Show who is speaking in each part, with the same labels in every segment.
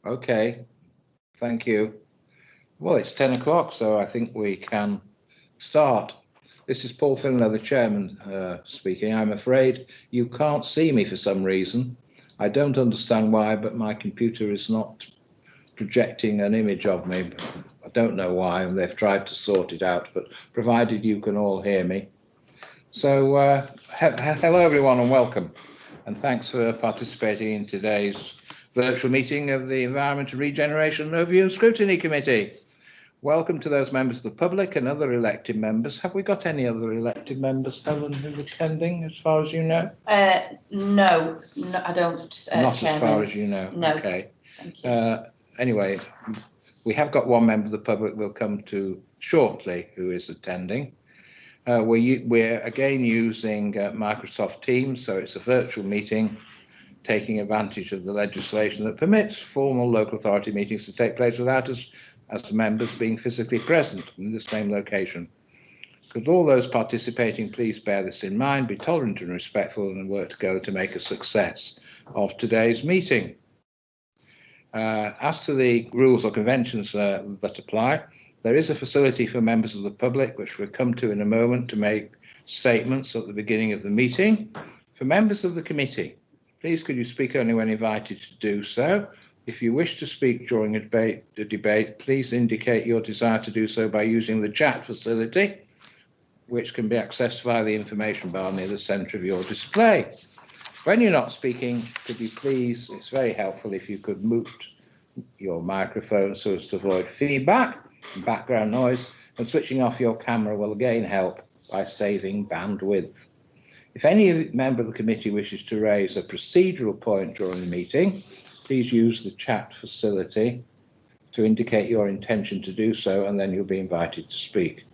Speaker 1: Okay, thank you. Well, it's 10 o'clock, so I think we can start. This is Paul Finler, the chairman, speaking. I'm afraid you can't see me for some reason. I don't understand why, but my computer is not projecting an image of me. I don't know why, and they've tried to sort it out, but provided you can all hear me. So, hello everyone and welcome, and thanks for participating in today's virtual meeting of the Environment, Regeneration, Review and Scrutiny Committee. Welcome to those members of the public and other elected members. Have we got any other elected members, Helen, who are attending, as far as you know?
Speaker 2: No, I don't.
Speaker 1: Not
Speaker 2: Chairman.
Speaker 1: as far as you know.
Speaker 2: No.
Speaker 1: Okay.
Speaker 2: Thank you.
Speaker 1: Anyway, we have got one member of the public we'll come to shortly who is attending. We're again using Microsoft Teams, so it's a virtual meeting, taking advantage of the legislation that permits formal local authority meetings to take place without us as members being physically present in the same location. Could all those participating please bear this in mind, be tolerant and respectful, and work together to make a success of today's meeting. As to the rules or conventions that apply, there is a facility for members of the public, which we'll come to in a moment, to make statements at the beginning of the meeting. For members of the committee, please could you speak only when invited to do so. If you wish to speak during a debate, please indicate your desire to do so by using the chat facility, which can be accessed via the information bar near the centre of your display. When you're not speaking, could you please, it's very helpful if you could mute your microphone so as to avoid feedback and background noise, and switching off your camera will again help by saving bandwidth. If any member of the committee wishes to raise a procedural point during the meeting, please use the chat facility to indicate your intention to do so, and then you'll be invited to speak.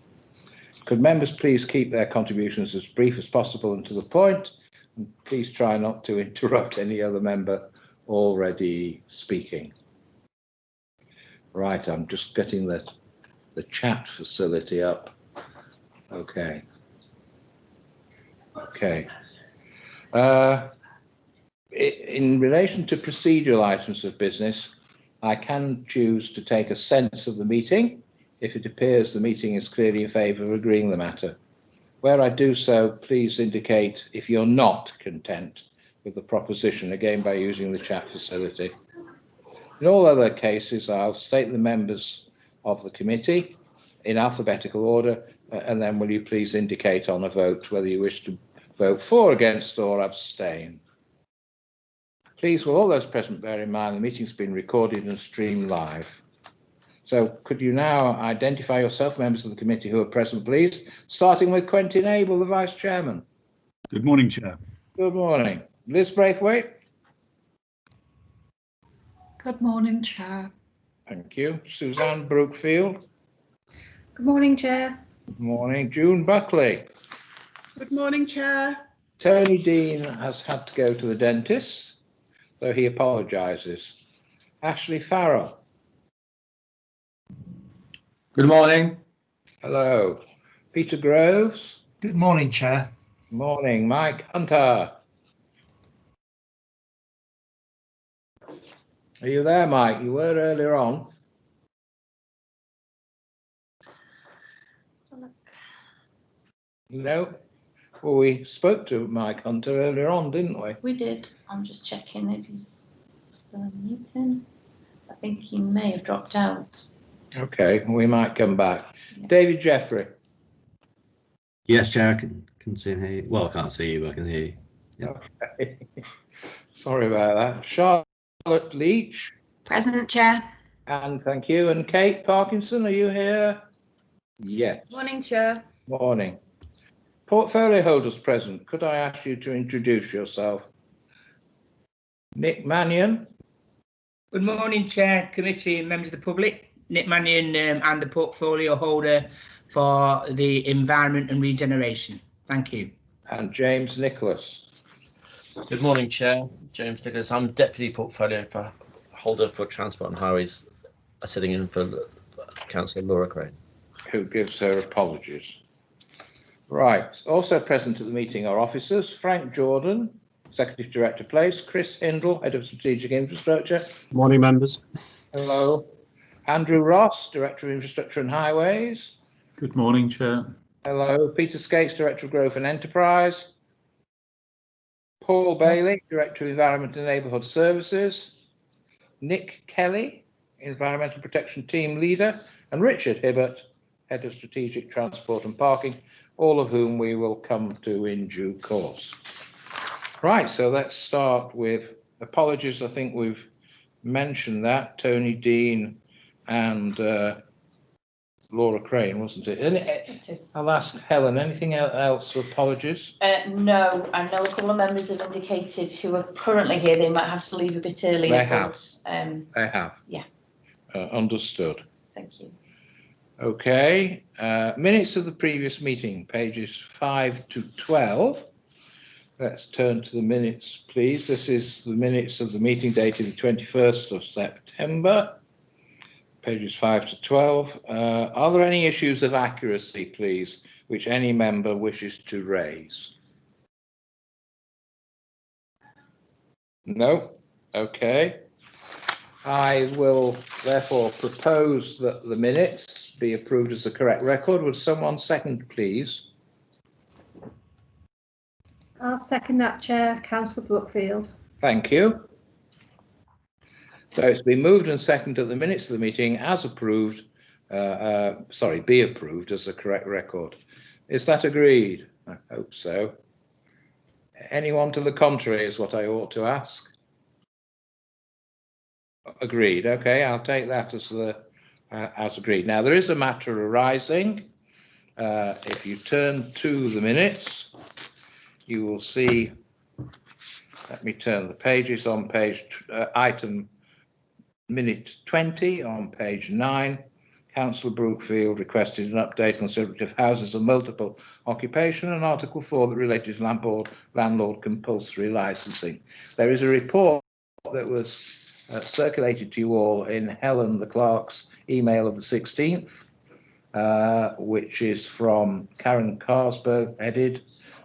Speaker 1: Could members please keep their contributions as brief as possible and to the point, and please try not to interrupt any other member already speaking. Right, I'm just getting the chat facility up. Okay. In relation to procedural items of business, I can choose to take a sense of the meeting if it appears the meeting is clearly in favour of agreeing the matter. Where I do so, please indicate if you're not content with the proposition, again by using the chat facility. In all other cases, I'll state the members of the committee in alphabetical order, and then will you please indicate on a vote whether you wish to vote for, against, or abstain. Please, will all those present bear in mind the meeting's been recorded and streamed live. So could you now identify yourself, members of the committee who are present, please, starting with Quentin Abel, the Vice Chairman.
Speaker 3: Good morning, Chair.
Speaker 1: Good morning. Liz Braithwaite.
Speaker 4: Good morning, Chair.
Speaker 1: Thank you. Suzanne Brookfield.
Speaker 4: Good morning, Chair.
Speaker 1: Good morning. June Buckley.
Speaker 5: Good morning, Chair.
Speaker 1: Tony Dean has had to go to the dentist, so he apologises. Ashley Farrell.
Speaker 6: Good morning.
Speaker 1: Hello. Peter Groves.
Speaker 7: Good morning, Chair.
Speaker 1: Morning. Mike Hunter. Are you there, Mike? You were earlier on. No? Well, we spoke to Mike Hunter earlier on, didn't we?
Speaker 2: We did. I'm just checking if he's still in the meeting. I think he may have dropped out.
Speaker 1: Okay, we might come back.
Speaker 2: Yeah.
Speaker 1: David Jeffrey.
Speaker 6: Yes, Chair, I can see and hear you. Well, I can't see you, but I can hear you. Yep.
Speaker 1: Okay. Sorry about that. Charlotte Leach.
Speaker 8: Present, Chair.
Speaker 1: And thank you. And Kate Parkinson, are you here? Yes.
Speaker 8: Morning, Chair.
Speaker 1: Morning. Portfolio holders present, could I ask you to introduce yourself? Nick Mannion.
Speaker 9: Good morning, Chair, Committee and members of the public. Nick Mannion and the portfolio holder for the Environment and Regeneration. Thank you.
Speaker 1: And James Nicholas.
Speaker 10: Good morning, Chair. James Nicholas. I'm Deputy Portfolio Holder for Transport and Highways, sitting in for Councillor Laura Crane.
Speaker 1: Who gives her apologies. Right. Also present at the meeting are officers Frank Jordan, Executive Director Place, Chris Hindle, Head of Strategic Infrastructure.
Speaker 3: Morning, members.
Speaker 1: Hello. Andrew Ross, Director of Infrastructure and Highways.
Speaker 7: Good morning, Chair.
Speaker 1: Hello. Peter Skates, Director of Growth and Enterprise. Paul Bailey, Director of Environment and Neighbourhood Services. Nick Kelly, Environmental Protection Team Leader. And Richard Hibbert, Head of Strategic Transport and Parking, all of whom we will come to in due course. Right, so let's start with apologies. I think we've mentioned that. Tony Dean and Laura Crane, wasn't it?
Speaker 2: It is.
Speaker 1: I'll ask Helen, anything else for apologies?
Speaker 2: No, I know a couple of members have indicated who are currently here, they might have to leave a bit earlier.
Speaker 1: They have.
Speaker 2: They
Speaker 1: have.
Speaker 2: Yeah.
Speaker 1: Understood.
Speaker 2: Thank you.
Speaker 1: Okay, minutes of the previous meeting, pages 5 to 12. Let's turn to the minutes, please. This is the minutes of the meeting dated the 21st of September, pages 5 to 12. Are there any issues of accuracy, please, which any member wishes to raise? No? Okay. I will therefore propose that the minutes be approved as the correct record. Would someone second, please?
Speaker 4: I'll second that, Chair. Councillor Brookfield.
Speaker 1: Thank you. So it's been moved and seconded that the minutes of the meeting as approved, be approved as the correct record. Is that agreed? I hope so. Anyone to the contrary is what I ought to ask. Agreed. Okay, I'll take that as agreed. Now there is a matter arising. If you turn to the minutes, you will see. Let me turn the pages on item minute 20 on page 9. Councillor Brookfield requested an update on the subject of houses of multiple occupation and Article 4 that related to landlord compulsory licensing. There is a report that was circulated to you all in Helen the Clerk's email of the 16th, which is from Karen Carlsberg, headed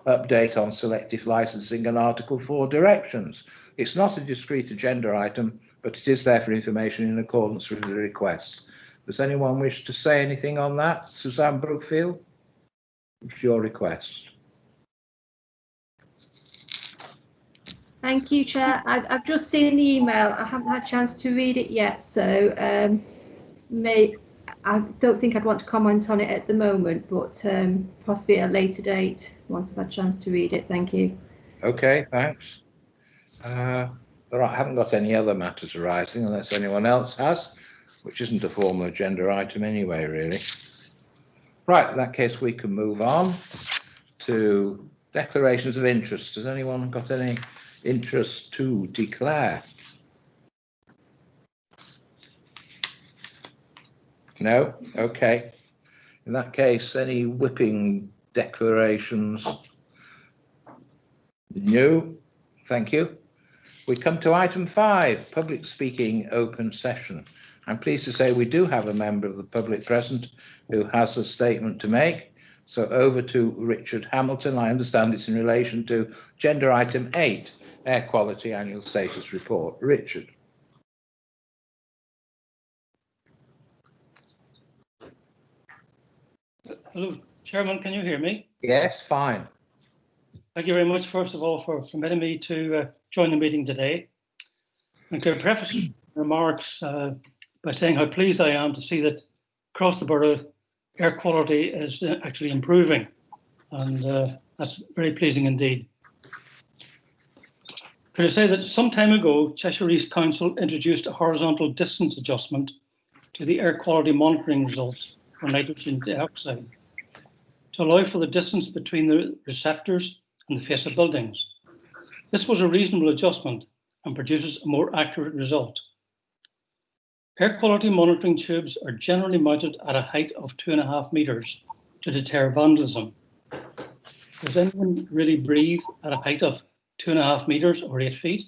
Speaker 1: Update on Selective Licensing and Article 4 Directions. It's not a discrete agenda item, but it is there for information in accordance with the request. Does anyone wish to say anything on that? Suzanne Brookfield, it's your request.
Speaker 4: Thank you, Chair. I've just seen the email. I haven't had a chance to read it yet, so I don't think I'd want to comment on it at the moment, but possibly at a later date once I've had a chance to read it. Thank you.
Speaker 1: Okay, thanks. I haven't got any other matters arising unless anyone else has, which isn't a formal agenda item anyway, really. Right, in that case, we can move on to declarations of interest. Has anyone got any interest to declare? No? Okay. In that case, any whipping declarations? No. Thank you. We come to item 5, public speaking open session. I'm pleased to say we do have a member of the public present who has a statement to make. So over to Richard Hamilton. I understand it's in relation to agenda item 8, Air Quality Annual Status Report. Richard.
Speaker 8: Hello, Chairman, can you hear me?
Speaker 1: Yes, fine.
Speaker 8: Thank you very much, first of all, for permitting me to join the meeting today. And to preface remarks by saying how pleased I am to see that across the borough, air quality is actually improving. And that's very pleasing indeed. Could I say that some time ago, Cheshire East Council introduced a horizontal distance adjustment to the air quality monitoring results for nitrogen dioxide to allow for the distance between the receptors and the face of buildings. This was a reasonable adjustment and produces a more accurate result. Air quality monitoring tubes are generally mounted at a height of 2.5 meters to deter vandalism. Does anyone really breathe at a height of 2.5 meters or 8 feet?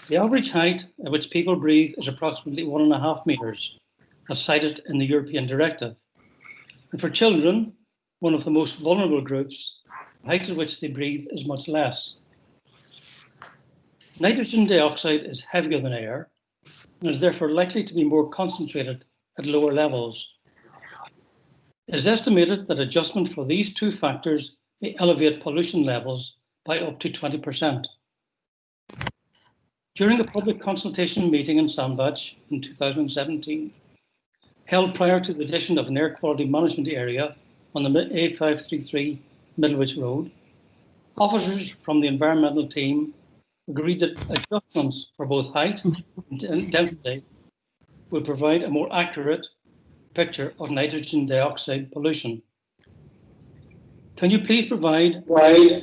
Speaker 8: The average height at which people breathe is approximately 1.5 meters, as cited in the European Directive. And for children, one of the most vulnerable groups, the height at which they breathe is much less, Nitrogen dioxide is heavier than air and is therefore likely to be more concentrated at lower levels. It is estimated that adjustment for these two factors may elevate pollution levels by up to 20%. During a public consultation meeting in Sandbach in 2017, held prior to the addition of an air quality management area on the A533 Middlewich Road, officers from the environmental team agreed that adjustments for both height and density will provide a more accurate picture of nitrogen dioxide pollution. Can you please provide
Speaker 2: Sorry.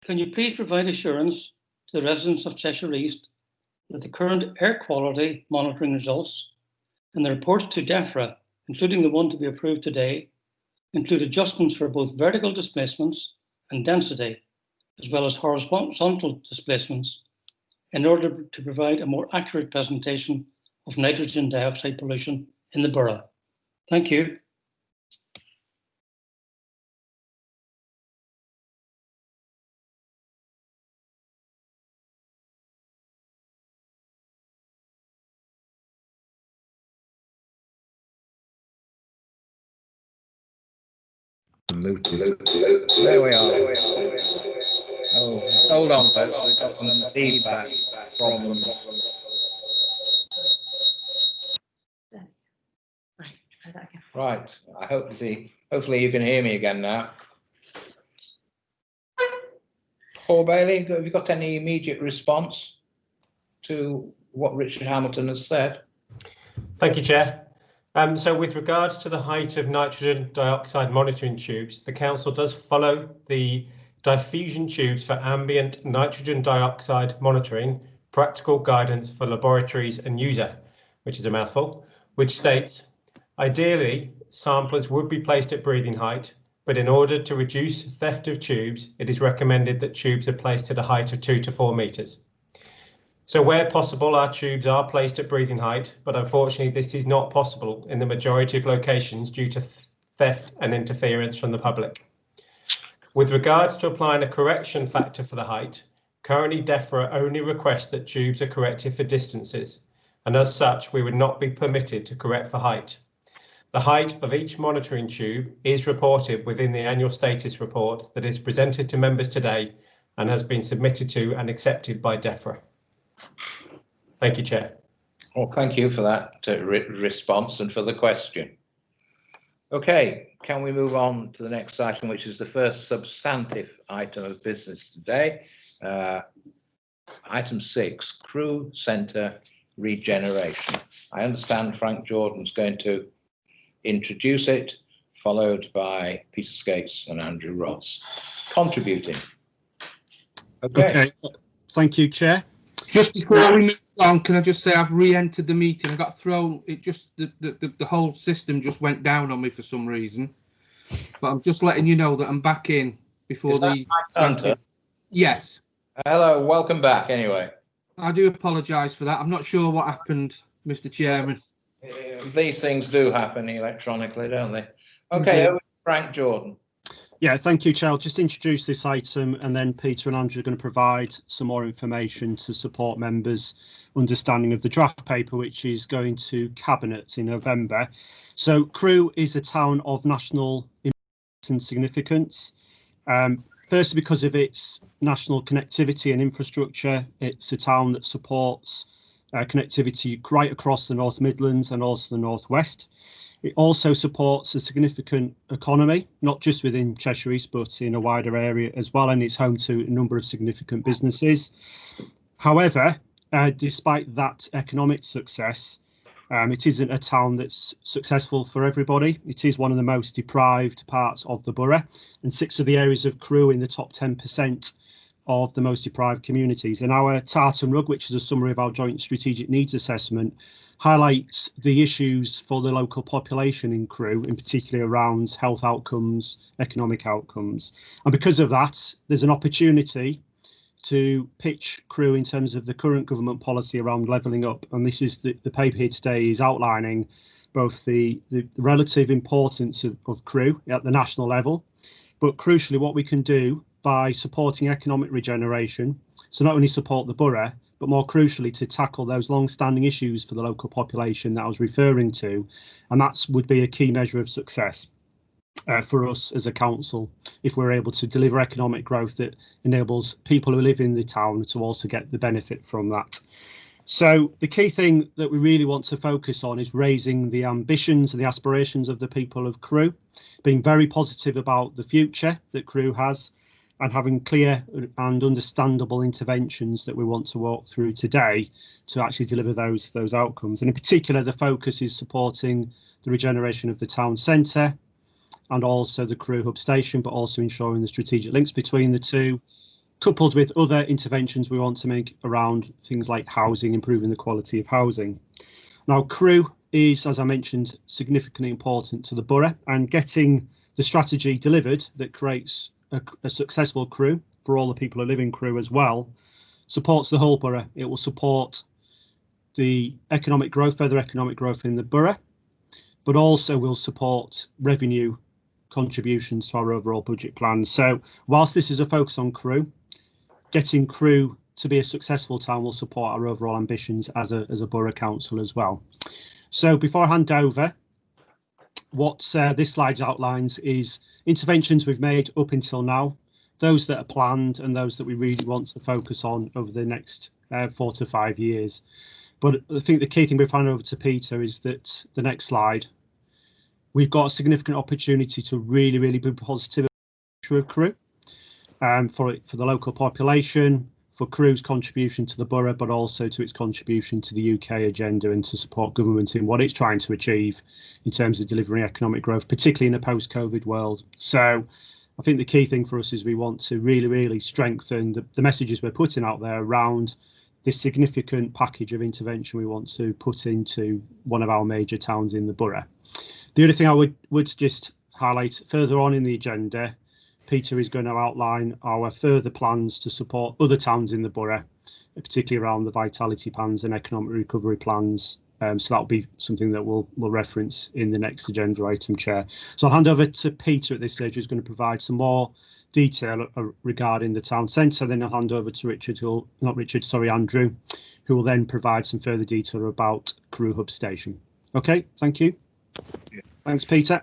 Speaker 8: Can you please provide assurance to the residents of Cheshire East that the current air quality monitoring results and the reports to DEFRA, including the one to be approved today, include adjustments for both vertical displacements and density, as well as horizontal displacements, in order to provide a more accurate presentation of nitrogen dioxide pollution in the borough? Thank you.
Speaker 1: Mooted. There we are. Oh, hold on, folks. We've got some feedback problems.
Speaker 2: Right, try that again.
Speaker 1: Right. I hope to see. Hopefully, you can hear me again now. Paul Bailey, have you got any immediate response to what Richard Hamilton has said?
Speaker 3: Thank you, Chair. So with regards to the height of nitrogen dioxide monitoring tubes, the Council does follow the diffusion tubes for ambient nitrogen dioxide monitoring practical guidance for laboratories and user, which is a mouthful, which states, ideally, samplers would be placed at breathing height, but in order to reduce theft of tubes, it is recommended that tubes are placed at a height of 2 to 4 metres. So where possible, our tubes are placed at breathing height, but unfortunately this is not possible in the majority of locations due to theft and interference from the public. With regards to applying a correction factor for the height, currently DEFRA only requests that tubes are corrected for distances, and as such we would not be permitted to correct for height. The height of each monitoring tube is reported within the annual status report that is presented to members today and has been submitted to and accepted by DEFRA. Thank you, Chair.
Speaker 1: Well, thank you for that response and for the question. Okay, can we move on to the next item, which is the first substantive item of business today? Item 6, Crew Centre Regeneration. I understand Frank Jordan's going to introduce it, followed by Peter Skates and Andrew Ross contributing. Okay.
Speaker 7: Thank you, Chair.
Speaker 11: Just before we move on, can I just say I've re-entered the meeting. I got thrown. It just the whole system just went down on me for some reason. But I'm just letting you know that I'm back in before the. Yes.
Speaker 1: Hello, welcome back. Anyway,
Speaker 11: I do apologise for that. I'm not sure what happened, Mr. Chairman.
Speaker 1: These things do happen electronically, don't they? Okay, over to Frank Jordan.
Speaker 7: Yeah, thank you, Chair. I'll just introduce this item and then Peter and Andrew are going to provide some more information to support members' understanding of the draft paper, which is going to Cabinet in November. So Crewe is a town of national importance and significance. Firstly, because of its national connectivity and infrastructure, it's a town that supports connectivity right across the North Midlands and also the North West. It also supports a significant economy, not just within Cheshire East, but in a wider area as well, and it's home to a number of significant businesses. However, despite that economic success, it isn't a town that's successful for everybody. It is one of the most deprived parts of the borough, and 6 of the areas of Crewe in the top 10% of the most deprived communities. And our tartan rug, which is a summary of our joint strategic needs assessment, highlights the issues for the local population in Crewe, in particular around health outcomes, economic outcomes. And because of that, there's an opportunity to pitch Crewe in terms of the current government policy around levelling up. And this is the paper here today is outlining both the relative importance of Crewe at the national level, but crucially what we can do by supporting economic regeneration, so not only support the borough, but more crucially to tackle those long-standing issues for the local population that I was referring to, and that would be a key measure of success for us as a council, if we're able to deliver economic growth that enables people who live in the town to also get the benefit from that. So the key thing that we really want to focus on is raising the ambitions and the aspirations of the people of Crewe, being very positive about the future that Crewe has, and having clear and understandable interventions that we want to walk through today to actually deliver those outcomes. And in particular, the focus is supporting the regeneration of the town centre and also the Crewe hub station, but also ensuring the strategic links between the two, coupled with other interventions we want to make around things like housing, improving the quality of housing. Now, Crewe is, as I mentioned, significantly important to the borough, and getting the strategy delivered that creates a successful Crewe for all the people who live in Crewe as well supports the whole borough. It will support the economic growth, further economic growth in the borough, but also will support revenue contributions to our overall budget plan. So whilst this is a focus on Crewe, getting Crewe to be a successful town will support our overall ambitions as a borough council as well. So before I hand over, what this slide outlines is interventions we've made up until now, those that are planned and those that we really want to focus on over the next 4 to 5 years. But I think the key thing we've handed over to Peter is that the next slide, we've got a significant opportunity to really be positive of Crewe, for the local population, for Crewe's contribution to the borough, but also to its contribution to the UK agenda and to support government in what it's trying to achieve in terms of delivering economic growth, particularly in a post-COVID world. So I think the key thing for us is we want to really strengthen the messages we're putting out there around this significant package of intervention we want to put into one of our major towns in the borough. The other thing I would just highlight further on in the agenda, Peter is going to outline our further plans to support other towns in the borough, particularly around the vitality plans and economic recovery plans. So that'll be something that we'll reference in the next agenda item, Chair. So I'll hand over to Peter at this stage, who's going to provide some more detail regarding the town centre. Then I'll hand over to Andrew, who will then provide some further detail about Crewe hub station. Okay, thank you. Yeah. Thanks, Peter.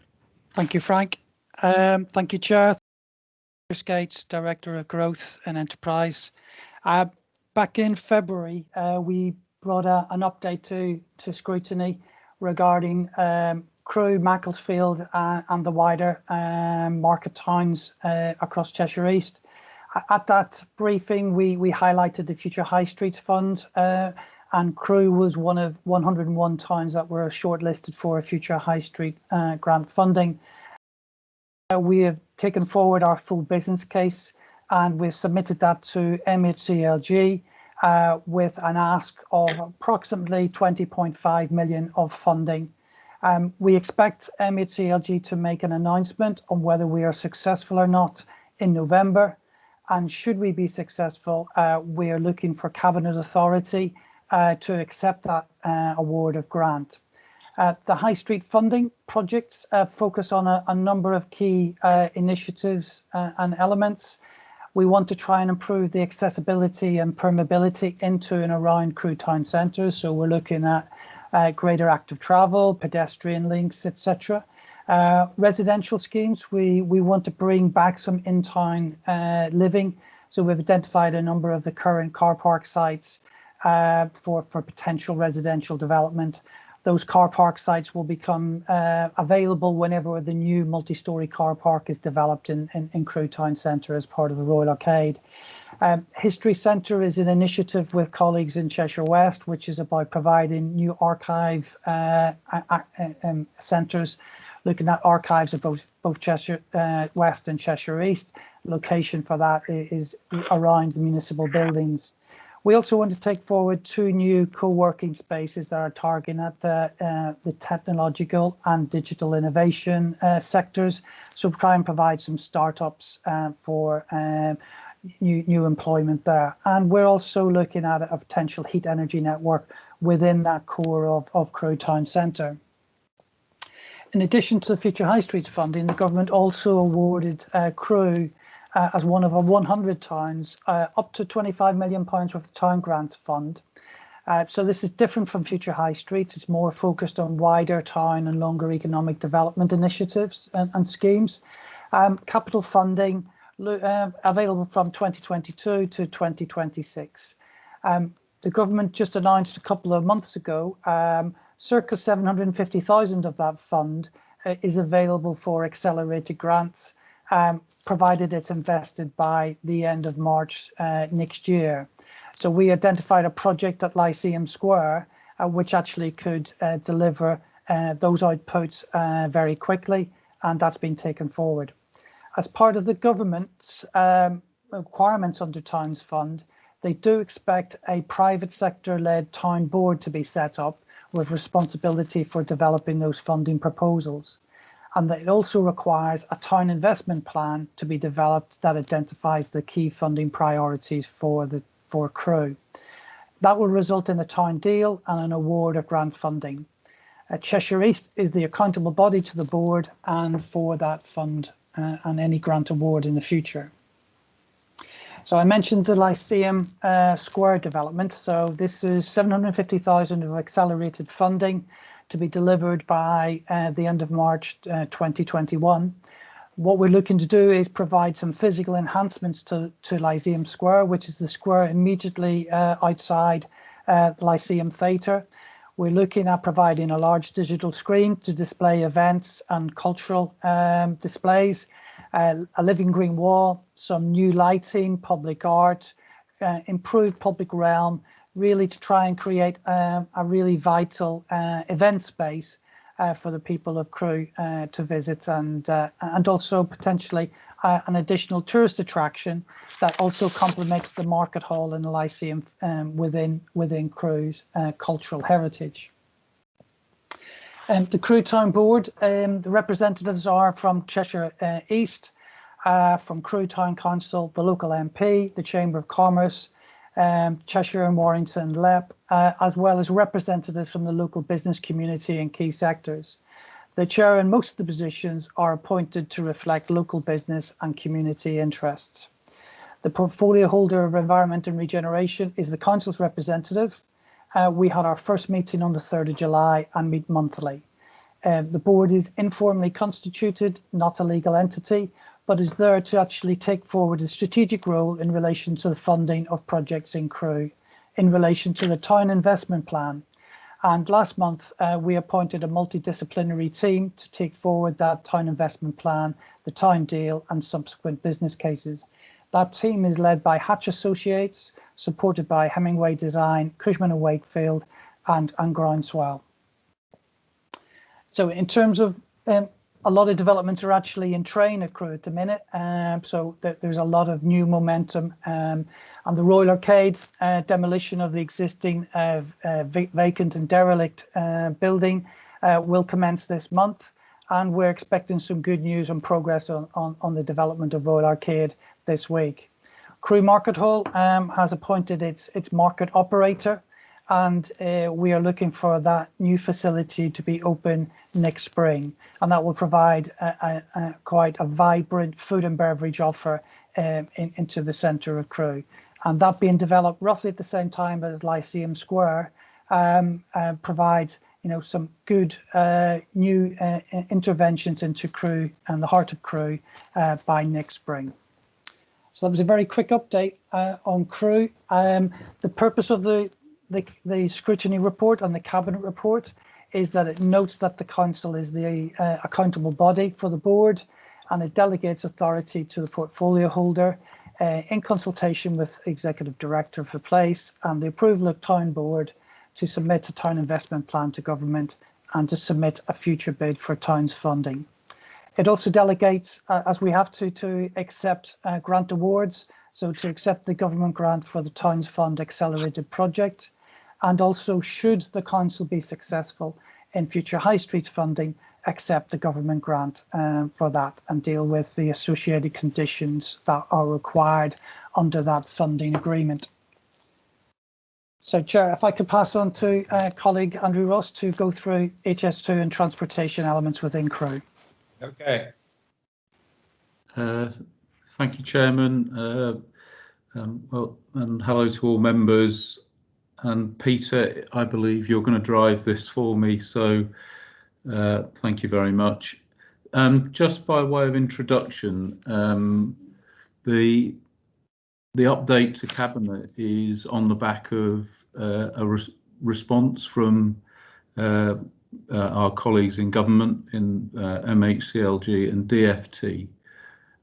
Speaker 12: Thank you, Frank. Thank you, Chair. Gates, Director of Growth and Enterprise. Back in February, we brought an update to Scrutiny regarding Crewe, Macclesfield and the wider market towns across Cheshire East. At that briefing, we highlighted the Future High Streets Fund, and Crewe was one of 101 towns that were shortlisted for a Future High Street grant funding. We have taken forward our full business case and we've submitted that to MHCLG with an ask of approximately 20.5 million of funding. We expect MHCLG to make an announcement on whether we are successful or not in November, and should we be successful, we are looking for Cabinet authority to accept that award of grant. The High Street funding projects focus on a number of key initiatives and elements. We want to try and improve the accessibility and permeability into and around Crewe town centre. So we're looking at greater active travel, pedestrian links, etc. Residential schemes, we want to bring back some in-town living. So we've identified a number of the current car park sites for potential residential development. Those car park sites will become available whenever the new multi-storey car park is developed in Crewe town centre as part of the Royal Arcade. History Centre is an initiative with colleagues in Cheshire West, which is about providing new archive centres, looking at archives of both Cheshire West and Cheshire East. Location for that is around the municipal buildings. We also want to take forward 2 new co-working spaces that are targeting at the technological and digital innovation sectors. So try and provide some startups for new employment there. And we're also looking at a potential heat energy network within that core of Crewe town centre. In addition to the Future High Streets funding, the government also awarded Crewe as one of our 100 towns up to £25 million worth of town grants fund. So this is different from Future High Streets. It's more focused on wider town and longer economic development initiatives and schemes. Capital funding available from 2022 to 2026. The government just announced a couple of months ago, circa 750,000 of that fund is available for accelerated grants, provided it's invested by the end of March next year. So we identified a project at Lyceum Square, which actually could deliver those outputs very quickly, and that's been taken forward. As part of the government's requirements under Towns Fund, they do expect a private sector-led town board to be set up with responsibility for developing those funding proposals. And that it also requires a town investment plan to be developed that identifies the key funding priorities for Crewe. That will result in a town deal and an award of grant funding. Cheshire East is the accountable body to the board and for that fund and any grant award in the future. So I mentioned the Lyceum Square development. So this is 750,000 of accelerated funding to be delivered by the end of March 2021. What we're looking to do is provide some physical enhancements to Lyceum Square, which is the square immediately outside Lyceum Theatre. We're looking at providing a large digital screen to display events and cultural displays, a living green wall, some new lighting, public art, improved public realm, really to try and create a really vital event space for the people of Crewe to visit, and also potentially an additional tourist attraction that also complements the market hall and the Lyceum within Crewe's cultural heritage. The Crewe Town Board, the representatives are from Cheshire East, from Crewe Town Council, the local MP, the Chamber of Commerce, Cheshire and Warrington LEP, as well as representatives from the local business community and key sectors. The chair and most of the positions are appointed to reflect local business and community interests. The portfolio holder of Environment and Regeneration is the council's representative. We had our first meeting on the 3rd of July and meet monthly. The board is informally constituted, not a legal entity, but is there to actually take forward a strategic role in relation to the funding of projects in Crewe, in relation to the town investment plan. And last month, we appointed a multidisciplinary team to take forward that town investment plan, the town deal and subsequent business cases. That team is led by Hatch Associates, supported by Hemingway Design, Cushman & Wakefield and Groundswell. So in terms of a lot of developments are actually in train at Crewe at the minute, so there's a lot of new momentum. And the Royal Arcade demolition of the existing vacant and derelict building will commence this month, and we're expecting some good news and progress on the development of Royal Arcade this week. Crewe Market Hall has appointed its market operator, and we are looking for that new facility to be open next spring, and that will provide quite a vibrant food and beverage offer into the centre of Crewe. And that being developed roughly at the same time as Lyceum Square provides, some good new interventions into Crewe and the heart of Crewe by next spring. So that was a very quick update on Crewe. The purpose of the scrutiny report and the cabinet report is that it notes that the council is the accountable body for the board, and it delegates authority to the portfolio holder in consultation with executive director for place and the approval of town board to submit a town investment plan to government and to submit a future bid for towns funding. It also delegates, as we have to accept grant awards, so to accept the government grant for the Towns Fund Accelerated project, and also, should the council be successful in future high street funding, accept the government grant for that and deal with the associated conditions that are required under that funding agreement. So, Chair, if I could pass on to colleague Andrew Ross to go through HS2 and transportation elements within Crewe.
Speaker 1: Okay.
Speaker 13: Thank you, Chairman. Well, and hello to all members. And Peter, I believe you're going to drive this for me, so thank you very much. Just by way of introduction, the update to Cabinet is on the back of a response from our colleagues in government in MHCLG and DFT,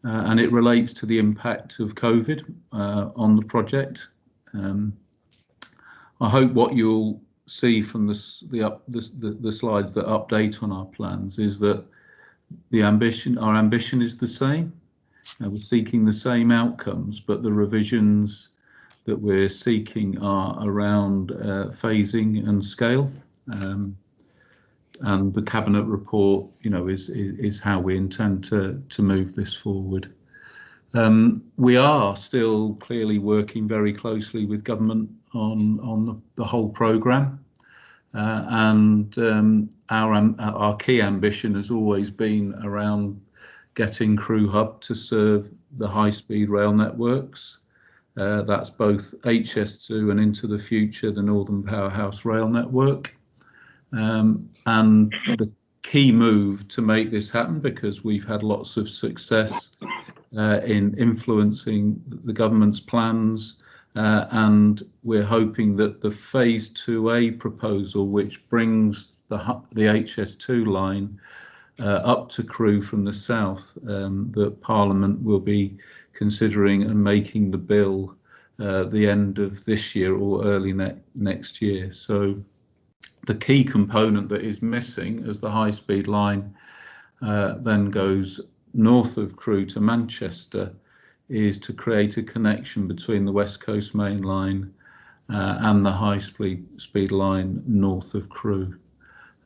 Speaker 13: and it relates to the impact of COVID on the project. I hope what you'll see from the slides that update on our plans is that our ambition is the same. We're seeking the same outcomes, but the revisions that we're seeking are around phasing and scale. And the Cabinet report, is how we intend to move this forward. We are still clearly working very closely with government on the whole programme, and our key ambition has always been around getting Crewe Hub to serve the high-speed rail networks. That's both HS2 and into the future the Northern Powerhouse Rail Network. And the key move to make this happen, because we've had lots of success in influencing the government's plans, and we're hoping that the phase 2A proposal, which brings the HS2 line up to Crewe from the south, that Parliament will be considering and making the bill the end of this year or early next year. So the key component that is missing as the high-speed line then goes north of Crewe to Manchester is to create a connection between the West Coast Main Line and the high-speed line north of Crewe.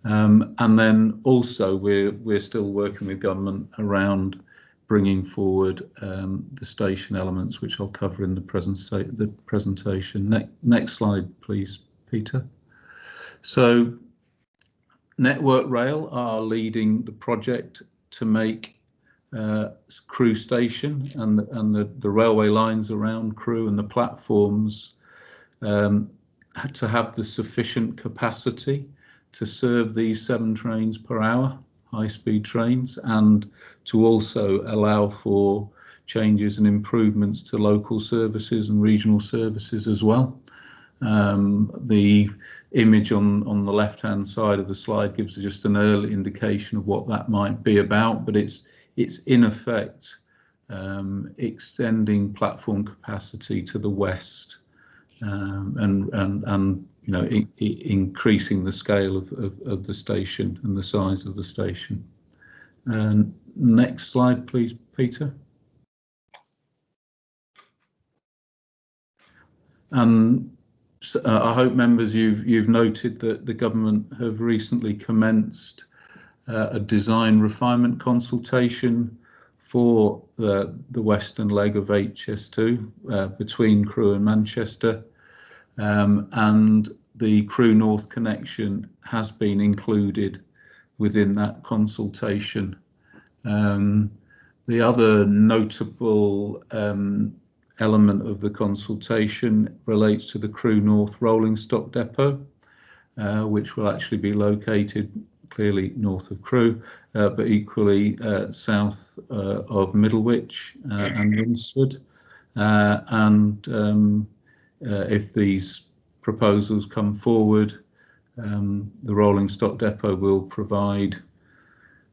Speaker 13: And then also we're still working with government around bringing forward the station elements, which I'll cover in the presentation. Next slide, please, Peter. So Network Rail are leading the project to make Crewe Station and the railway lines around Crewe and the platforms to have the sufficient capacity to serve these 7 trains per hour, high-speed trains, and to also allow for changes and improvements to local services and regional services as well. The image on the left-hand side of the slide gives just an early indication of what that might be about, but it's in effect extending platform capacity to the west, and increasing the scale of the station and the size of the station. Next slide, please, Peter. So, I hope members you've noted that the government have recently commenced a design refinement consultation for the western leg of HS2 between Crewe and Manchester, and the Crewe North connection has been included within that consultation. The other notable element of the consultation relates to the Crewe North rolling stock depot, which will actually be located clearly north of Crewe, but equally south of Middlewich and Winsford. If these proposals come forward, the rolling stock depot will provide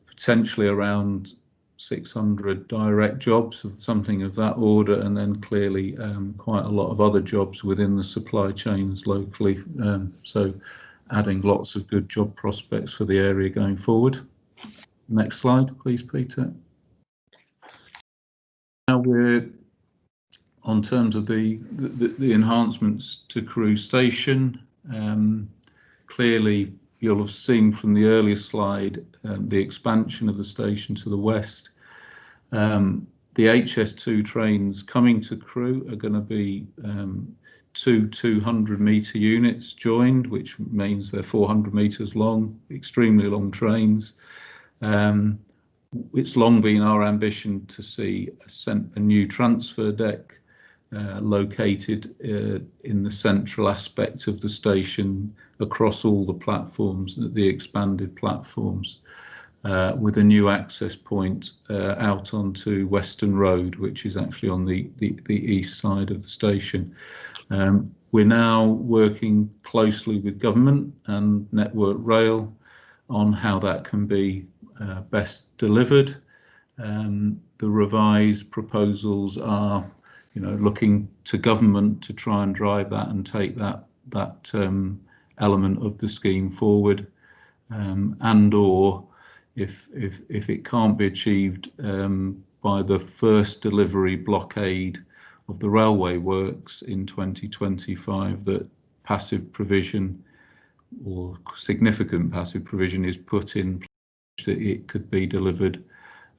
Speaker 13: potentially around 600 direct jobs of something of that order, and then clearly quite a lot of other jobs within the supply chains locally. So adding lots of good job prospects for the area going forward. Next slide, please, Peter. Now we're on terms of the enhancements to Crewe Station. Clearly, you'll have seen from the earlier slide the expansion of the station to the west. The HS2 trains coming to Crewe are going to be two 200-metre units joined, which means they're 400 metres long, extremely long trains. It's long been our ambition to see a new transfer deck located in the central aspect of the station across all the platforms, the expanded platforms, with a new access point out onto Western Road, which is actually on the east side of the station. We're now working closely with government and Network Rail on how that can be best delivered. The revised proposals are, looking to government to try and drive that and take that element of the scheme forward, and or if it can't be achieved by the first delivery blockade of the railway works in 2025, that passive provision or significant passive provision is put in place that it could be delivered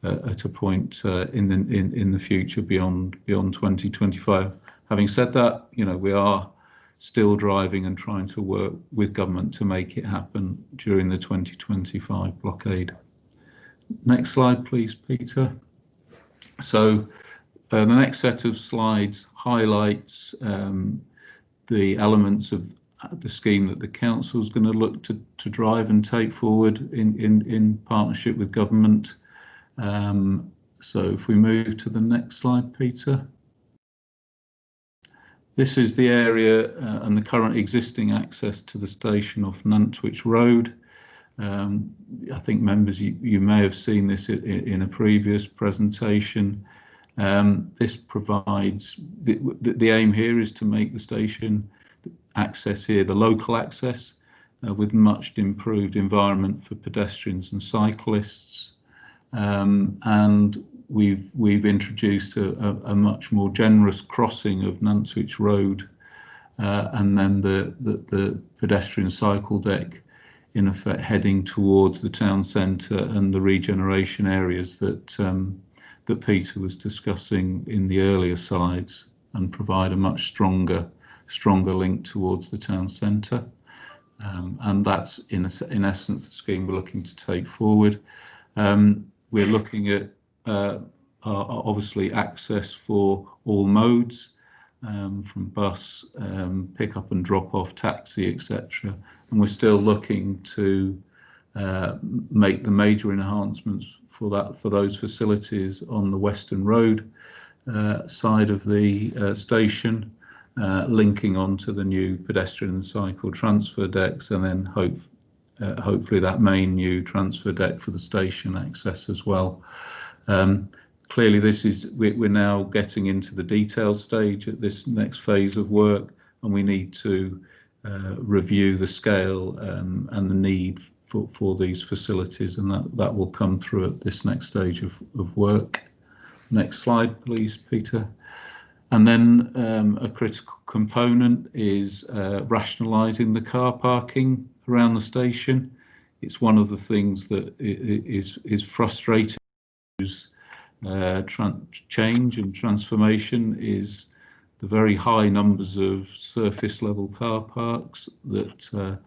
Speaker 13: at a point in the future beyond 2025. Having said that, we are still driving and trying to work with government to make it happen during the 2025 blockade. Next slide, please, Peter. So the next set of slides highlights the elements of the scheme that the council is going to look to drive and take forward in partnership with government. So if we move to the next slide, Peter. This is the area and the current existing access to the station off Nantwich Road. I think members, you may have seen this in a previous presentation. This provides, the aim here is to make the station access here, the local access, with much improved environment for pedestrians and cyclists. And we've introduced a much more generous crossing of Nantwich Road, and then the pedestrian cycle deck, in effect heading towards the town centre and the regeneration areas that Peter was discussing in the earlier slides, and provide a much stronger link towards the town centre. And that's in essence the scheme we're looking to take forward. We're looking at obviously access for all modes, from bus, pick up and drop off, taxi, etc. And we're still looking to make the major enhancements for those facilities on the Western Road side of the station, linking onto the new pedestrian and cycle transfer decks, and then hopefully that main new transfer deck for the station access as well. Clearly we're now getting into the detailed stage at this next phase of work, and we need to review the scale and the need for these facilities, and that will come through at this next stage of work. Next slide, please, Peter. And then a critical component is rationalising the car parking around the station. It's one of the things that is frustrating. Change and transformation is the very high numbers of surface level car parks that are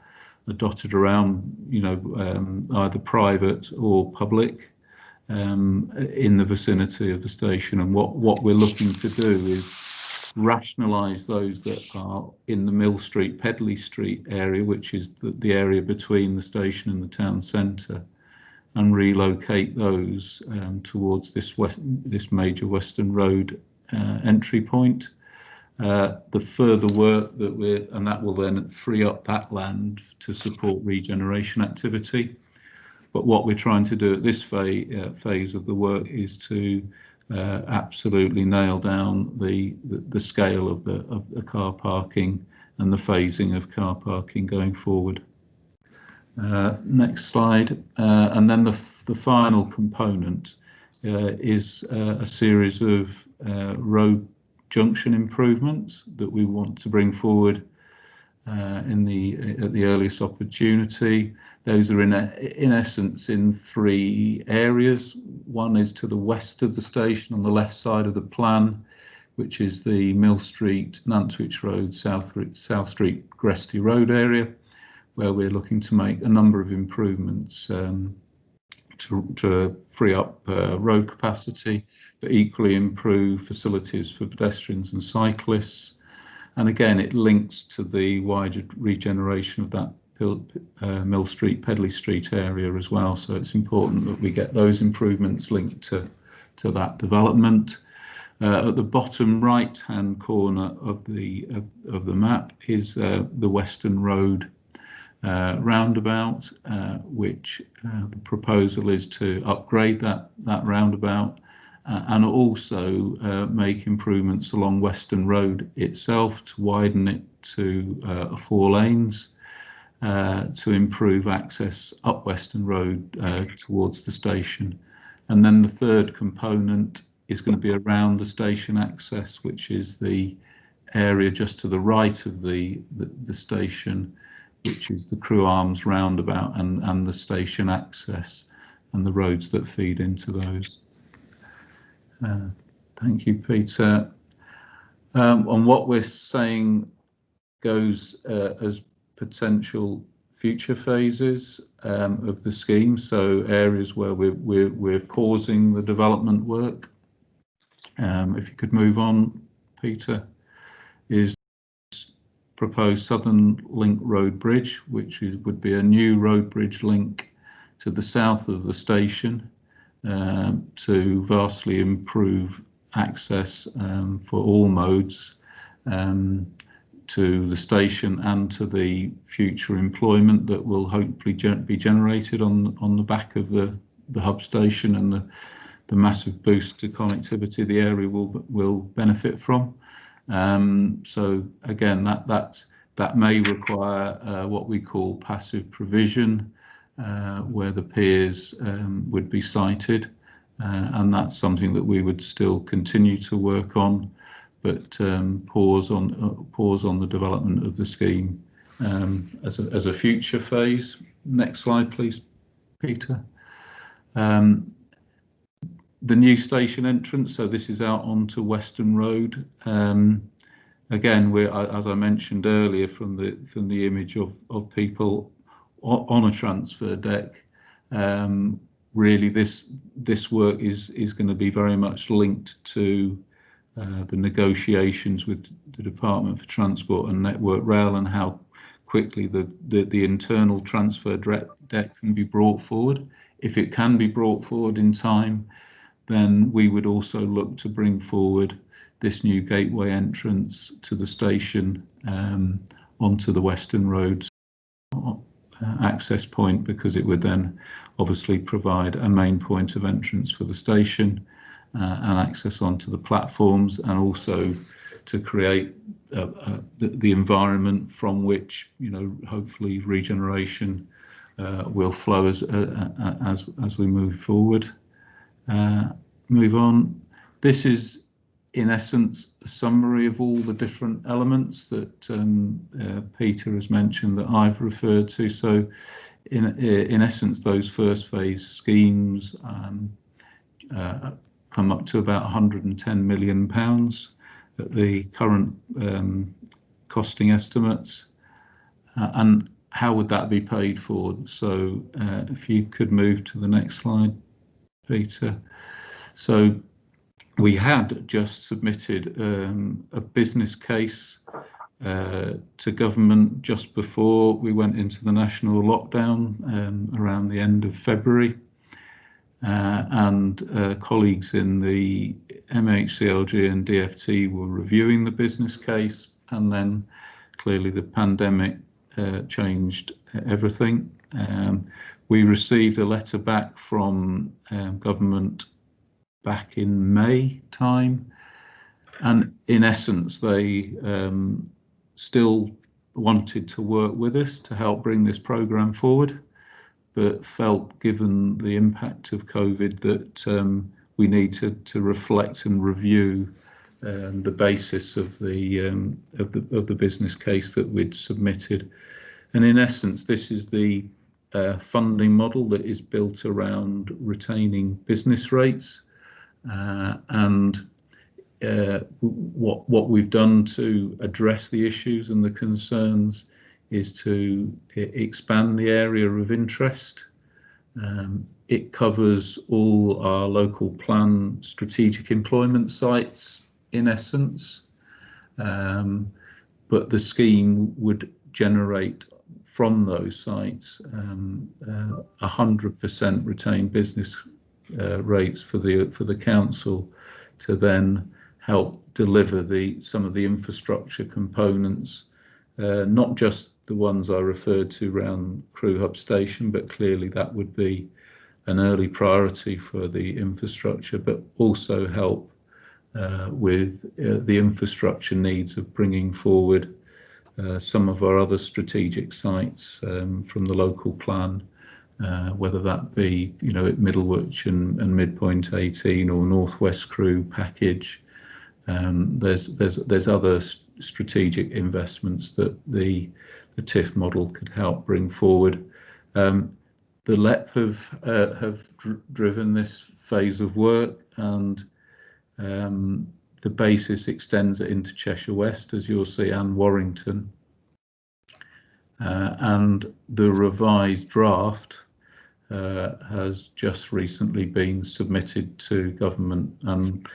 Speaker 13: dotted around, either private or public, in the vicinity of the station. And what we're looking to do is rationalise those that are in the Mill Street, Pedley Street area, which is the area between the station and the town centre, and relocate those towards this major Western Road entry point. The further work that will then free up that land to support regeneration activity. But what we're trying to do at this phase of the work is to absolutely nail down the scale of the car parking and the phasing of car parking going forward. Next slide. And then the final component is a series of road junction improvements that we want to bring forward at the earliest opportunity. Those are in essence in 3 areas. One is to the west of the station on the left side of the plan. which is the Mill Street, Nantwich Road, South Street, Gresty Road area, where we're looking to make a number of improvements to free up road capacity, but equally improve facilities for pedestrians and cyclists. And again, it links to the wider regeneration of that Mill Street, Pedley Street area as well. So it's important that we get those improvements linked to that development. At the bottom right-hand corner of the map is the Western Road roundabout, which the proposal is to upgrade that roundabout and also make improvements along Western Road itself to widen it to 4 lanes to improve access up Western Road towards the station. And then the third component is going to be around the station access, which is the area just to the right of the station, which is the Crew Arms roundabout and the station access and the roads that feed into those. Thank you, Peter. On what we're saying goes as potential future phases of the scheme, so areas where we're pausing the development work. If you could move on, Peter, is proposed Southern Link Road Bridge, which would be a new road bridge link to the south of the station to vastly improve access for all modes to the station and to the future employment that will hopefully be generated on the back of the hub station and the massive boost to connectivity the area will benefit from. So again, that may require what we call passive provision, where the piers would be sited, and that's something that we would still continue to work on, but pause on the development of the scheme as a future phase. Next slide, please, Peter. The new station entrance, so this is out onto Western Road. Again, we're, as I mentioned earlier, from the image of people on a transfer deck. Really, this work is going to be very much linked to the negotiations with the Department for Transport and Network Rail and how quickly the internal transfer deck can be brought forward. If it can be brought forward in time, then we would also look to bring forward this new gateway entrance to the station onto the Western Road access point, because it would then obviously provide a main point of entrance for the station and access onto the platforms, and also to create the environment from which, you know, hopefully regeneration will flow as we move forward. Move on. This is in essence a summary of all the different elements that Peter has mentioned that I've referred to. So in essence, those first phase schemes come up to about £110 million at the current costing estimates. And how would that be paid for? So if you could move to the next slide, Peter. So we had just submitted a business case to government just before we went into the national lockdown around the end of February, and colleagues in the MHCLG and DFT were reviewing the business case, and then clearly the pandemic changed everything. We received a letter back from government back in May time, and in essence they still wanted to work with us to help bring this programme forward, but felt, given the impact of COVID, that we need to reflect and review the basis of the business case that we'd submitted. And in essence, this is the funding model that is built around retaining business rates, and what we've done to address the issues and the concerns is to expand the area of interest. It covers all our local plan strategic employment sites in essence, but the scheme would generate from those sites 100% retained business rates for the council to then help deliver some of the infrastructure components, not just the ones I referred to around Crew Hub Station, but clearly that would be an early priority for the infrastructure, but also help with the infrastructure needs of bringing forward some of our other strategic sites from the local plan, whether that be, at Middlewich and Midpoint 18 or Northwest Crew package. There's other strategic investments that the TIF model could help bring forward. The LEP have driven this phase of work, and the basis extends it into Cheshire West, as you'll see, and Warrington. And the revised draft has just recently been submitted to government, and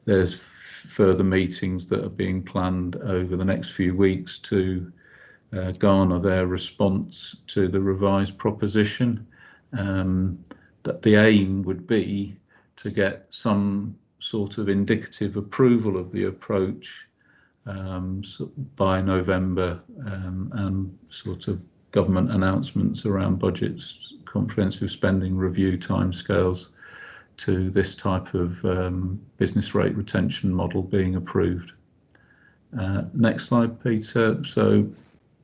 Speaker 13: there's further meetings that are being planned over the next few weeks to garner their response to the revised proposition. That the aim would be to get some sort of indicative approval of the approach by November, and sort of government announcements around budgets, comprehensive spending review timescales to this type of business rate retention model being approved. Next slide, Peter. So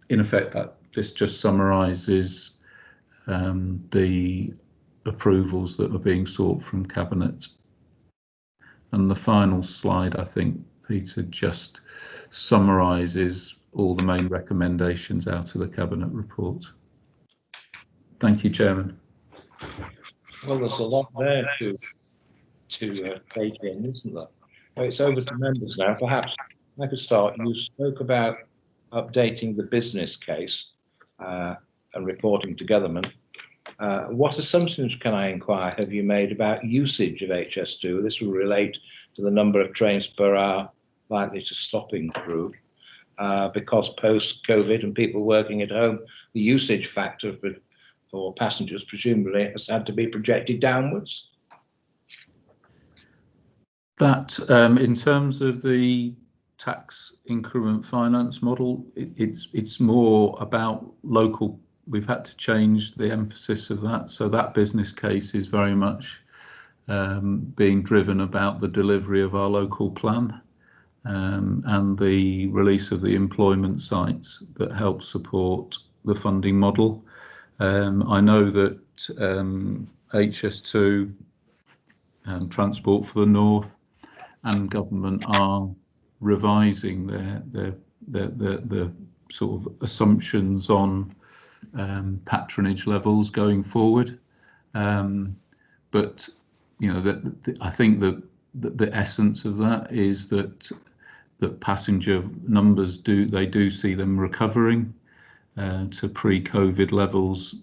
Speaker 13: in effect, this just summarises the approvals that are being sought from Cabinet. And the final slide, I think, Peter, just summarises all the main recommendations out of the Cabinet report. Thank you, Chairman.
Speaker 1: Well, there's a lot there to take in, isn't there? Well, it's over to members now. Perhaps I could start. You spoke about updating the business case and reporting to government. What assumptions, can I inquire, have you made about usage of HS2? This will relate to the number of trains per hour likely to stop in Crewe, because post-COVID and people working at home, the usage factor for passengers presumably has had to be projected downwards.
Speaker 13: That, in terms of the tax increment finance model, it's more about local. We've had to change the emphasis of that, so that business case is very much being driven about the delivery of our local plan, and the release of the employment sites that help support the funding model. I know that HS2, Transport for the North, and government are revising their sort of assumptions on patronage levels going forward, but I think that the essence of that is that passenger numbers do see them recovering to pre-COVID levels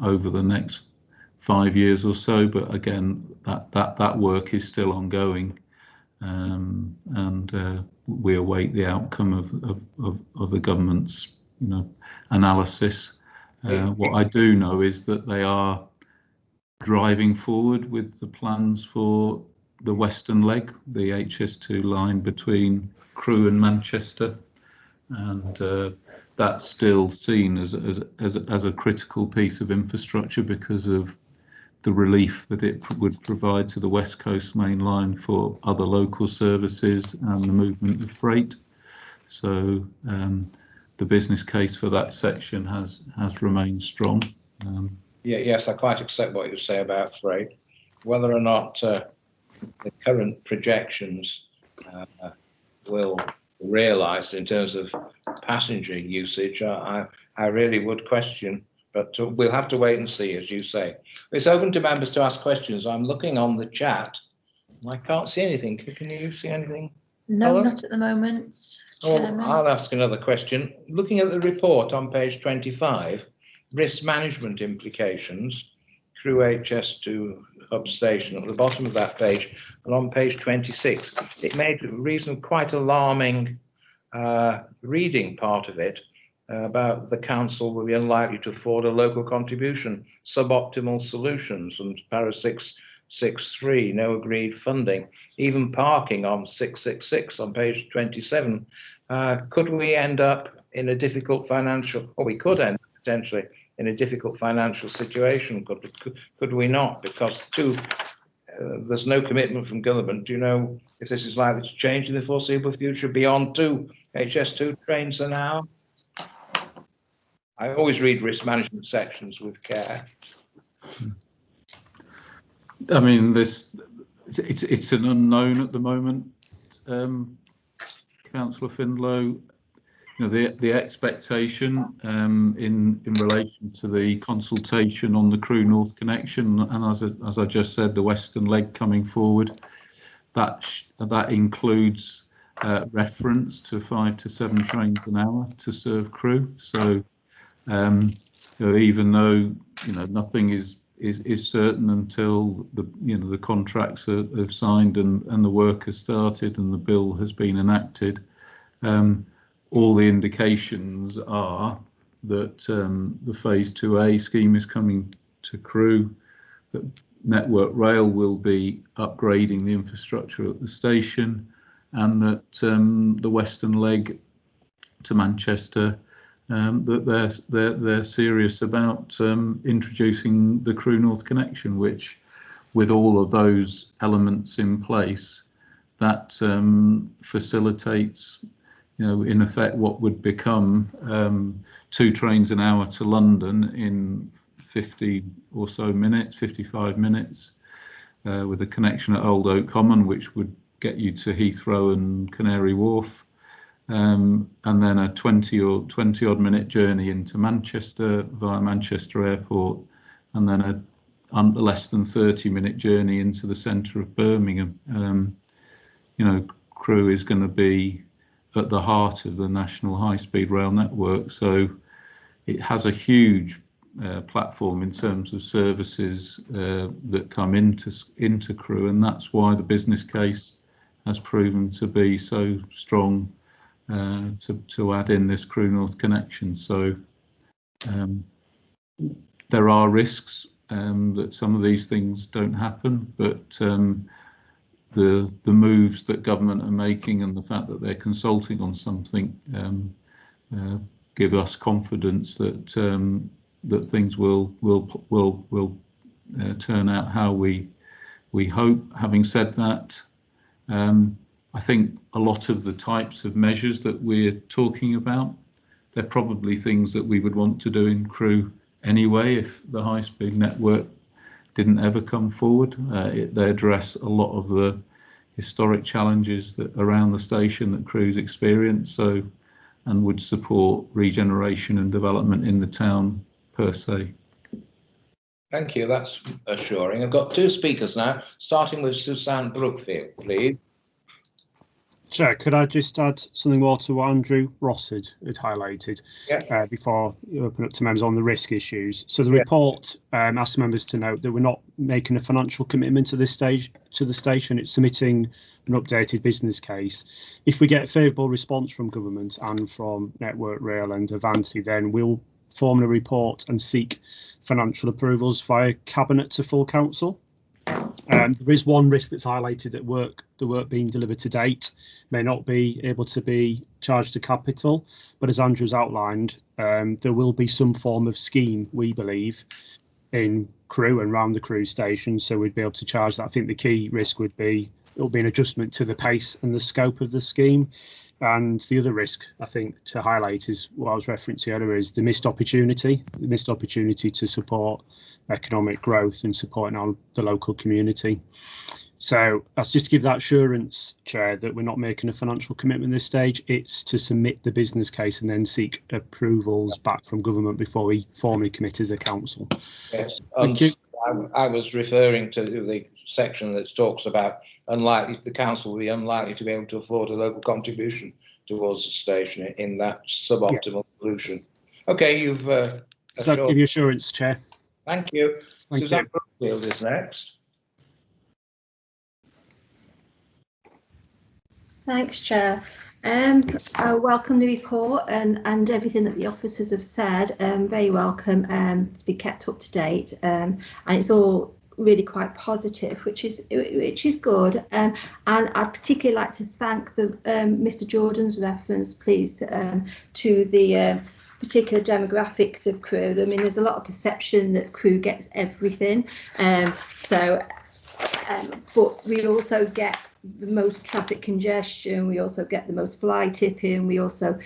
Speaker 13: over the next 5 years or so. But again, that work is still ongoing, and we await the outcome of the government's analysis. What I do know is that they are driving forward with the plans for the western leg, the HS2 line between Crewe and Manchester, and that's still seen as a critical piece of infrastructure because of the relief that it would provide to the West Coast main line for other local services and the movement of freight. So the business case for that section has remained strong.
Speaker 1: Yes, I quite accept what you say about freight. Whether or not the current projections will realise in terms of passenger usage, I really would question, but we'll have to wait and see, as you say. It's open to members to ask questions. I'm looking on the chat I can't see anything. Can you see anything?
Speaker 2: No,
Speaker 1: Hello?
Speaker 2: not at the moment,
Speaker 1: Well,
Speaker 2: Chairman.
Speaker 1: I'll ask another question. Looking at the report on page 25, risk management implications, Crewe HS2 hub station at the bottom of that page, and on page 26, it made quite alarming reading part of it about the council will be unlikely to afford a local contribution, suboptimal solutions, and para 663, no agreed funding, even parking on 666 on page 27. Could we end up in a difficult financial, or we could end up potentially in a difficult financial situation? Could we not? Because there's no commitment from government. Do you know if this is likely to change in the foreseeable future beyond 2 HS2 trains an hour? I always read risk management sections with care.
Speaker 13: I mean, it's an unknown at the moment, Councillor Findlow. You know, the expectation in relation to the consultation on the Crewe North connection, and as I just said, the Western Leg coming forward, that includes reference to 5 to 7 trains an hour to serve Crewe. So you know, even though nothing is certain until the contracts are signed and the work has started and the bill has been enacted, all the indications are that the phase 2A scheme is coming to Crewe, that Network Rail will be upgrading the infrastructure at the station, and that the Western Leg to Manchester, that they're serious about introducing the Crewe North connection, which, with all of those elements in place, that facilitates, in effect, what would become 2 trains an hour to London in 50 or so minutes, 55 minutes, with a connection at Old Oak Common, which would get you to Heathrow and Canary Wharf. And then a 20 odd minute journey into Manchester via Manchester Airport, and then a less than 30-minute journey into the centre of Birmingham. Crewe is going to be at the heart of the national high-speed rail network, so it has a huge platform in terms of services that come into Crewe, and that's why the business case has proven to be so strong to add in this Crewe North connection. So there are risks that some of these things don't happen, but the moves that government are making and the fact that they're consulting on something give us confidence that that things will turn out how we hope. Having said that, I think a lot of the types of measures that we're talking about, they're probably things that we would want to do in Crewe anyway if the high-speed network didn't ever come forward. They address a lot of the historic challenges that around the station that Crewe's experienced, and would support regeneration and development in the town per se.
Speaker 1: Thank you, that's assuring. I've got 2 speakers now, starting with Suzanne Brookfield, please.
Speaker 7: Chair, could I just add something more to what Andrew Ross had highlighted before you open up to members on the risk issues? So the report asks members to note that we're not making a financial commitment to this stage to the station. It's submitting an updated business case. If we get a favourable response from government and from Network Rail and Avanti, then we'll form a report and seek financial approvals via Cabinet to full council. There is one risk that's highlighted at the work being delivered to date may not be able to be charged to capital, but as Andrew's outlined, there will be some form of scheme, we believe, in Crewe and round the Crewe station, so we'd be able to charge that. I think the key risk would be it'll be an adjustment to the pace and the scope of the scheme. And the other risk, I think, to highlight is what I was referencing earlier, is the missed opportunity to support economic growth and supporting the local community. So that's just to give that assurance, Chair, that we're not making a financial commitment at this stage. It's to submit the business case and then seek approvals back from government before we formally commit as a council.
Speaker 1: Yes,
Speaker 7: Thank you.
Speaker 1: I was referring to the section that talks about unlikely, the council will be unlikely to be able to afford a local contribution towards the station in that suboptimal solution. Okay, you've
Speaker 7: Does that give you assurance, Chair?
Speaker 1: Thank you.
Speaker 7: Thank
Speaker 1: Suzanne
Speaker 7: you.
Speaker 1: Brookfield is next.
Speaker 4: Thanks, Chair. I welcome the report and everything that the officers have said. Very welcome to be kept up to date, and it's all really quite positive, which is good. And I'd particularly like to thank the Mr. Jordan's reference, please, to the particular demographics of Crewe. I mean, there's a lot of perception that Crewe gets everything, but we also get the most traffic congestion, we also get the most fly tipping, we also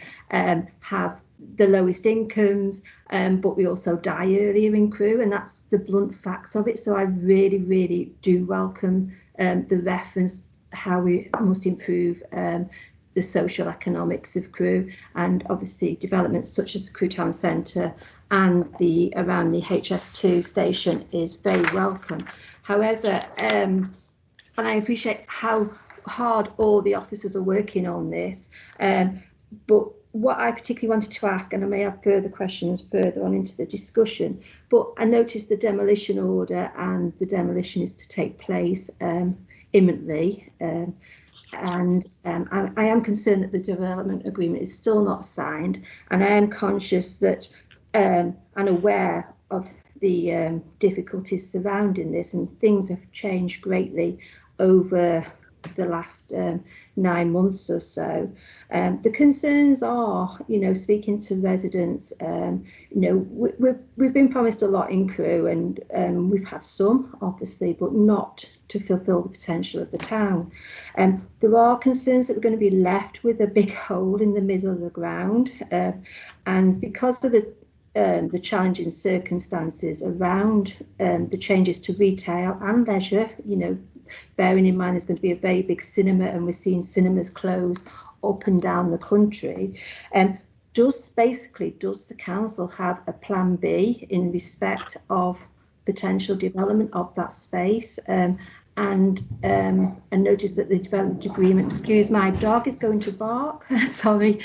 Speaker 4: have the lowest incomes, but we also die earlier in Crewe, and that's the blunt facts of it. So I really do welcome the reference how we must improve the social economics of Crewe, and obviously developments such as the Crewe Town Centre and around the HS2 station is very welcome. However, and I appreciate how hard all the officers are working on this, but what I particularly wanted to ask, and I may have further questions further on into the discussion, but I noticed the demolition order, and the demolition is to take place imminently, and I am concerned that the development agreement is still not signed, and I am conscious that and aware of the difficulties surrounding this, and things have changed greatly over the last 9 months or so. The concerns are, speaking to residents, we've been promised a lot in Crewe, and we've had some, obviously, but not to fulfil the potential of the town. There are concerns that we're going to be left with a big hole in the middle of the ground, and because of the challenging circumstances around the changes to retail and leisure, bearing in mind there's going to be a very big cinema, and we're seeing cinemas close up and down the country. Does the council have a plan B in respect of potential development of that space? And notice that the development agreement, excuse my dog is going to bark, sorry.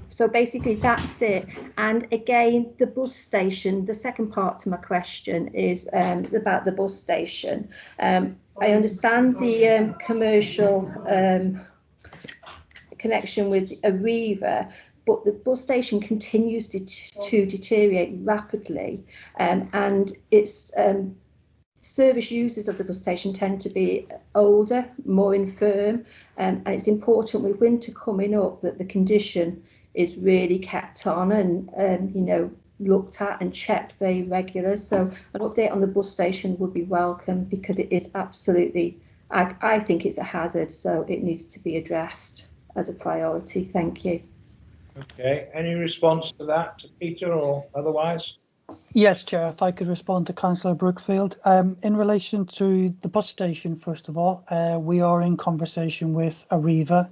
Speaker 4: So basically that's it. And again, the bus station, the second part to my question is about the bus station. I understand the commercial connection with Arriva, but the bus station continues to deteriorate rapidly, and its service users of the bus station tend to be older, more infirm, and it's important with winter coming up that the condition is really kept on and looked at and checked very regular. So an update on the bus station would be welcome, because it is absolutely, I think it's a hazard, so it needs to be addressed as a priority. Thank you.
Speaker 1: Okay, any response to that, Peter, or otherwise?
Speaker 12: Yes, Chair, if I could respond to Councillor Brookfield. In relation to the bus station, first of all, we are in conversation with Arriva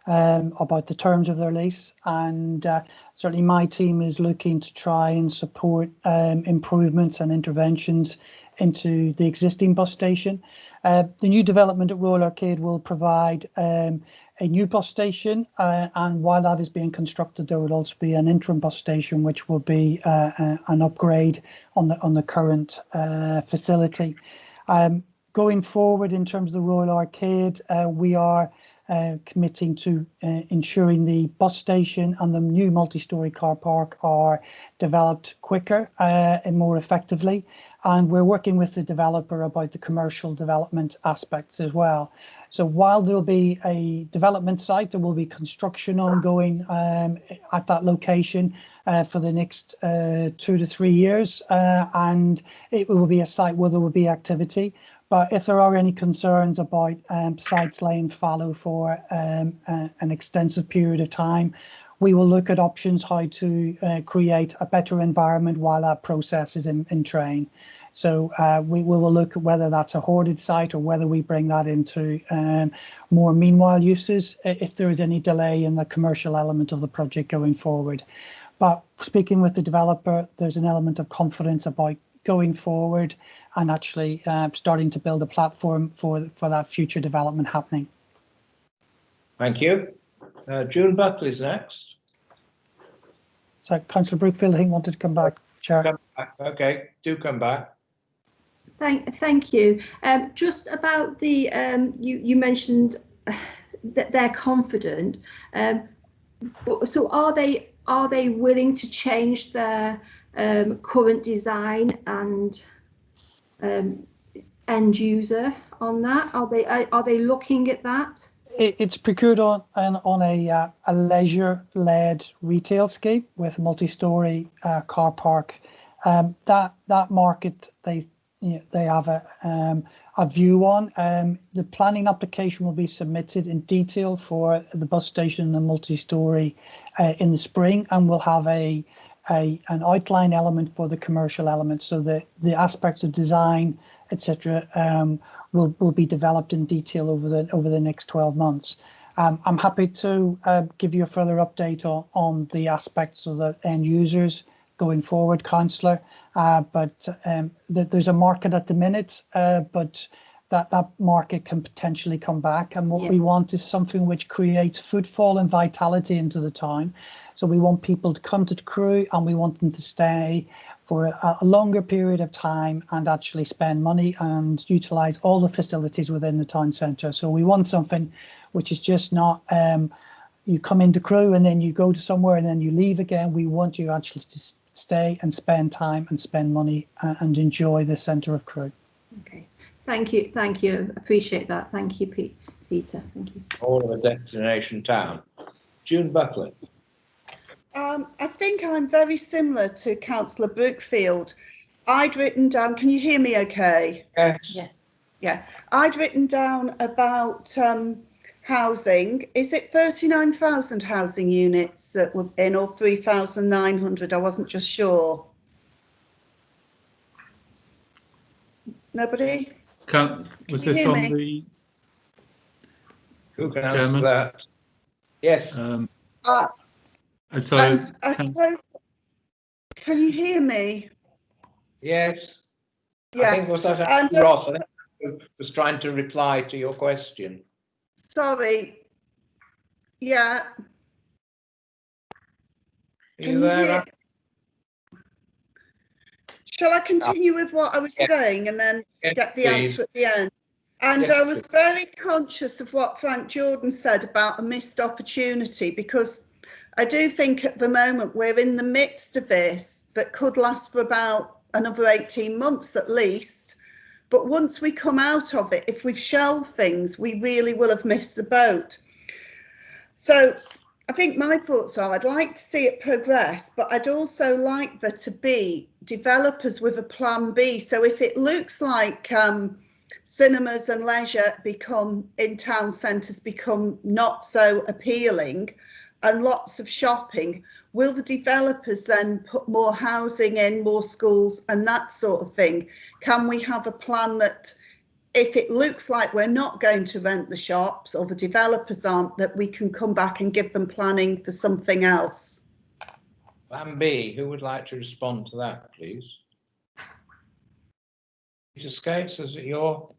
Speaker 12: about the terms of their lease, and certainly my team is looking to try and support improvements and interventions into the existing bus station. The new development at Royal Arcade will provide a new bus station, and while that is being constructed, there will also be an interim bus station, which will be an upgrade on the current facility. Going forward, in terms of the Royal Arcade, we are committing to ensuring the bus station and the new multi-storey car park are developed quicker and more effectively. And we're working with the developer about the commercial development aspects as well. So while there'll be a development site, there will be construction ongoing at that location for the next 2 to 3 years, and it will be a site where there will be activity. But if there are any concerns about sites laying fallow for an extensive period of time, we will look at options how to create a better environment while that process is in train. So we will look at whether that's a hoarded site or whether we bring that into more meanwhile uses if there is any delay in the commercial element of the project going forward. But speaking with the developer, there's an element of confidence about going forward and actually starting to build a platform for that future development happening.
Speaker 1: Thank you. June Buckley's next.
Speaker 12: So Councillor Brookfield, I think, wanted to come back, Chair.
Speaker 1: Come back. Okay, do come back.
Speaker 4: Thank you. Just about the you mentioned that they're confident. But so are they willing to change their current design and end user on that? Are they looking at that?
Speaker 12: It's procured on a leisure-led retail scheme with a multi-storey car park. That market they have a view on. The planning application will be submitted in detail for the bus station and the multi-storey in the spring, and we'll have an outline element for the commercial element. So the aspects of design, etc., will be developed in detail over the next 12 months. I'm happy to give you a further update on the aspects of the end users going forward, Councillor. But there's a market at the minute, but that market can potentially come back. And what we want is something which creates footfall and vitality into the town. So we want people to come to the Crewe, and we want them to stay for a longer period of time and actually spend money and utilise all the facilities within the town centre. So we want something which is just not you come into Crewe and then you go to somewhere and then you leave again. We want you actually to stay and spend time and spend money and enjoy the centre of Crewe.
Speaker 4: Okay, thank you, appreciate that. Thank you, Peter. Thank you.
Speaker 1: All of a destination town. June Buckley.
Speaker 5: I think I'm very similar to Councillor Brookfield. I'd written down, can you hear me okay?
Speaker 2: Yes.
Speaker 5: Yeah, I'd written down about housing. Is it 39,000 housing units that were in, or 3,900? I wasn't just sure. Nobody?
Speaker 13: Was this on the...
Speaker 1: Who can answer that? Yes.
Speaker 5: I suppose, can you hear me?
Speaker 1: Yes.
Speaker 5: Yeah.
Speaker 1: I think was that Ross was trying to reply to your question.
Speaker 5: Sorry. Yeah.
Speaker 1: Can you there?
Speaker 5: Shall I continue with what I was saying and then get the answer at the end? And I was very conscious of what Frank Jordan said about a missed opportunity, because I do think at the moment we're in the midst of this that could last for about another 18 months at least. But once we come out of it, if we've shelved things, we really will have missed the boat. So I think my thoughts are I'd like to see it progress, but I'd also like there to be developers with a plan B. So if it looks like cinemas and leisure in town centres become not so appealing and lots of shopping, will the developers then put more housing in, more schools and that sort of thing? Can we have a plan that if it looks like we're not going to rent the shops or the developers aren't, that we can come back and give them planning for something else?
Speaker 1: Plan B, who would like to respond to that, please? Peter Skates, is it your...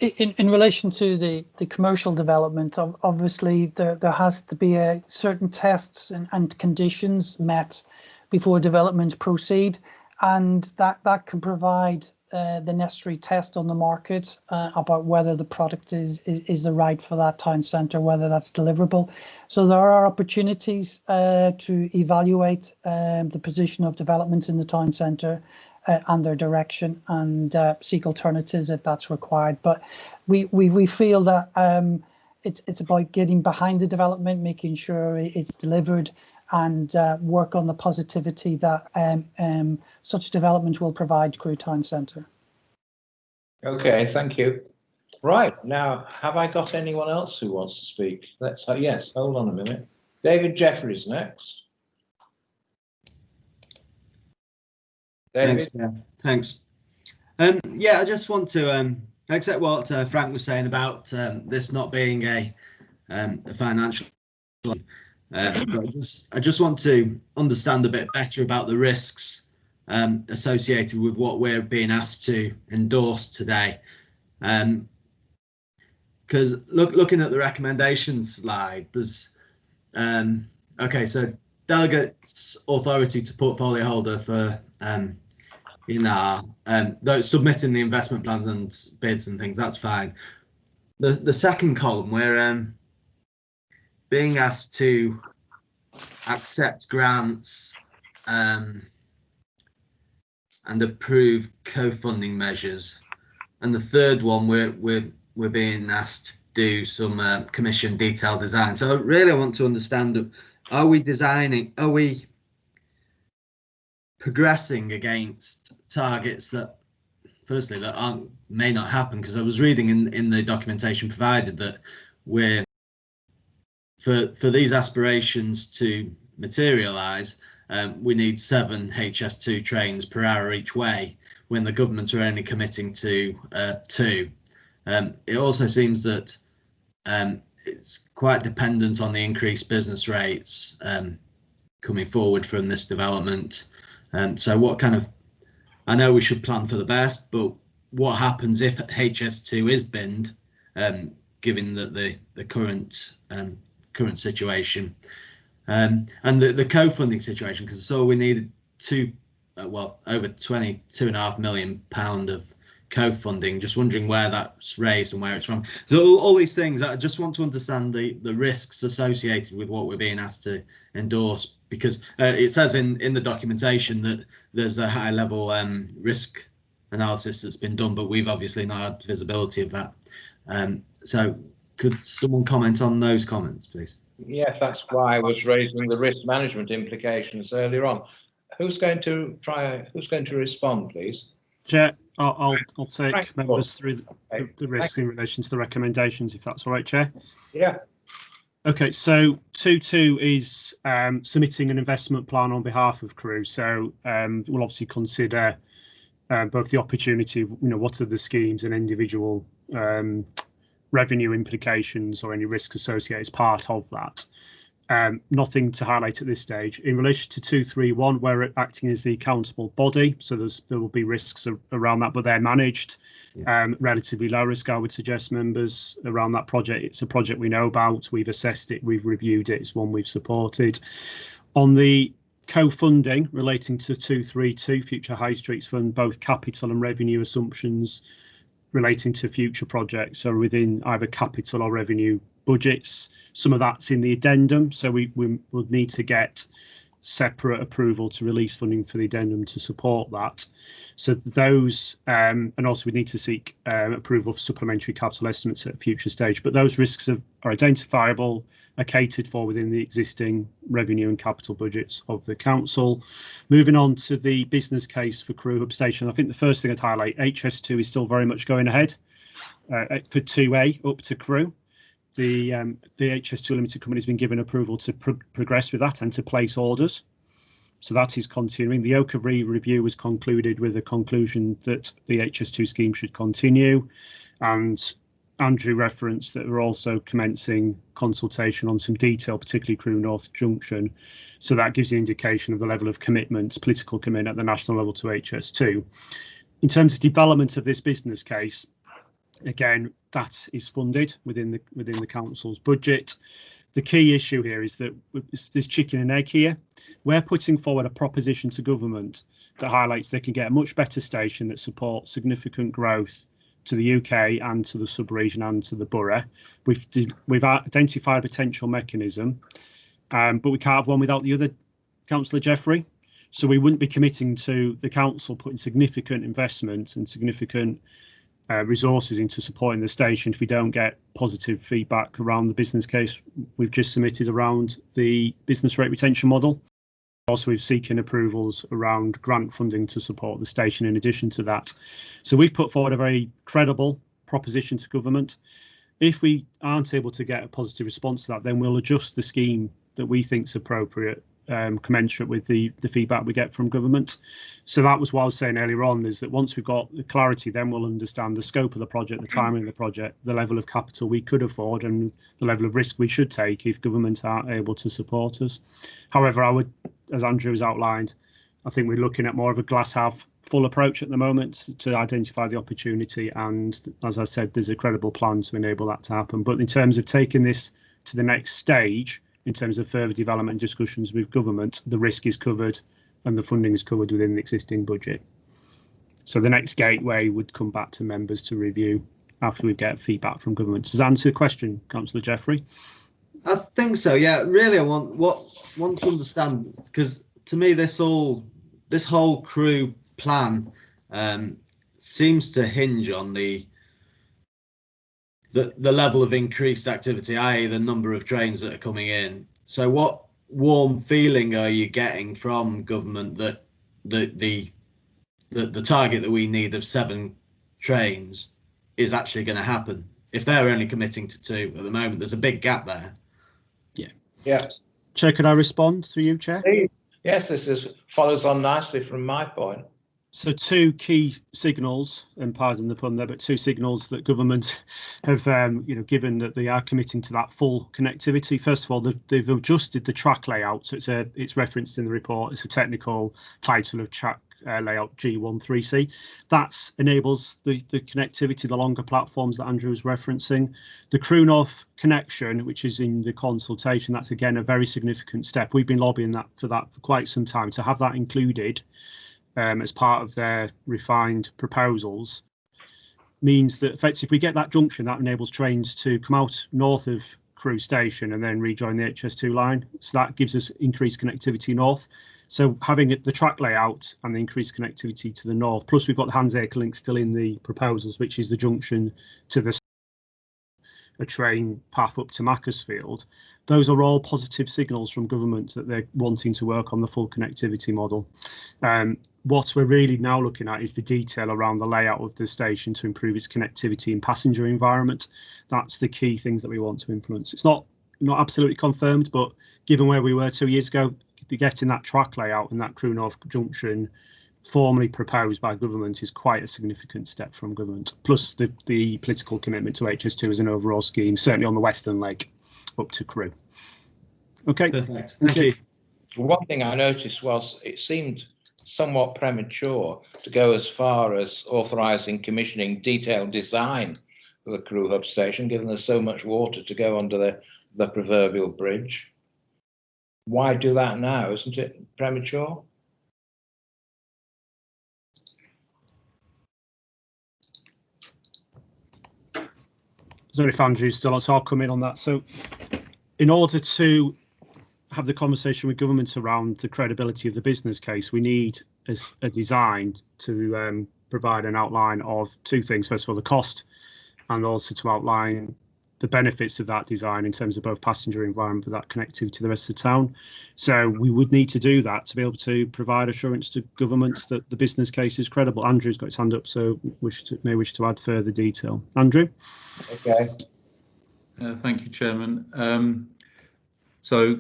Speaker 12: In relation to the commercial development, obviously there has to be certain tests and conditions met before development proceed, and that can provide the necessary test on the market about whether the product is the right for that town centre, whether that's deliverable. So there are opportunities to evaluate the position of developments in the town centre and their direction, and seek alternatives if that's required. But we feel that it's about getting behind the development, making sure it's delivered, and work on the positivity that such development will provide Crewe Town Centre.
Speaker 1: Okay, thank you. Right, now, have I got anyone else who wants to speak? Yes, hold on a minute. David Jeffries next. David?
Speaker 6: Thanks, yeah. Thanks. Yeah, I just want to accept what Frank was saying about this not being a financial, but I just want to understand a bit better about the risks associated with what we're being asked to endorse today. Because looking at the recommendation slide, there's okay, so delegates authority to portfolio holder for submitting the investment plans and bids and things, that's fine. The second column, we're being asked to accept grants and approve co-funding measures, and the third one we're being asked to do some commission detailed design. So really I want to understand, are we progressing against targets that firstly that may not happen? Because I was reading in the documentation provided that we're for these aspirations to materialize, we need 7 HS2 trains per hour each way, when the government are only committing to 2. It also seems that it's quite dependent on the increased business rates coming forward from this development. So what kind of, I know we should plan for the best, but what happens if HS2 is binned, given that the current situation, and the co-funding situation, because so we needed over £22.5 million of co-funding. Just wondering where that's raised and where it's from. So all these things, I just want to understand the risks associated with what we're being asked to endorse, because it says in the documentation that there's a high level risk analysis that's been done, but we've obviously not had visibility of that. So could someone comment on those comments, please?
Speaker 1: Yes, that's why I was raising the risk management implications earlier on. Who's going to respond, please?
Speaker 7: Chair, I'll take members through the risks in relation to the recommendations, if that's all right, Chair.
Speaker 1: Yeah.
Speaker 7: Okay, so 2.2 is submitting an investment plan on behalf of Crew. So we'll obviously consider both the opportunity, what are the schemes and individual revenue implications or any risk associated as part of that. Nothing to highlight at this stage. In relation to 2.3.1, we're acting as the accountable body, so there will be risks around that, but they're managed. Relatively low risk, I would suggest, members, around that project. It's a project we know about, we've assessed it, we've reviewed it, it's one we've supported. On the co-funding relating to 2.3.2, Future High Streets Fund, both capital and revenue assumptions relating to future projects are within either capital or revenue budgets. Some of that's in the addendum, so we will need to get separate approval to release funding for the addendum to support that. So those, and also we need to seek approval for supplementary capital estimates at a future stage. But those risks are identifiable, are catered for within the existing revenue and capital budgets of the council. Moving on to the business case for Crewe Hub Station, I think the first thing I'd highlight, HS2 is still very much going ahead for 2A up to Crewe. The HS2 Limited Company has been given approval to progress with that and to place orders. So that is continuing. The Oak review was concluded with a conclusion that the HS2 scheme should continue. And Andrew referenced that we're also commencing consultation on some detail, particularly Crewe North Junction. So that gives you an indication of the level of commitment, political commitment at the national level to HS2. In terms of development of this business case, again, that is funded within the council's budget. The key issue here is that there's chicken and egg here. We're putting forward a proposition to government that highlights they can get a much better station that supports significant growth to the UK and to the sub-region and to the borough. We've identified a potential mechanism, but we can't have one without the other, Councillor Jeffrey. So we wouldn't be committing to the council putting significant investment and significant resources into supporting the station if we don't get positive feedback around the business case we've just submitted around the business rate retention model. Also, we've seeking approvals around grant funding to support the station in addition to that. So we've put forward a very credible proposition to government. If we aren't able to get a positive response to that, then we'll adjust the scheme that we think is appropriate, commensurate with the feedback we get from government. So that was what I was saying earlier on, is that once we've got the clarity, then we'll understand the scope of the project, the timing of the project, the level of capital we could afford and the level of risk we should take if government aren't able to support us. However, I would, as Andrew has outlined, I think we're looking at more of a glass half full approach at the moment to identify the opportunity. And as I said, there's a credible plan to enable that to happen. But in terms of taking this to the next stage, in terms of further development discussions with government, the risk is covered and the funding is covered within the existing budget. So the next gateway would come back to members to review after we get feedback from government. Does that answer the question, Councillor Jeffrey?
Speaker 6: I think so. Yeah, really, I want to understand, because to me, this whole crew plan seems to hinge on the level of increased activity, i.e., the number of trains that are coming in. So, what warm feeling are you getting from government that the target that we need of 7 trains is actually going to happen? If they're only committing to 2 at the moment, there's a big gap there.
Speaker 1: Yeah.
Speaker 7: Chair, could I respond through you, Chair?
Speaker 1: Yes, follows on nicely from my point.
Speaker 7: So 2 key signals, and pardon the pun there, but 2 signals that government have, given that they are committing to that full connectivity. First of all, they've adjusted the track layout, so it's referenced in the report. It's a technical title of track layout G13C. That enables the connectivity, the longer platforms that Andrew was referencing. The Crewe North connection, which is in the consultation, that's again a very significant step. We've been lobbying for quite some time to have that included. As part of their refined proposals, means that effectively if we get that junction, that enables trains to come out north of Crewe Station and then rejoin the HS2 line. So that gives us increased connectivity north. So having the track layout and the increased connectivity to the north, plus we've got the Handsacre link still in the proposals, which is the junction to a train path up to Macclesfield. Those are all positive signals from government that they're wanting to work on the full connectivity model. What we're really now looking at is the detail around the layout of the station to improve its connectivity and passenger environment. That's the key things that we want to influence. It's not absolutely confirmed, but given where we were 2 years ago, getting that track layout and that Crewe North junction formally proposed by government is quite a significant step from government, plus the political commitment to HS2 as an overall scheme, certainly on the western leg up to Crewe. Okay,
Speaker 6: perfect. Thank you.
Speaker 1: One thing I noticed was it seemed somewhat premature to go as far as authorising commissioning detailed design for the Crewe Hub station, given there's so much water to go under the proverbial bridge. Why do that now? Isn't it premature?
Speaker 7: I don't know if Andrew's still on, so I'll come in on that. So in order to have the conversation with government around the credibility of the business case, we need a design to provide an outline of 2 things. First of all, the cost, and also to outline the benefits of that design in terms of both passenger environment, but that connectivity to the rest of the town. So we would need to do that to be able to provide assurance to government that the business case is credible. Andrew's got his hand up, so may wish to add further detail. Andrew?
Speaker 1: Okay.
Speaker 13: Thank you, Chairman. So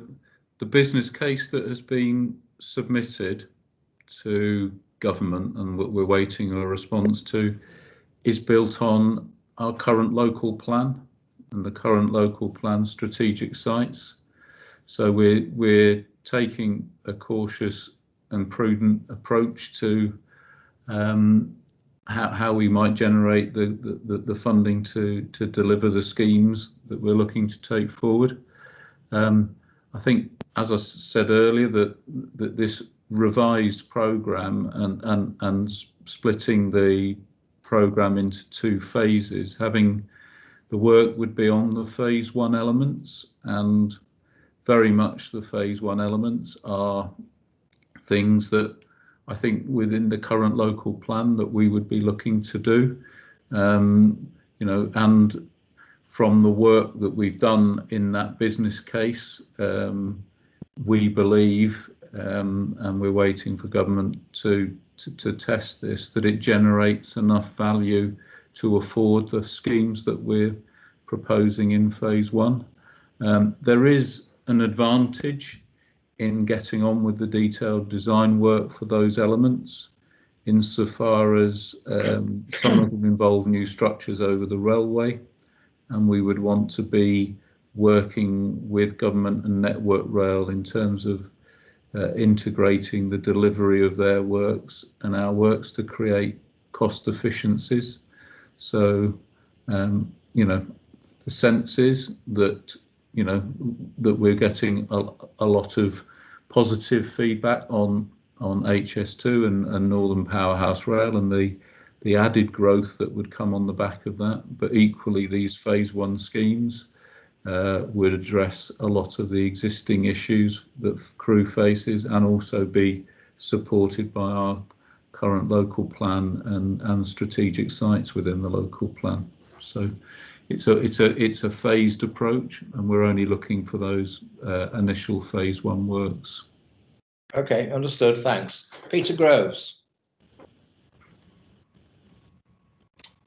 Speaker 13: the business case that has been submitted to government and what we're waiting a response to is built on our current local plan and the current local plan strategic sites. So we're taking a cautious and prudent approach to how we might generate the funding to deliver the schemes that we're looking to take forward. I think, as I said earlier, that this revised programme and splitting the programme into 2 phases, having the work would be on the phase 1 elements, and very much the phase 1 elements are things that I think within the current local plan that we would be looking to do, and from the work that we've done in that business case, we believe, and we're waiting for government to test this, that it generates enough value to afford the schemes that we're proposing in phase 1. There is an advantage in getting on with the detailed design work for those elements, insofar as some of them involve new structures over the railway, and we would want to be working with government and Network Rail in terms of integrating the delivery of their works and our works to create cost efficiencies. So, you know, the sense is that, you know, that we're getting a lot of positive feedback on HS2 and Northern Powerhouse Rail and the added growth that would come on the back of that. But equally, these phase 1 schemes would address a lot of the existing issues that Crewe faces and also be supported by our current local plan and strategic sites within the local plan. So it's a phased approach, and we're only looking for those initial phase 1 works.
Speaker 1: Okay, understood. Thanks. Peter Groves.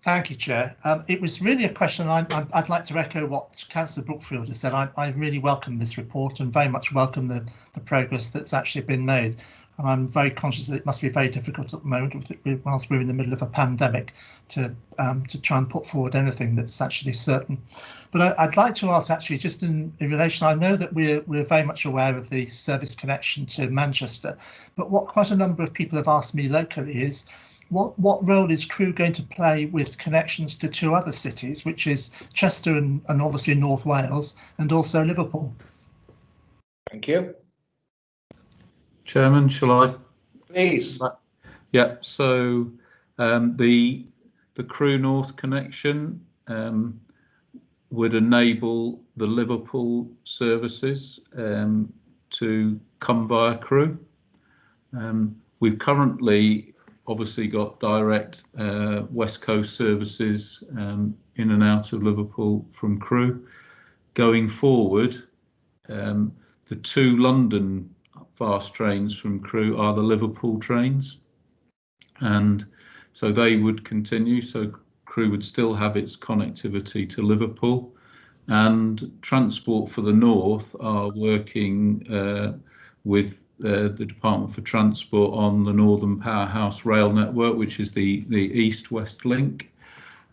Speaker 14: Thank you, Chair. It was really a question. I'd like to echo what Councillor Brookfield has said. I really welcome this report and very much welcome the progress that's actually been made. And I'm very conscious that it must be very difficult at the moment, whilst we're in the middle of a pandemic, to try and put forward anything that's actually certain. But I'd like to ask, actually, just in relation, I know that we're very much aware of the service connection to Manchester, but what quite a number of people have asked me locally is, what role is Crewe going to play with connections to 2 other cities, which is Chester and obviously North Wales, and also Liverpool?
Speaker 1: Thank you.
Speaker 13: Chairman, shall I?
Speaker 1: Please.
Speaker 13: Yeah, so the Crewe North connection would enable the Liverpool services to come via Crewe. We've currently obviously got direct West Coast services in and out of Liverpool from Crewe. Going forward, the 2 London fast trains from Crewe are the Liverpool trains, and so they would continue. So Crewe would still have its connectivity to Liverpool, and Transport for the North are working with the Department for Transport on the Northern Powerhouse Rail network, which is the east-west link,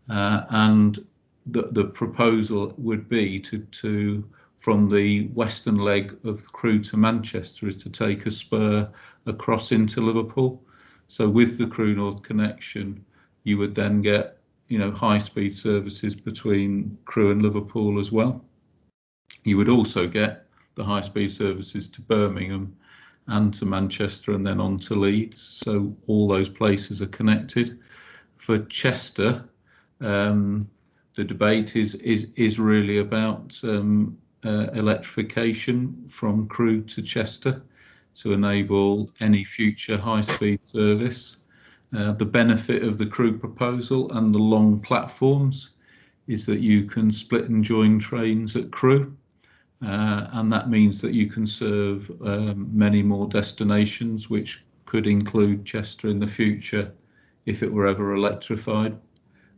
Speaker 13: and the proposal would be to from the western leg of Crewe to Manchester is to take a spur across into Liverpool. So with the Crewe North connection, you would then get, you know, high-speed services between Crewe and Liverpool as well. You would also get the high-speed services to Birmingham and to Manchester and then on to Leeds. So all those places are connected. For Chester, the debate is really about electrification from Crewe to Chester to enable any future high-speed service. The benefit of the Crewe proposal and the long platforms is that you can split and join trains at Crewe, and that means that you can serve many more destinations, which could include Chester in the future if it were ever electrified.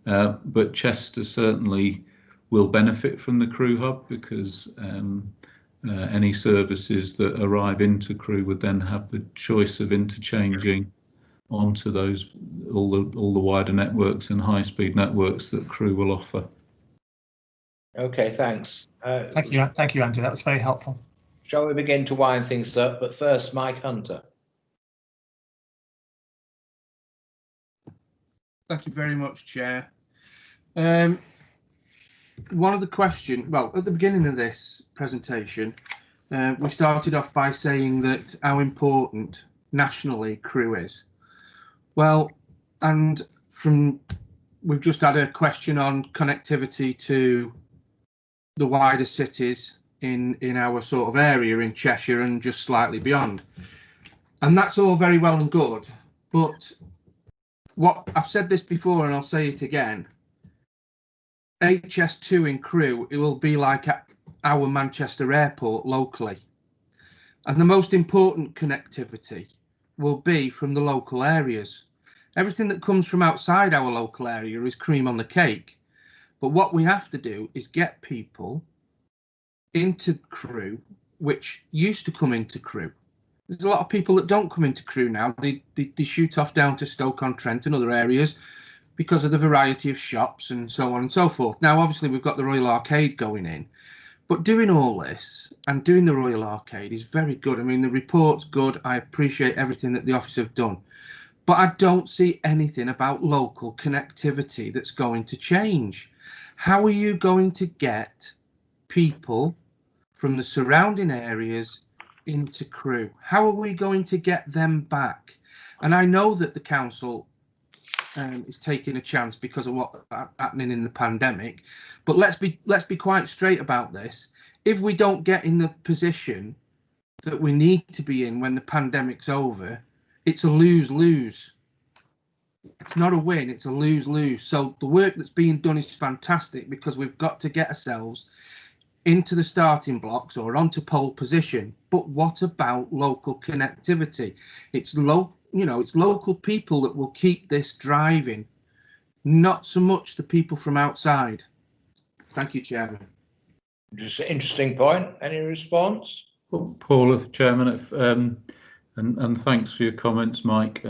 Speaker 13: But Chester certainly will benefit from the Crewe hub because any services that arrive into Crewe would then have the choice of interchanging onto those all the wider networks and high-speed networks that Crewe will offer.
Speaker 1: Okay, thanks.
Speaker 14: Thank you, Andy. That was very helpful.
Speaker 1: Shall we begin to wind things up? But first, Mike Hunter.
Speaker 11: Thank you very much, Chair. One of the questions, well, at the beginning of this presentation, we started off by saying that how important nationally Crewe is. Well, and we've just had a question on connectivity to the wider cities in our sort of area in Cheshire and just slightly beyond. And that's all very well and good, but what I've said this before and I'll say it again, HS2 in Crewe, it will be like our Manchester airport locally. And the most important connectivity will be from the local areas. Everything that comes from outside our local area is cream on the cake. But what we have to do is get people into Crewe, which used to come into Crewe. There's a lot of people that don't come into Crewe now. They shoot off down to Stoke-on-Trent and other areas because of the variety of shops and so on and so forth. Now, obviously, we've got the Royal Arcade going in, But doing all this and doing the Royal Arcade is very good. I mean, the report's good. I appreciate everything that the office have done. But I don't see anything about local connectivity that's going to change. How are you going to get people from the surrounding areas into Crewe? How are we going to get them back? And I know that the council is taking a chance because of what's happening in the pandemic, but let's be quite straight about this. If we don't get in the position that we need to be in when the pandemic's over, it's a lose-lose. It's not a win, it's a lose-lose. So the work that's being done is fantastic because we've got to get ourselves into the starting blocks or onto pole position. But what about local connectivity? It's it's local people that will keep this driving, not so much the people from outside. Thank you, Chairman.
Speaker 1: Just an interesting point. Any response?
Speaker 13: Well, Paul, Chairman, and thanks for your comments, Mike.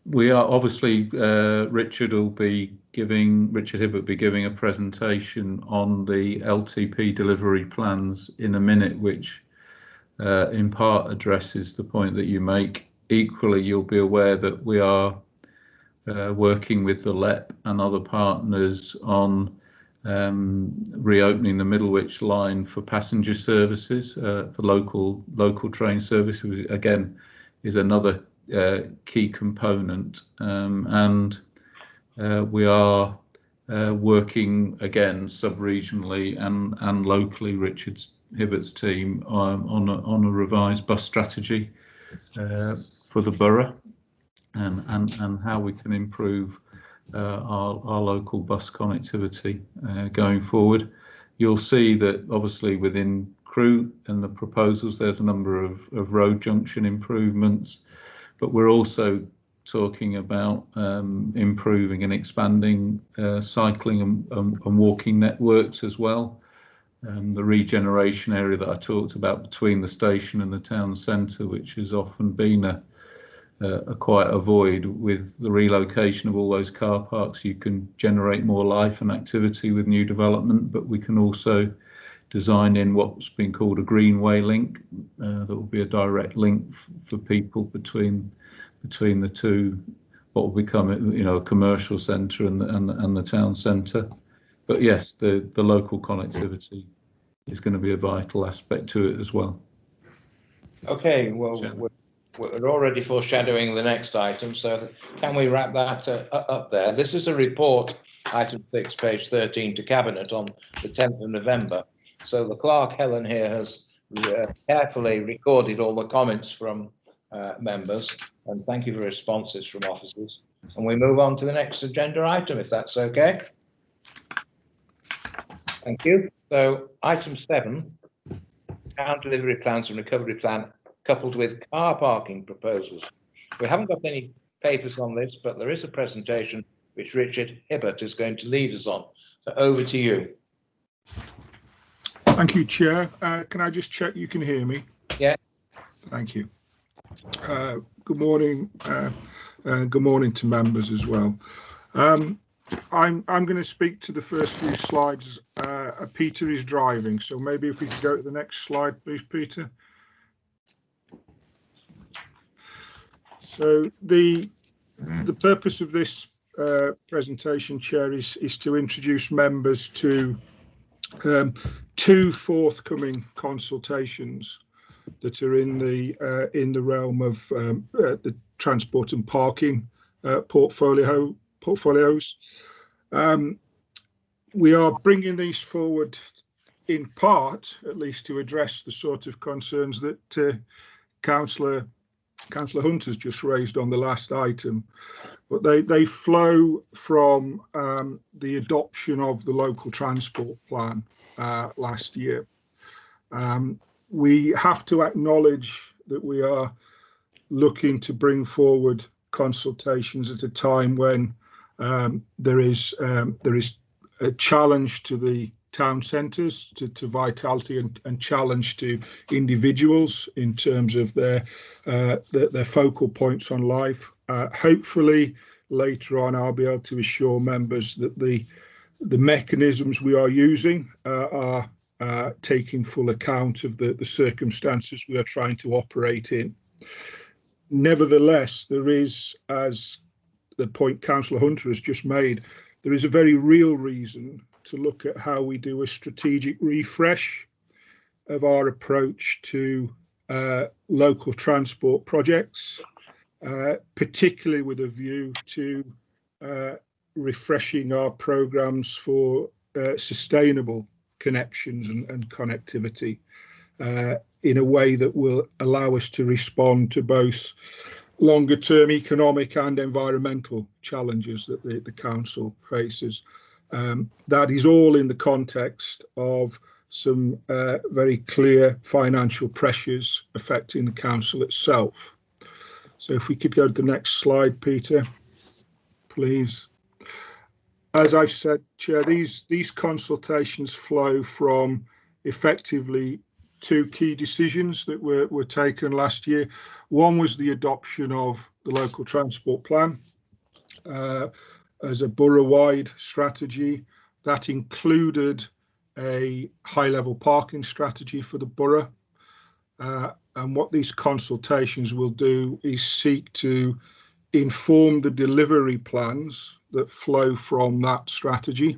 Speaker 13: We are obviously Richard Hibbert will be giving a presentation on the LTP delivery plans in a minute, which in part addresses the point that you make. Equally, you'll be aware that we are working with the LEP and other partners on reopening the Middlewich line for passenger services, for local train service, which again is another key component, and we are working again sub-regionally and locally, Richard Hibbert's team, on a revised bus strategy for the borough, and how we can improve our local bus connectivity going forward. You'll see that obviously within Crewe and the proposals there's a number of road junction improvements, but we're also talking about improving and expanding cycling and walking networks as well. The regeneration area that I talked about between the station and the town centre, which has often been quite a void, with the relocation of all those car parks, you can generate more life and activity with new development, but we can also design in what's been called a greenway link that will be a direct link for people between the two, what will become a commercial centre and the town centre. But yes, the local connectivity is going to be a vital aspect to it as well.
Speaker 1: Okay, well, we're already foreshadowing the next item, so can we wrap that up there? This is a report, item 6, page 13, to Cabinet on the 10th of November. So the clerk, Helen, here has carefully recorded all the comments from members, and thank you for responses from officers. And we move on to the next agenda item, if that's okay. Thank you. So item 7, town delivery plans and recovery plan coupled with car parking proposals. We haven't got any papers on this, but there is a presentation which Richard Hibbert is going to lead us on. So over to you.
Speaker 15: Thank you, Chair. Can I just check you can hear me?
Speaker 1: Yeah.
Speaker 15: Thank you. Good morning. Good morning to members as well. I'm going to speak to the first few slides. Peter is driving, so maybe if we could go to the next slide, please, Peter. So the purpose of this presentation, Chair, is to introduce members to 2 forthcoming consultations that are in the realm of the transport and parking portfolios. We are bringing these forward in part, at least, to address the sort of concerns that Councillor Hunt has just raised on the last item, but they flow from the adoption of the local transport plan last year. We have to acknowledge that we are looking to bring forward consultations at a time when there is a challenge to the town centres, to vitality, and challenge to individuals in terms of their focal points on life. Hopefully later on I'll be able to assure members that the mechanisms we are using are taking full account of the circumstances we are trying to operate in. Nevertheless, there is, as the point Councillor Hunter has just made, there is a very real reason to look at how we do a strategic refresh of our approach to local transport projects, particularly with a view to refreshing our programmes for sustainable connections and connectivity in a way that will allow us to respond to both longer term economic and environmental challenges that the council faces. That is all in the context of some very clear financial pressures affecting the council itself. So if we could go to the next slide, Peter, please. As I've said, Chair, these consultations flow from effectively two key decisions that were taken last year. One was the adoption of the local transport plan as a borough-wide strategy. That included a high-level parking strategy for the borough. And what these consultations will do is seek to inform the delivery plans that flow from that strategy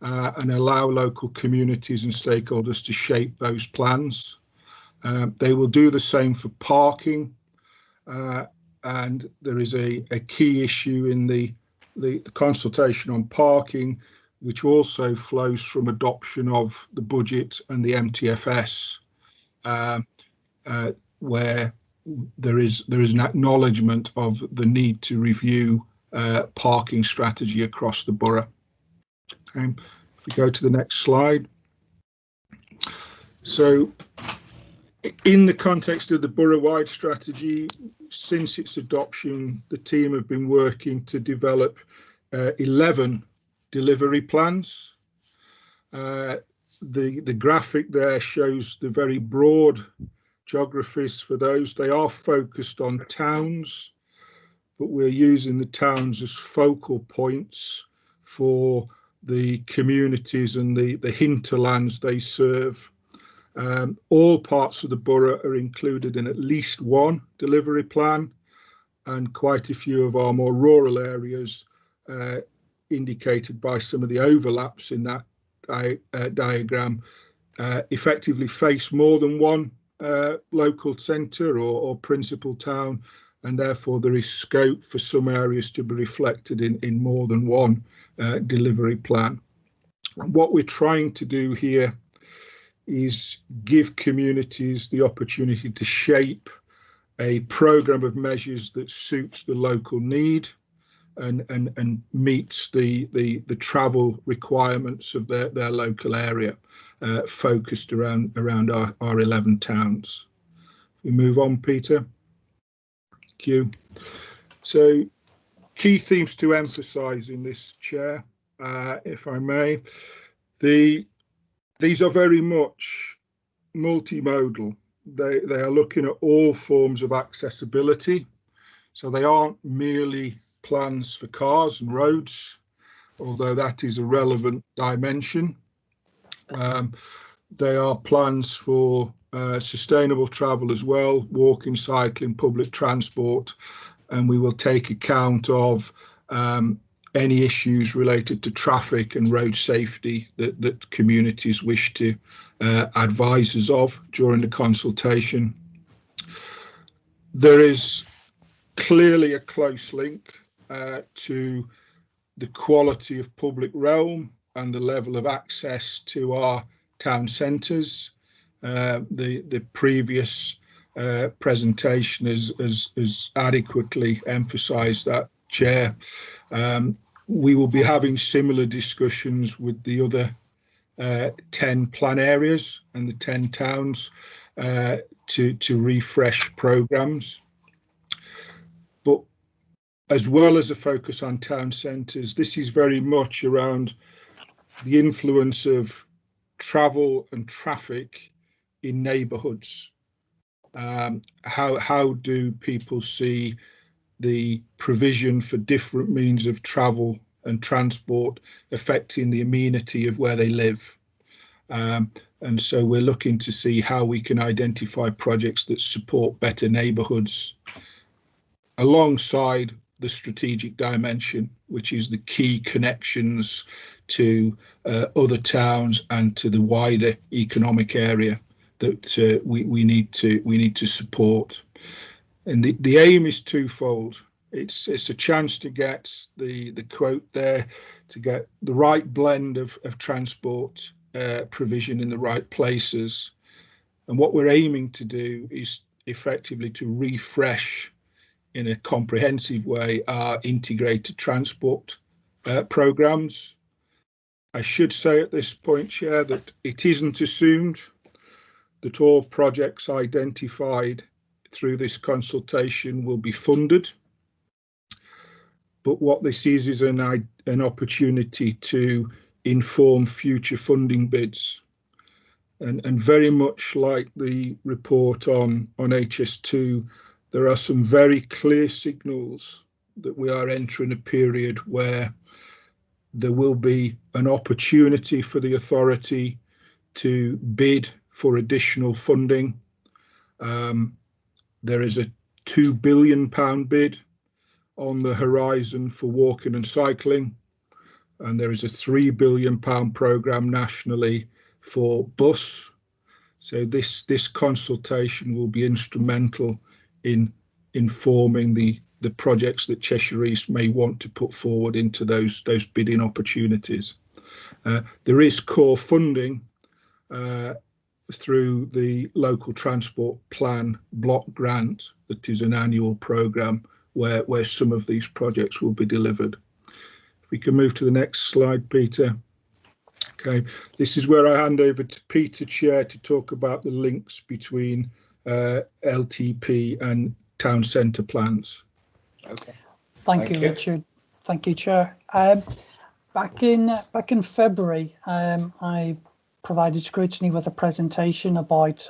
Speaker 15: and allow local communities and stakeholders to shape those plans. They will do the same for parking, and there is a key issue in the consultation on parking, which also flows from adoption of the budget and the MTFS, where there is an acknowledgement of the need to review parking strategy across the borough. Okay. If we go to the next slide. So in the context of the borough-wide strategy, since its adoption, the team have been working to develop 11 delivery plans. The graphic there shows the very broad geographies for those. They are focused on towns, but we're using the towns as focal points for the communities and the hinterlands they serve. All parts of the borough are included in at least one delivery plan, and quite a few of our more rural areas, indicated by some of the overlaps in that diagram, effectively face more than one local centre or principal town, and therefore there is scope for some areas to be reflected in more than one delivery plan. What we're trying to do here is give communities the opportunity to shape a programme of measures that suits the local need and meets the travel requirements of their local area, focused around our 11 towns. We move on, Peter. Thank you. So, key themes to emphasise in this, Chair, if I may. These are very much multimodal. They are looking at all forms of accessibility. So they aren't merely plans for cars and roads, although that is a relevant dimension. They are plans for sustainable travel as well, walking, cycling, public transport, and we will take account of any issues related to traffic and road safety that communities wish to advise us of during the consultation. There is clearly a close link to the quality of public realm and the level of access to our town centres. The previous presentation has adequately emphasised that, Chair. We will be having similar discussions with the other 10 plan areas and the 10 towns to refresh programmes. But as well as a focus on town centres, this is very much around the influence of travel and traffic in neighbourhoods. How do people see the provision for different means of travel and transport affecting the amenity of where they live? And so we're looking to see how we can identify projects that support better neighbourhoods alongside the strategic dimension, which is the key connections to other towns and to the wider economic area that we need to support. And the aim is twofold. It's a chance to get the quote there, to get the right blend of transport provision in the right places. And what we're aiming to do is effectively to refresh in a comprehensive way our integrated transport programmes. I should say at this point, Chair, that it isn't assumed that all projects identified through this consultation will be funded. But what this is an opportunity to inform future funding bids. And very much like the report on HS2, there are some very clear signals that we are entering a period where there will be an opportunity for the authority to bid for additional funding. There is a £2 billion bid on the horizon for walking and cycling, and there is a £3 billion programme nationally for bus. So this consultation will be instrumental in informing the projects that Cheshire East may want to put forward into those bidding opportunities. There is core funding through the local transport plan block grant that is an annual programme where some of these projects will be delivered. If we can move to the next slide, Peter. Okay, this is where I hand over to Peter, Chair, to talk about the links between LTP and town centre plans.
Speaker 1: Okay.
Speaker 12: Thank you, Richard. Thank you, Chair. Back in February, I provided Scrutiny with a presentation about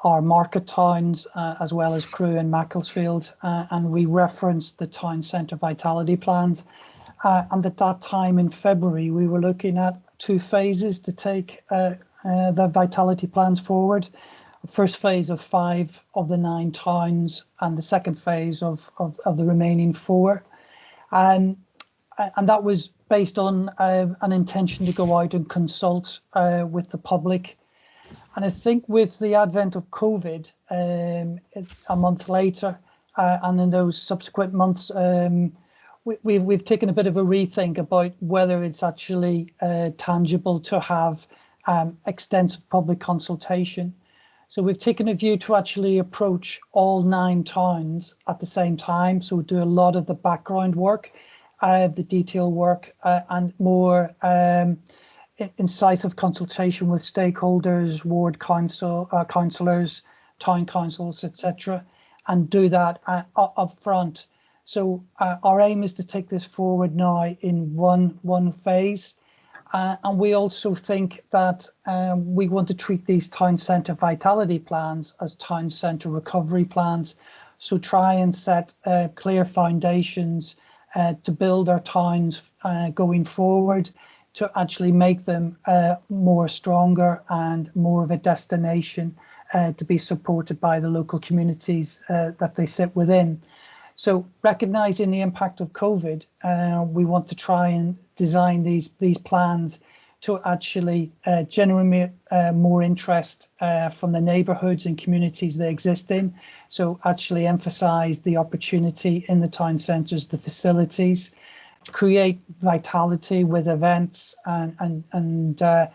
Speaker 12: our market towns as well as Crewe and Macclesfield, and we referenced the town centre vitality plans. And at that time in February, we were looking at 2 phases to take the vitality plans forward. The first phase of 5 of the 9 towns, and the second phase of the remaining 4. And that was based on an intention to go out and consult with the public. And I think with the advent of COVID, a month later, and in those subsequent months, we've taken a bit of a rethink about whether it's actually tangible to have extensive public consultation. So we've taken a view to actually approach all 9 towns at the same time. So we do a lot of the background work, the detail work, and more incisive consultation with stakeholders, ward councillors, town councils, etc., and do that up front. So our aim is to take this forward now in one phase. And we also think that we want to treat these town centre vitality plans as town centre recovery plans. So try and set clear foundations to build our towns going forward, to actually make them more stronger and more of a destination to be supported by the local communities that they sit within. So recognising the impact of COVID, we want to try and design these plans to actually generate more interest from the neighbourhoods and communities they exist in. So actually emphasise the opportunity in the town centres, the facilities, create vitality with events and the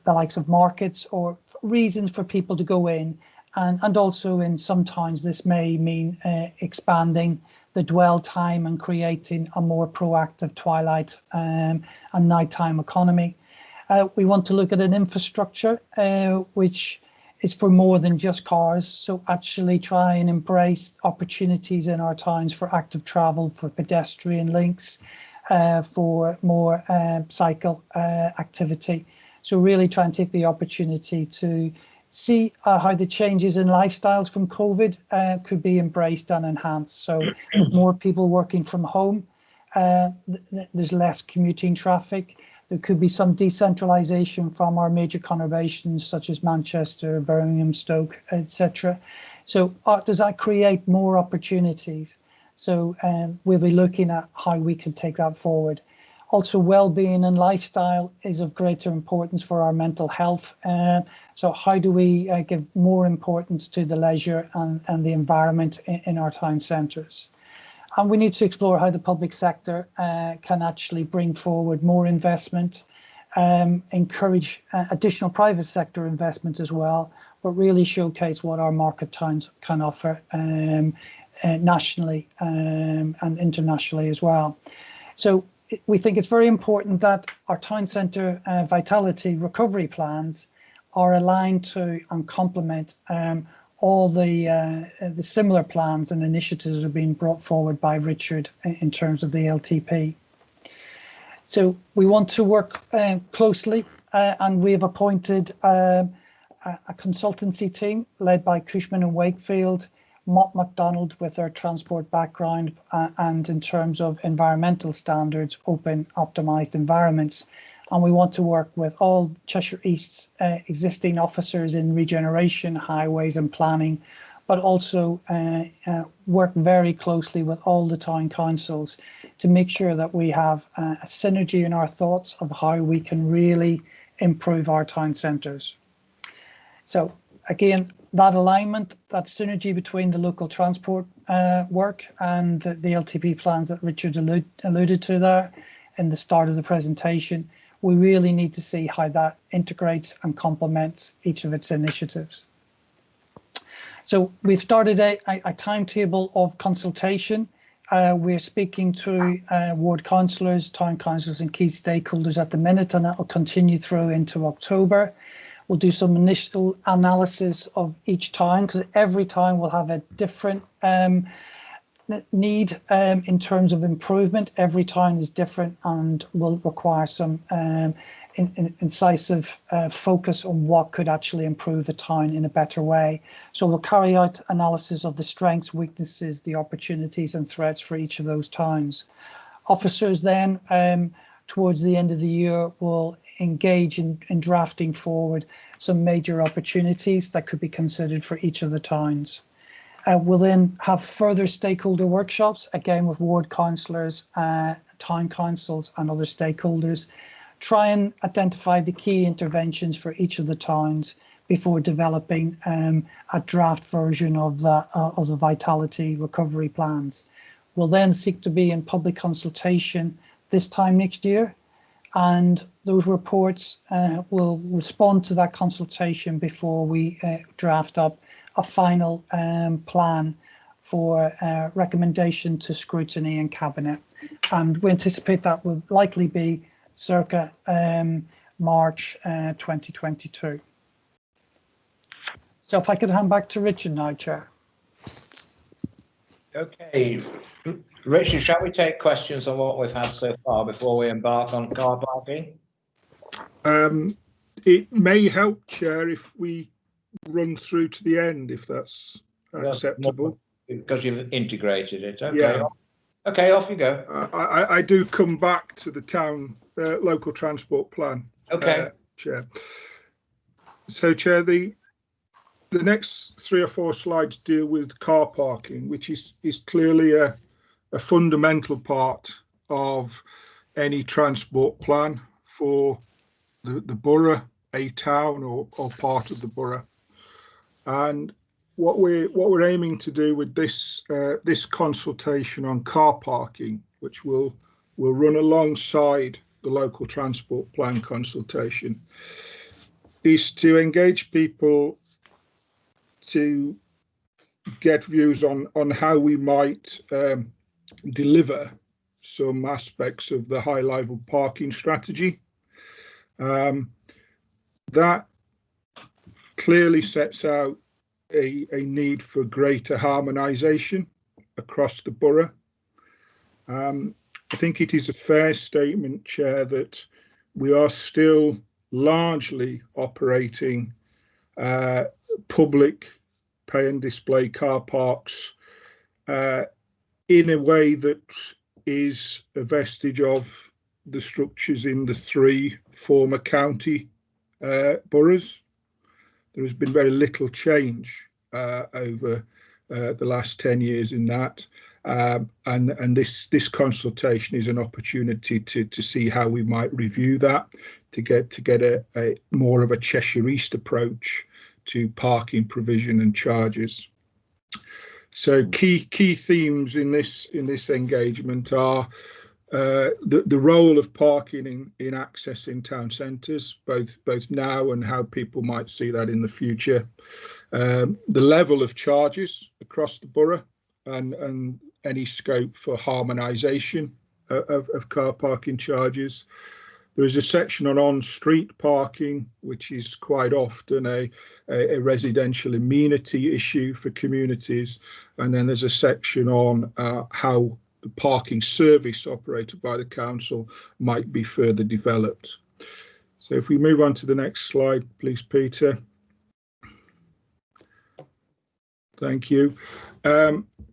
Speaker 12: likes of markets or reasons for people to go in. And also in some towns, this may mean expanding the dwell time and creating a more proactive twilight and nighttime economy. We want to look at an infrastructure which is for more than just cars. So actually try and embrace opportunities in our towns for active travel, for pedestrian links, for more cycle activity. So really try and take the opportunity to see how the changes in lifestyles from COVID could be embraced and enhanced. So more people working from home, there's less commuting traffic, There could be some decentralisation from our major conurbations such as Manchester, Birmingham, Stoke, etc. So does that create more opportunities? So we'll be looking at how we can take that forward. Also, well-being and lifestyle is of greater importance for our mental health. So how do we give more importance to the leisure and the environment in our town centres? And we need to explore how the public sector can actually bring forward more investment, encourage additional private sector investment as well, but really showcase what our market towns can offer nationally and internationally as well. So we think it's very important that our town centre vitality recovery plans are aligned to and complement all the similar plans and initiatives that are being brought forward by Richard in terms of the LTP. So we want to work closely and we have appointed a consultancy team led by Cushman and Wakefield, Mott MacDonald with their transport background and in terms of environmental standards, open optimised environments. And we want to work with all Cheshire East's existing officers in regeneration, highways and planning, but also work very closely with all the town councils to make sure that we have a synergy in our thoughts of how we can really improve our town centres. So again, that alignment, that synergy between the local transport work and the LTP plans that Richard alluded to there in the start of the presentation, we really need to see how that integrates and complements each of its initiatives. So we've started a timetable of consultation. We're speaking to ward councillors, town councillors and key stakeholders at the minute, and that will continue through into October. We'll do some initial analysis of each town because every town will have a different need in terms of improvement. Every town is different and will require some incisive focus on what could actually improve a town in a better way. So we'll carry out analysis of the strengths, weaknesses, the opportunities and threats for each of those towns. Officers then towards the end of the year will engage in drafting forward some major opportunities that could be considered for each of the towns. We'll then have further stakeholder workshops, again with ward councillors, town councils and other stakeholders, try and identify the key interventions for each of the towns before developing a draft version of the vitality recovery plans. We'll then seek to be in public consultation this time next year, and those reports will respond to that consultation before we draft up a final plan for recommendation to scrutiny and cabinet. And we anticipate that will likely be circa March 2022. So if I could hand back to Richard now, Chair.
Speaker 1: Okay, Richard, shall we take questions on what we've had so far before we embark on car parking?
Speaker 15: It may help, Chair, if we run through to the end, if that's acceptable.
Speaker 1: Because you've integrated it. Okay.
Speaker 15: Yeah.
Speaker 1: Okay, off you go.
Speaker 15: I do come back to the town local transport plan.
Speaker 1: Okay.
Speaker 15: Chair. So, Chair, the next 3 or 4 slides deal with car parking, which is clearly a fundamental part of any transport plan for the borough, a town or part of the borough. And what we're aiming to do with this this consultation on car parking, which will run alongside the local transport plan consultation, is to engage people to get views on how we might deliver some aspects of the high level parking strategy. That clearly sets out a need for greater harmonisation across the borough. I think it is a fair statement, Chair, that we are still largely operating public pay and display car parks in a way that is a vestige of the structures in the 3 former county boroughs. There has been very little change over the last 10 years in that, and this consultation is an opportunity to see how we might review that, to get a more of a Cheshire East approach to parking provision and charges. So key themes in this engagement are the role of parking in accessing town centres, both now and how people might see that in the future. The level of charges across the borough and any scope for harmonisation of car parking charges. There is a section on street parking, which is quite often a residential amenity issue for communities. And then there's a section on how the parking service operated by the council might be further developed. So if we move on to the next slide, please, Peter. Thank you.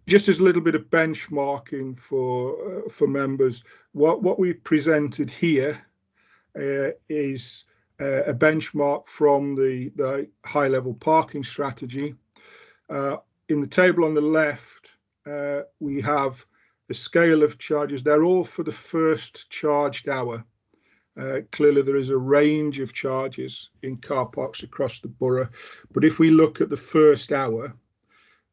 Speaker 15: Just as a little bit of benchmarking for members, what we've presented here is a benchmark from the high-level parking strategy. In the table on the left, we have the scale of charges. They're all for the first charged hour. Clearly, there is a range of charges in car parks across the borough, but if we look at the first hour,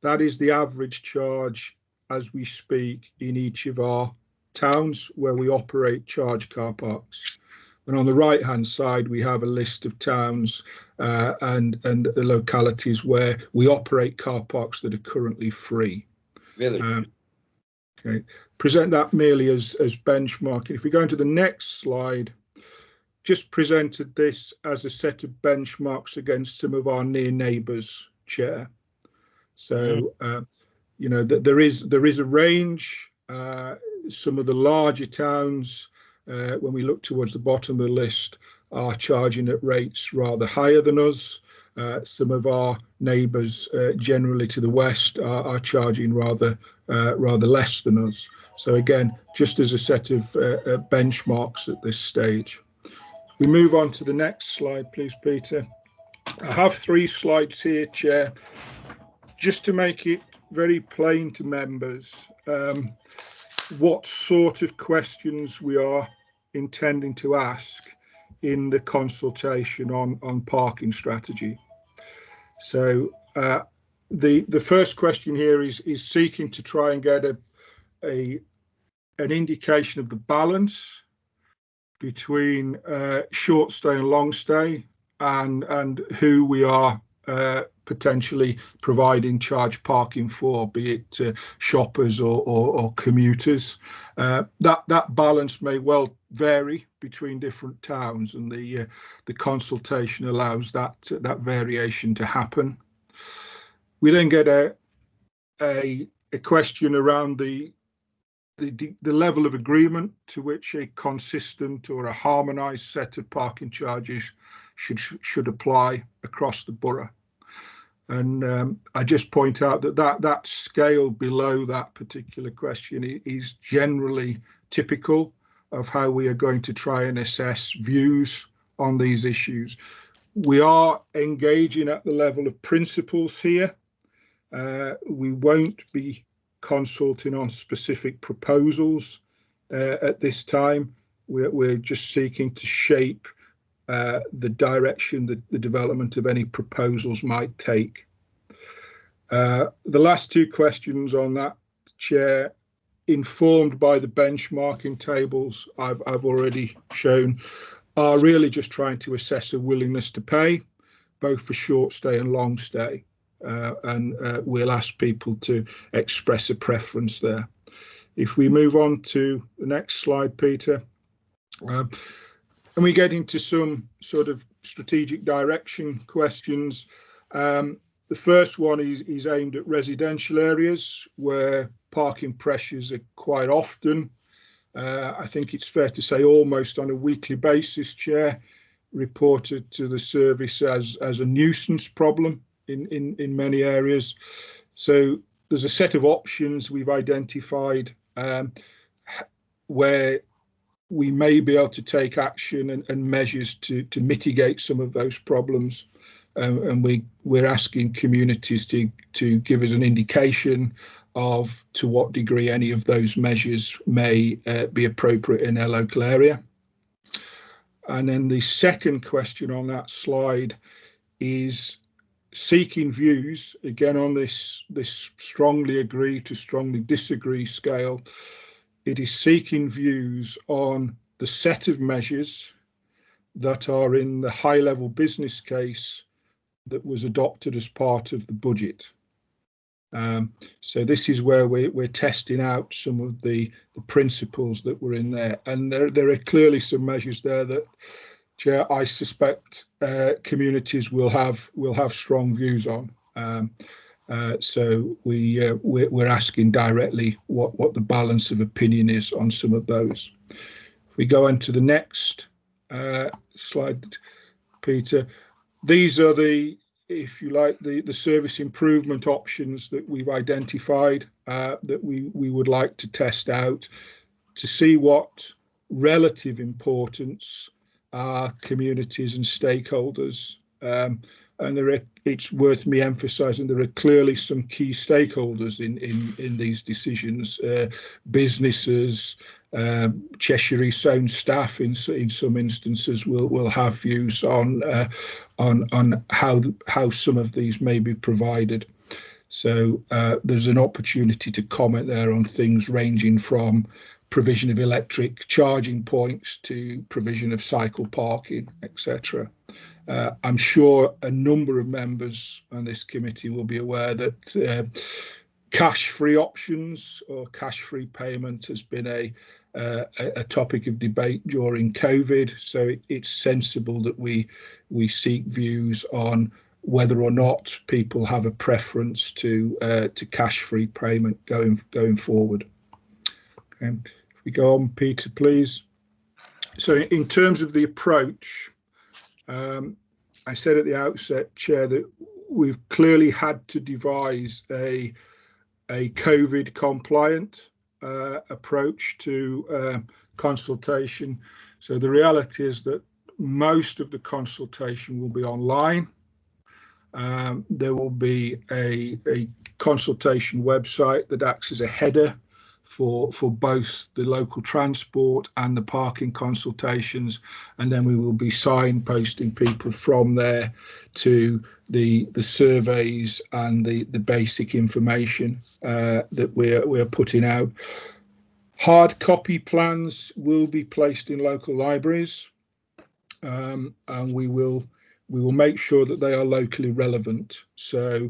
Speaker 15: that is the average charge as we speak in each of our towns where we operate charge car parks. And on the right-hand side, we have a list of towns and the localities where we operate car parks that are currently free.
Speaker 1: Really?
Speaker 15: Okay. Present that merely as benchmarking. If we go into the next slide, just presented this as a set of benchmarks against some of our near neighbours, Chair. So, you know, that there is a range. Some of the larger towns, when we look towards the bottom of the list, are charging at rates rather higher than us. Some of our neighbours, generally to the west, are charging rather less than us. So again, just as a set of benchmarks at this stage. We move on to the next slide, please, Peter. I have 3 slides here, Chair, just to make it very plain to members what sort of questions we are intending to ask in the consultation on parking strategy. So the first question here is seeking to try and get an indication of the balance between short stay and long stay and who we are potentially providing charge parking for, be it shoppers or commuters. That balance may well vary between different towns, and the consultation allows that variation to happen. We then get a question around the level of agreement to which a consistent or a harmonised set of parking charges should apply across the borough. And I just point out that scale below that particular question is generally typical of how we are going to try and assess views on these issues. We are engaging at the level of principles here. We won't be consulting on specific proposals at this time. We're just seeking to shape the direction that the development of any proposals might take. The last 2 questions on that, Chair, informed by the benchmarking tables I've already shown, are really just trying to assess a willingness to pay, both for short stay and long stay. And we'll ask people to express a preference there. If we move on to the next slide, Peter. And we get into some sort of strategic direction questions. The first one is aimed at residential areas where parking pressures are quite often, I think it's fair to say almost on a weekly basis, Chair, reported to the service as a nuisance problem in many areas. So there's a set of options we've identified where we may be able to take action and measures to mitigate some of those problems. And we're asking communities to give us an indication of to what degree any of those measures may be appropriate in their local area. And then the second question on that slide is seeking views, again on this strongly agree to strongly disagree scale. It is seeking views on the set of measures that are in the high level business case that was adopted as part of the budget. So this is where we're testing out some of the principles that were in there, and there are clearly some measures there that, Chair, I suspect communities will have strong views on. So we're asking directly what the balance of opinion is on some of those. If we go on to the next slide, Peter, these are the, if you like, the service improvement options that we've identified that we would like to test out to see what relative importance our communities and stakeholders, and it's worth me emphasising there are clearly some key stakeholders in these decisions, businesses, Cheshire East Zone staff in some instances will have views on how some of these may be provided. So there's an opportunity to comment there on things ranging from provision of electric charging points to provision of cycle parking, etc. I'm sure a number of members on this committee will be aware that cash-free options or cash-free payment has been a topic of debate during COVID. So it's sensible that we seek views on whether or not people have a preference to cash-free payment going forward. Okay. If we go on, Peter, please. So in terms of the approach, I said at the outset, Chair, that we've clearly had to devise a COVID compliant approach to consultation. So the reality is that most of the consultation will be online. There will be a consultation website that acts as a header for both the local transport and the parking consultations, and then we will be signposting people from there to the surveys and the basic information that we're putting out. Hard copy plans will be placed in local libraries, and we will make sure that they are locally relevant. So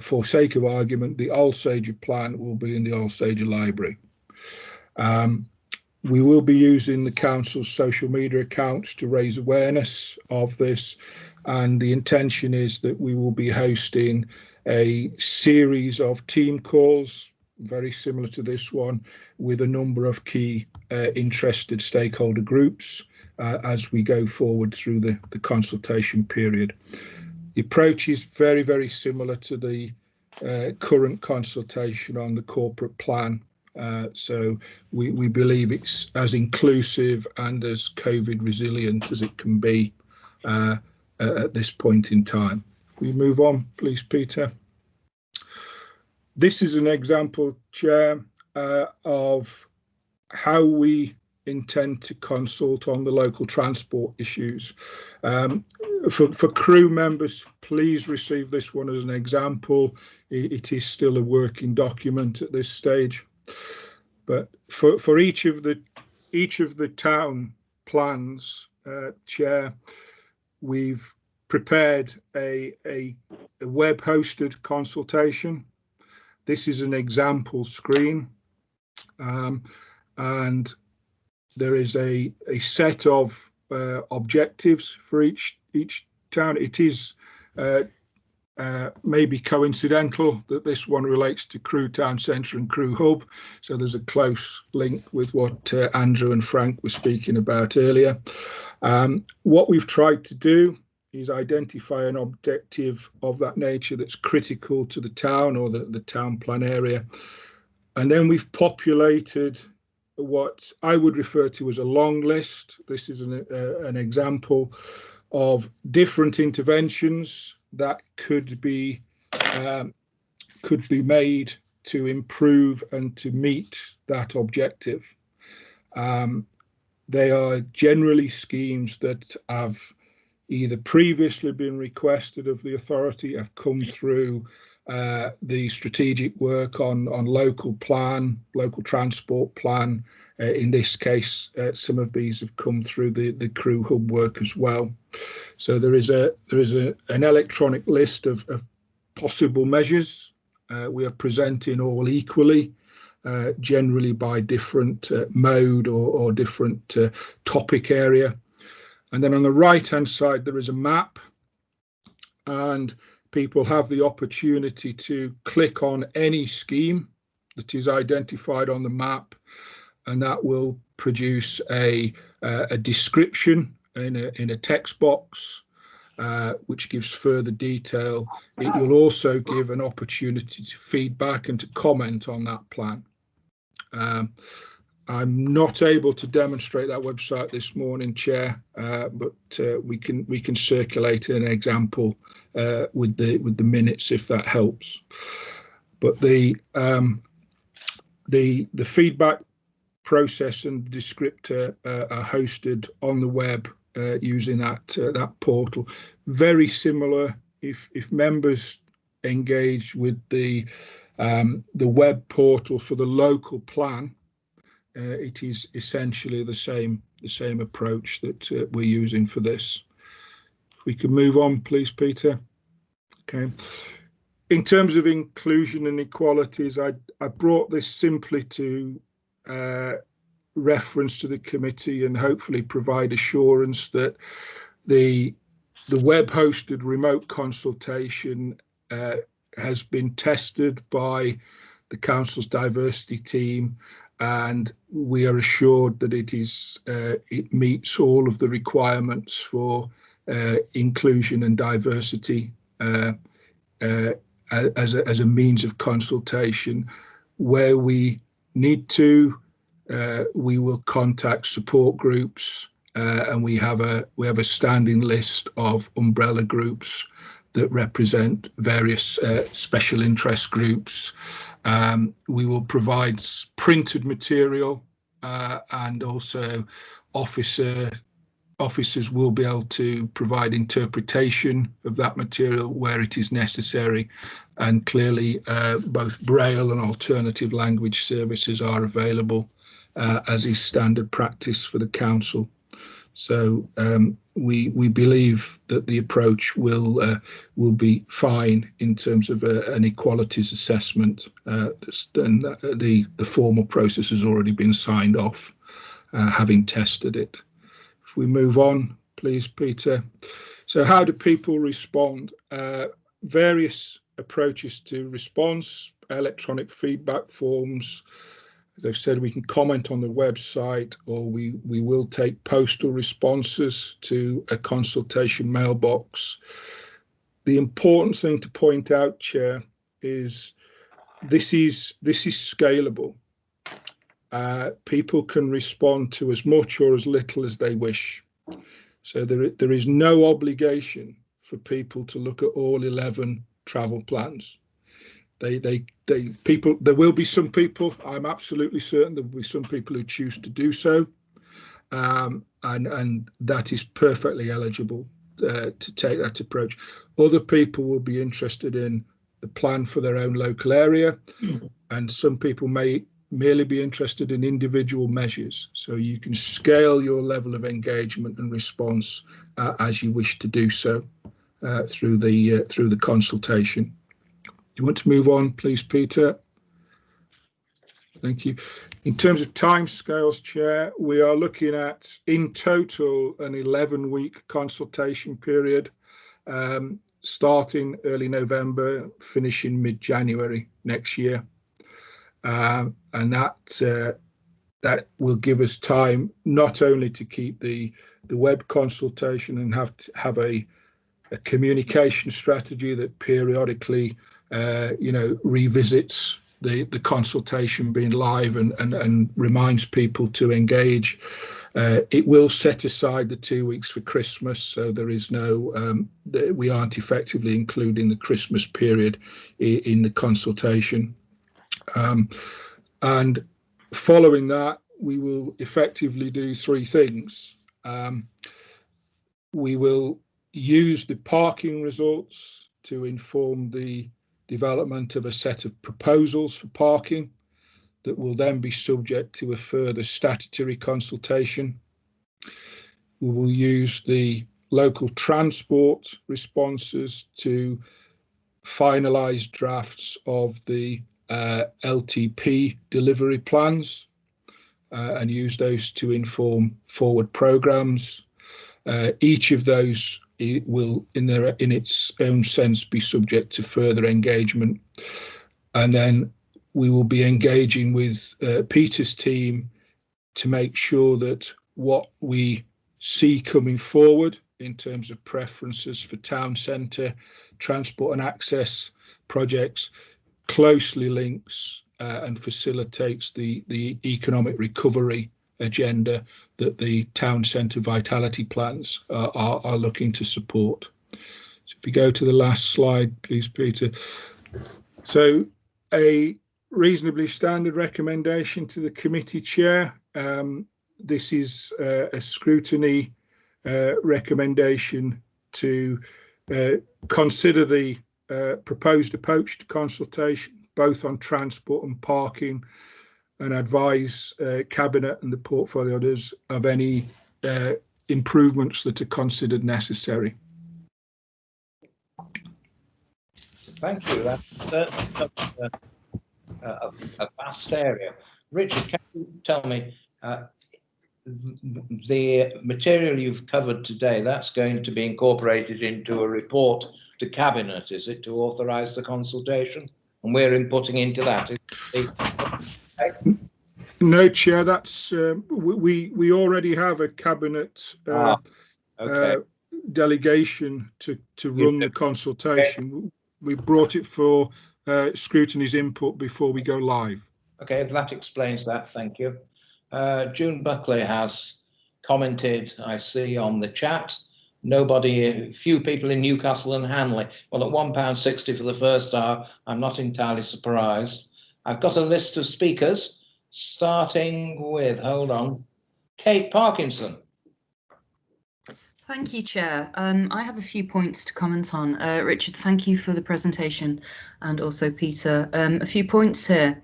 Speaker 15: for sake of argument, the Alsager plan will be in the Alsager library. We will be using the council's social media accounts to raise awareness of this, and the intention is that we will be hosting a series of team calls, very similar to this one, with a number of key interested stakeholder groups as we go forward through the consultation period. The approach is very, very similar to the current consultation on the corporate plan. So we believe it's as inclusive and as COVID resilient as it can be at this point in time. We move on, please, Peter. This is an example, Chair, of how we intend to consult on the local transport issues. For crew members, please receive this one as an example. It is still a working document at this stage, but for each of the town plans, Chair, we've prepared a web hosted consultation. This is an example screen, and there is a set of objectives for each town. It is maybe coincidental that this one relates to Crewe Town Centre and Crewe Hub, so there's a close link with what Andrew and Frank were speaking about earlier. What we've tried to do is identify an objective of that nature that's critical to the town or the town plan area, and then we've populated what I would refer to as a long list. This is an example of different interventions that could be made to improve and to meet that objective. They are generally schemes that have either previously been requested of the authority, have come through the strategic work on local plan, local transport plan. In this case, some of these have come through the crew hub work as well. So there is an electronic list of possible measures. We are presenting all equally, generally by different mode or different topic area. And then on the right hand side, there is a map, and people have the opportunity to click on any scheme that is identified on the map, and that will produce a description in a text box, which gives further detail. It will also give an opportunity to feedback and to comment on that plan. I'm not able to demonstrate that website this morning, Chair, but we can circulate an example with the minutes if that helps. But the feedback process and descriptor are hosted on the web using that portal. Very similar. If members engage with the web portal for the local plan, it is essentially the same approach that we're using for this. If we can move on, please, Peter. Okay. In terms of inclusion and equalities, I brought this simply to reference to the committee and hopefully provide assurance that the web-hosted remote consultation has been tested by the council's diversity team, and we are assured that it meets all of the requirements for inclusion and diversity as a means of consultation. Where we need to, we will contact support groups, and we have a standing list of umbrella groups that represent various special interest groups. We will provide printed material, and also officers will be able to provide interpretation of that material where it is necessary, and clearly both Braille and alternative language services are available as is standard practice for the council. So we believe that the approach will be fine in terms of an equalities assessment, and the formal process has already been signed off, having tested it. If we move on, please, Peter. So how do people respond? Various approaches to response: electronic feedback forms. As I've said, we can comment on the website, or we will take postal responses to a consultation mailbox. The important thing to point out, Chair, is this is scalable. People can respond to as much or as little as they wish. So there is no obligation for people to look at all 11 travel plans. There will be some people, I'm absolutely certain there will be some people who choose to do so, and that is perfectly eligible to take that approach. Other people will be interested in the plan for their own local area, and some people may merely be interested in individual measures. So you can scale your level of engagement and response as you wish to do so through the consultation. Do you want to move on, please, Peter? Thank you. In terms of timescales, Chair, we are looking at, in total, an 11-week consultation period, starting early November, finishing mid-January next year. And that will give us time not only to keep the web consultation and have a communication strategy that periodically revisits the consultation being live and reminds people to engage. It will set aside the 2 weeks for Christmas, so there is no, we aren't effectively including the Christmas period in the consultation. And following that, we will effectively do 3 things. We will use the parking results to inform the development of a set of proposals for parking that will then be subject to a further statutory consultation. We will use the local transport responses to finalise drafts of the LTP delivery plans and use those to inform forward programmes. Each of those will, in its own sense, be subject to further engagement. And then we will be engaging with Peter's team to make sure that what we see coming forward in terms of preferences for town centre, transport and access projects closely links and facilitates the economic recovery agenda that the town centre vitality plans are looking to support. So if you go to the last slide, please, Peter. So a reasonably standard recommendation to the committee chair. This is a scrutiny recommendation to consider the proposed approach to consultation, both on transport and parking, and advise Cabinet and the portfolio others of any improvements that are considered necessary.
Speaker 1: Thank you. That's a vast area. Richard, can you tell me the material you've covered today, that's going to be incorporated into a report to Cabinet, is it, to authorise the consultation? And we're inputting into that.
Speaker 15: No, Chair, that's we already have a Cabinet delegation to run the consultation. Okay. We brought it for scrutiny's input before we go live.
Speaker 1: Okay, that explains that. Thank you. June Buckley has commented, I see on the chat. Few people in Newcastle and Hanley. Well, at £1.60 for the first hour, I'm not entirely surprised. I've got a list of speakers, starting with, hold on, Kate Parkinson.
Speaker 16: Thank you, Chair. I have a few points to comment on. Richard, thank you for the presentation, and also Peter. A few points here.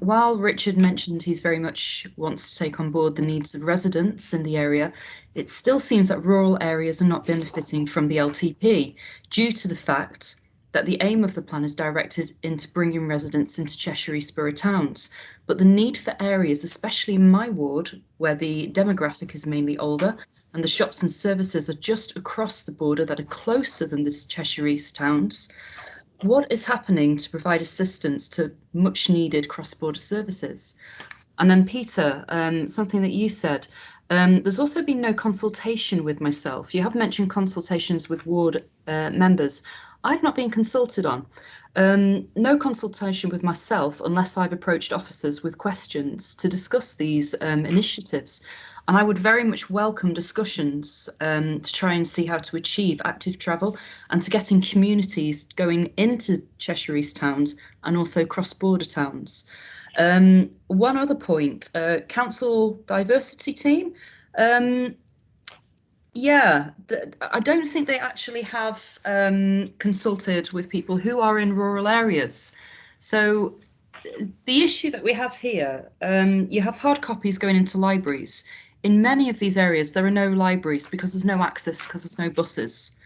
Speaker 16: While Richard mentioned he's very much wants to take on board the needs of residents in the area, it still seems that rural areas are not benefiting from the LTP due to the fact that the aim of the plan is directed into bringing residents into Cheshire East Borough towns. But the need for areas, especially in my ward, where the demographic is mainly older and the shops and services are just across the border that are closer than the Cheshire East towns, what is happening to provide assistance to much needed cross-border services? And then Peter, something that you said, there's also been no consultation with myself. You have mentioned consultations with ward members. I've not been consulted on. No consultation with myself unless I've approached officers with questions to discuss these initiatives. And I would very much welcome discussions to try and see how to achieve active travel and to getting communities going into Cheshire East towns and also cross-border towns. One other point, council diversity team. Yeah, I don't think they actually have consulted with people who are in rural areas. So the issue that we have here, you have hard copies going into libraries. In many of these areas, there are no libraries because there's no access, because there's no buses.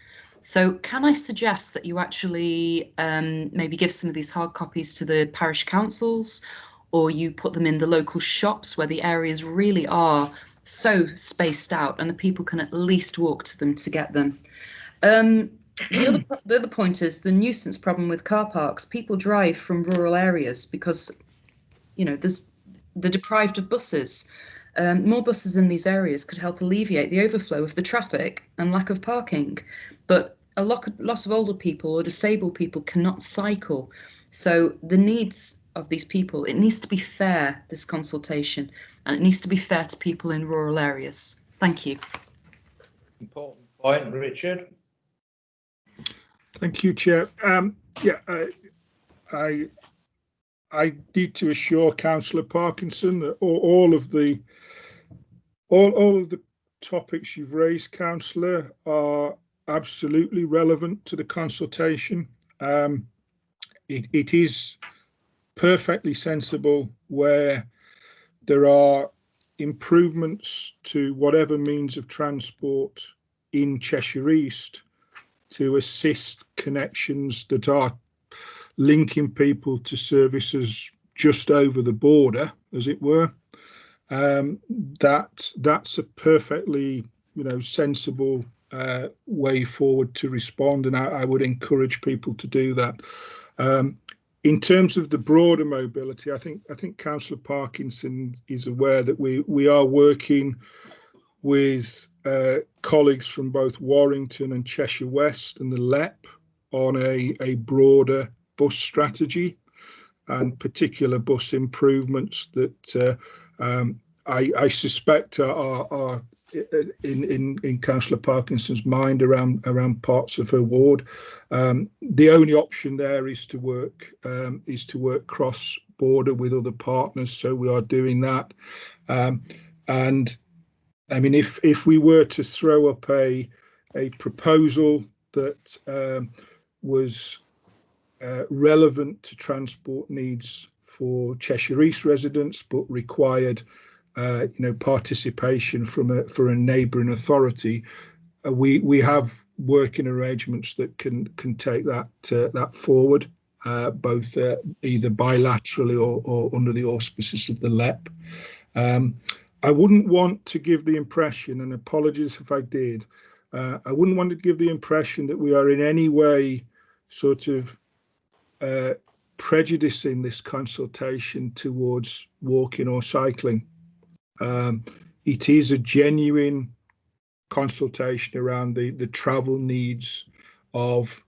Speaker 16: So can I suggest that you actually maybe give some of these hard copies to the parish councils, or you put them in the local shops where the areas really are so spaced out and the people can at least walk to them to get them. The other point is the nuisance problem with car parks. People drive from rural areas because, you know, they're deprived of buses. More buses in these areas could help alleviate the overflow of the traffic and lack of parking, but a lot of older people or disabled people cannot cycle. So the needs of these people. It needs to be fair, this consultation, and it needs to be fair to people in rural areas. Thank you.
Speaker 1: Important point, Richard.
Speaker 15: Thank you, Chair. Yeah, I need to assure Councillor Parkinson that all of the topics you've raised, Councillor, are absolutely relevant to the consultation. It is perfectly sensible where there are improvements to whatever means of transport in Cheshire East to assist connections that are linking people to services just over the border, as it were. That's a perfectly, sensible way forward to respond, and I would encourage people to do that. In terms of the broader mobility, I think Councillor Parkinson is aware that we are working with colleagues from both Warrington and Cheshire West and the LEP on a broader bus strategy and particular bus improvements that I suspect are in Councillor Parkinson's mind around parts of her ward. The only option there is to work cross border with other partners, so we are doing that. And I mean, if we were to throw up a proposal that was relevant to transport needs for Cheshire East residents, but required participation for a neighbouring authority, we have working arrangements that can take that forward, both either bilaterally or under the auspices of the LEP. I wouldn't want to give the impression, and apologies if I did, I wouldn't want to give the impression that we are in any way sort of prejudicing this consultation towards walking or cycling. It is a genuine consultation around the travel needs of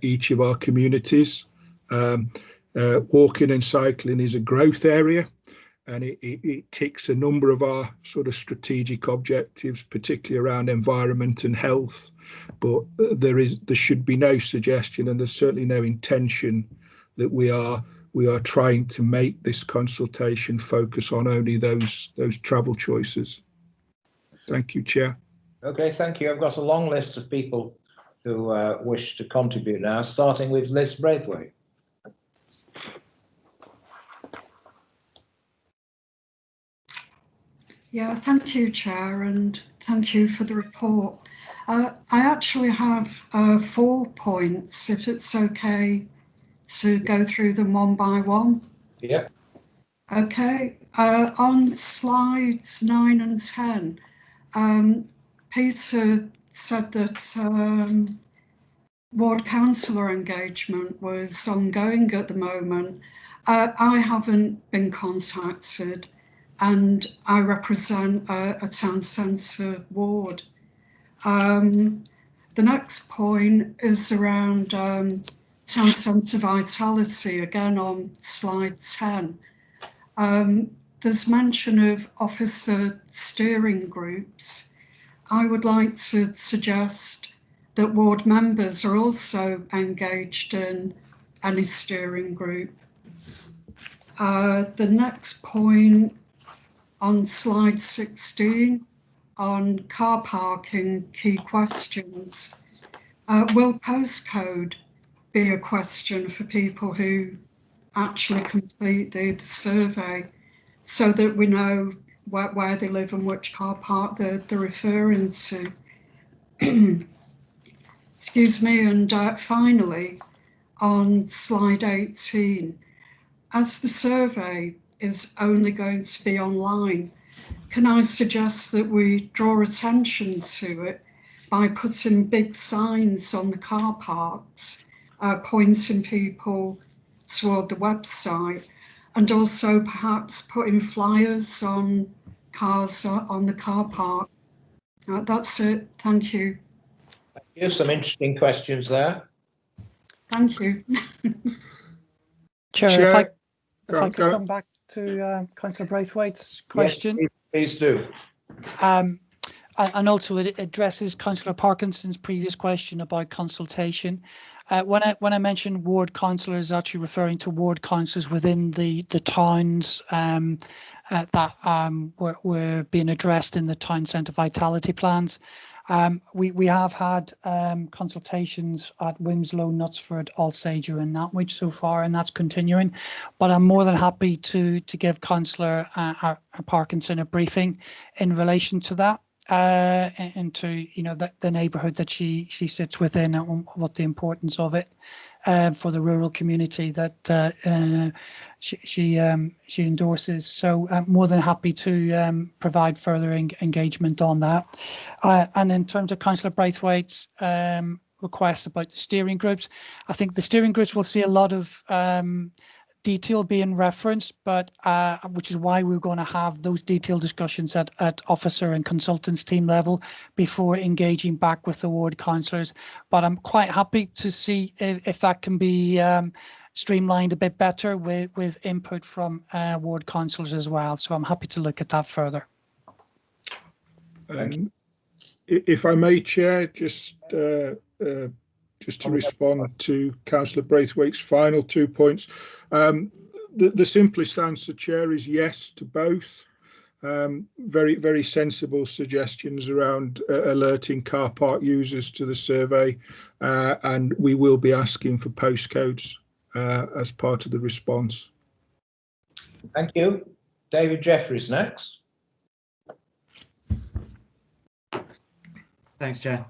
Speaker 15: each of our communities. Walking and cycling is a growth area, and it ticks a number of our sort of strategic objectives, particularly around environment and health. But there should be no suggestion, and there's certainly no intention that we are trying to make this consultation focus on only those travel choices. Thank you, Chair.
Speaker 1: Okay, thank you. I've got a long list of people who wish to contribute now, starting with Liz Braithwaite.
Speaker 17: Yeah, thank you, Chair, and thank you for the report. I actually have 4 points, if it's okay to go through them one by one.
Speaker 1: Yeah.
Speaker 17: Okay. On slides 9 and 10, Peter said that ward councillor engagement was ongoing at the moment. I haven't been contacted, and I represent a town centre ward. The next point is around town centre vitality, again on slide 10. There's mention of officer steering groups. I would like to suggest that ward members are also engaged in any steering group. The next point on slide 16 on car parking key questions. Will postcode be a question for people who actually complete the survey, so that we know where they live and which car park they're referring to? Excuse me. And finally, on slide 18, as the survey is only going to be online, can I suggest that we draw attention to it by putting big signs on the car parks, pointing people toward the website, and also perhaps putting flyers on cars on the car park? That's it. Thank you.
Speaker 1: Thank you. Some interesting questions there.
Speaker 17: Thank you.
Speaker 12: Chair, if I could come back to Councillor Braithwaite's question.
Speaker 1: Yes, please do.
Speaker 12: And also it addresses Councillor Parkinson's previous question about consultation. When I mentioned ward councillors, actually referring to ward councillors within the towns that were being addressed in the town centre vitality plans. We have had consultations at Wimslow, Knutsford, Alsager and Nantwich so far, and that's continuing. But I'm more than happy to give Councillor Parkinson a briefing in relation to that. Into the neighbourhood that she sits within and what the importance of it for the rural community that she endorses. So I'm more than happy to provide further engagement on that. And in terms of Councillor Braithwaite's request about the steering groups, I think the steering groups will see a lot of detail being referenced, but which is why we're going to have those detailed discussions at officer and consultants team level before engaging back with the ward councillors. But I'm quite happy to see if that can be streamlined a bit better with input from ward councillors as well. So I'm happy to look at that further.
Speaker 15: If I may, Chair, just to respond to Councillor Braithwaite's final 2 points. The simplest answer, Chair, is yes to both. Very sensible suggestions around alerting car park users to the survey, and we will be asking for postcodes as part of the response.
Speaker 1: Thank you. David Jeffries next.
Speaker 6: Thanks, Chair.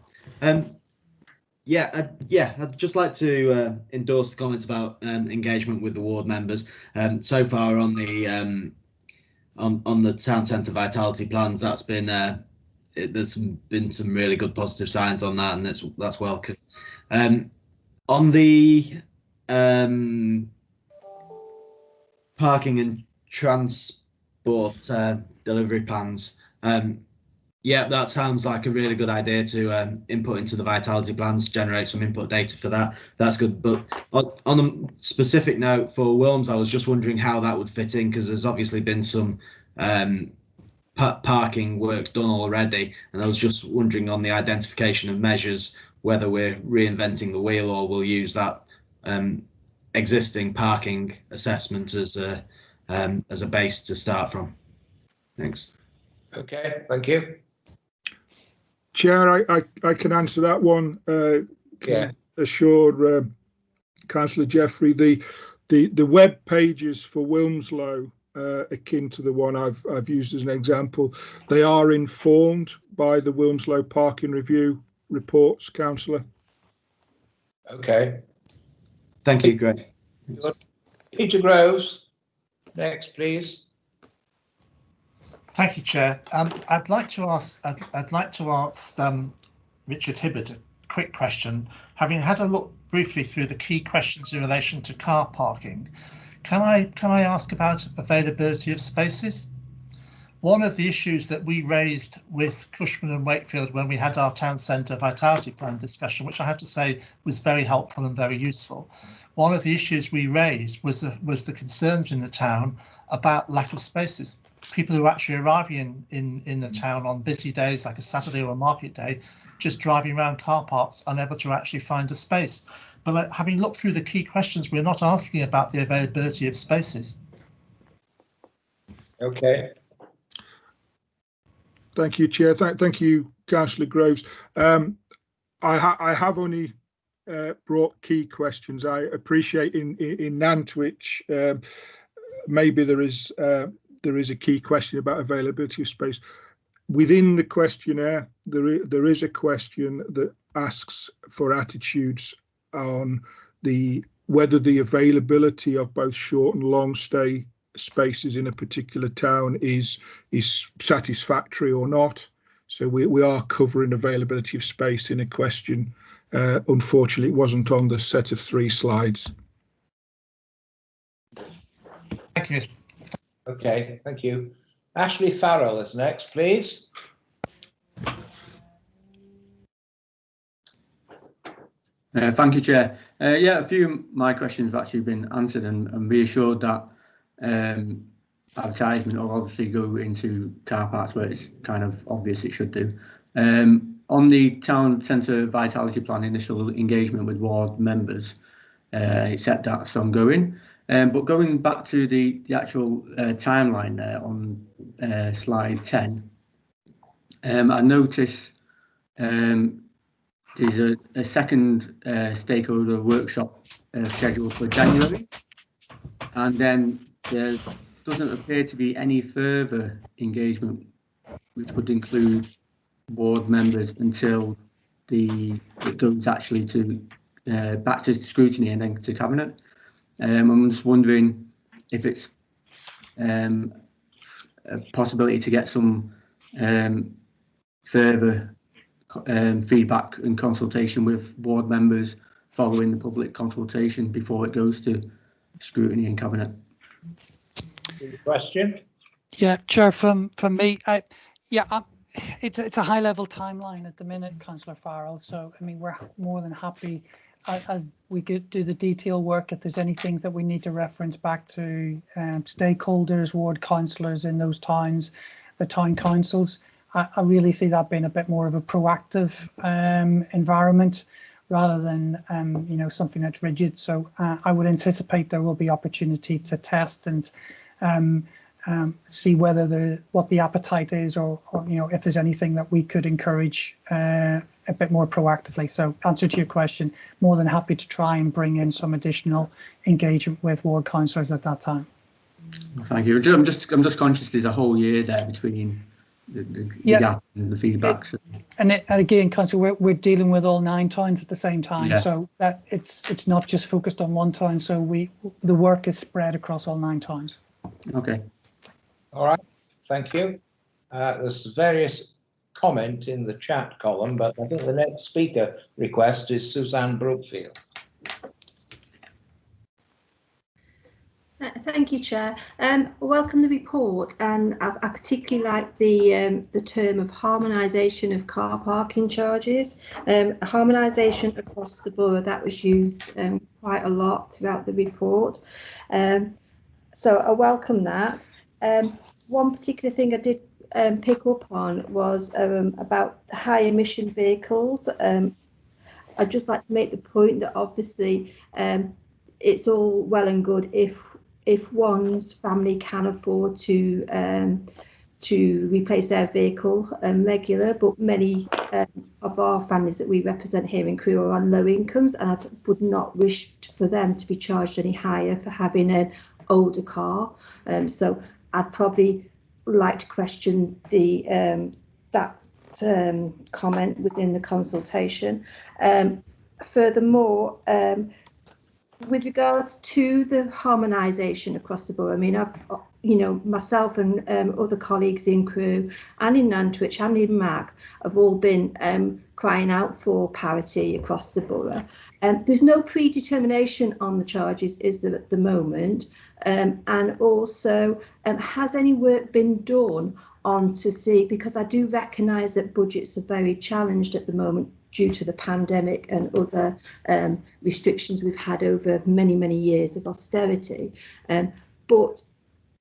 Speaker 6: I'd just like to endorse the comments about engagement with the ward members. So far on the town centre vitality plans, that's been there's been some really good positive signs on that, and that's welcome. On the parking and transport delivery plans. Yeah, that sounds like a really good idea to input into the vitality plans, generate some input data for that. That's good. But on a specific note for Wilms, I was just wondering how that would fit in, because there's obviously been some parking work done already. And I was just wondering on the identification of measures, whether we're reinventing the wheel or we'll use that existing parking assessment as a base to start from. Thanks.
Speaker 1: Okay, thank you.
Speaker 15: Chair, I can answer that one.
Speaker 1: Yeah.
Speaker 15: Assure Councillor Jeffrey, the web pages for Wilmslow, akin to the one I've used as an example, they are informed by the Wilmslow Parking Review reports, Councillor.
Speaker 1: Okay.
Speaker 6: Thank you, Greg.
Speaker 1: Peter Groves, next, please.
Speaker 14: Thank you, Chair. I'd like to ask Richard Hibbert a quick question. Having had a look briefly through the key questions in relation to car parking, can I ask about availability of spaces? One of the issues that we raised with Cushman and Wakefield when we had our town centre vitality plan discussion, which I have to say was very helpful and very useful. One of the issues we raised was the concerns in the town about lack of spaces. People who are actually arriving in the town on busy days like a Saturday or a market day, just driving around car parks, unable to actually find a space. But having looked through the key questions, we're not asking about the availability of spaces.
Speaker 1: Okay.
Speaker 15: Thank you, Chair. Thank you, Councillor Groves. I have only brought key questions. I appreciate in Nantwich, maybe there is a key question about availability of space. Within the questionnaire, there is a question that asks for attitudes on whether the availability of both short and long stay spaces in a particular town is satisfactory or not. So we are covering availability of space in a question. Unfortunately, it wasn't on the set of 3 slides.
Speaker 14: Thank you.
Speaker 1: Okay, thank you. Ashley Farrell is next, please.
Speaker 18: Thank you, Chair. Yeah, a few of my questions have actually been answered, and be assured that advertisement will obviously go into car parks where it's kind of obvious it should do. On the town centre vitality plan initial engagement with ward members, it said that's ongoing. But going back to the actual timeline there on slide 10, I notice is a second stakeholder workshop scheduled for January, and then there doesn't appear to be any further engagement which would include board members until it goes actually to back to scrutiny and then to cabinet. I'm just wondering if it's a possibility to get some further feedback and consultation with board members following the public consultation before it goes to scrutiny and cabinet.
Speaker 1: Question?
Speaker 12: Yeah, Chair, from me, it's a high level timeline at the minute, Councillor Farrell. So I mean, we're more than happy as we could do the detail work. If there's anything that we need to reference back to stakeholders, ward councillors in those towns, the town councils, I really see that being a bit more of a proactive environment rather than something that's rigid. So I would anticipate there will be opportunity to test and see whether what the appetite is, or if there's anything that we could encourage a bit more proactively. So answer to your question, more than happy to try and bring in some additional engagement with ward councillors at that time.
Speaker 18: Thank you. I'm just conscious there's a whole year there between the gap and the feedback.
Speaker 12: And again, Councillor, we're dealing with all 9 towns at the same time, so that it's not just focused on one town. So the work is spread across all 9 towns.
Speaker 18: Okay.
Speaker 1: All right. Thank you. There's various comment in the chat column, but I think the next speaker request is Suzanne Brookfield.
Speaker 4: Thank you, Chair. Welcome the report, and I particularly like the term of harmonisation of car parking charges. Harmonisation across the borough, that was used quite a lot throughout the report. So I welcome that. One particular thing I did pick up on was about high emission vehicles. I'd just like to make the point that obviously it's all well and good if one's family can afford to replace their vehicle regular, but many of our families that we represent here in Crewe are on low incomes, and I would not wish for them to be charged any higher for having an older car. So I'd probably like to question that comment within the consultation. Furthermore, with regards to the harmonisation across the borough, I mean, myself and other colleagues in Crewe and in Nantwich and in Mac have all been crying out for parity across the borough. There's no predetermination on the charges, is there, at the moment? And also, has any work been done on to see, because I do recognise that budgets are very challenged at the moment due to the pandemic and other restrictions we've had over many, many years of austerity. But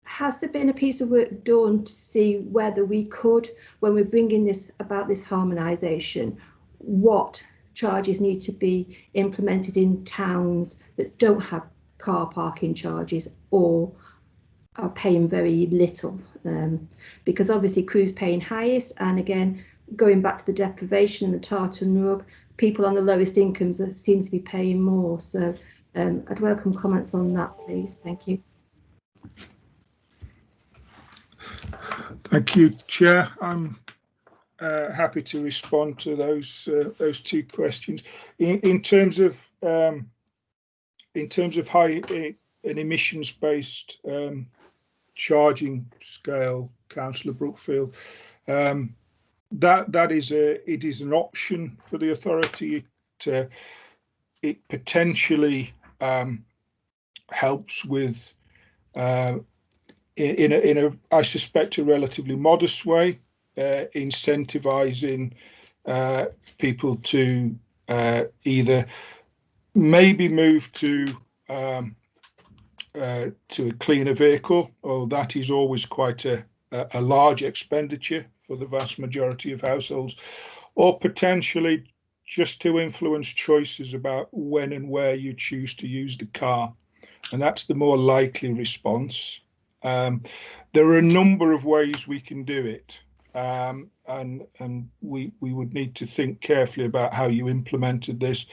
Speaker 4: has there been a piece of work done to see whether we could, when we're bringing this about this harmonisation, what charges need to be implemented in towns that don't have car parking charges or are paying very little? Because obviously Crewe's paying highest, and again, going back to the deprivation and the tartan rug, people on the lowest incomes seem to be paying more. So I'd welcome comments on that, please. Thank you.
Speaker 15: Thank you, Chair. I'm happy to respond to those 2 questions. In terms of high an emissions-based charging scale, Councillor Brookfield, it is an option for the authority. It potentially helps with in a I suspect a relatively modest way, incentivising people to either maybe move to to a cleaner vehicle, or that is always quite a large expenditure for the vast majority of households, or potentially just to influence choices about when and where you choose to use the car. And that's the more likely response. There are a number of ways we can do it. And we would need to think carefully about how you implemented this.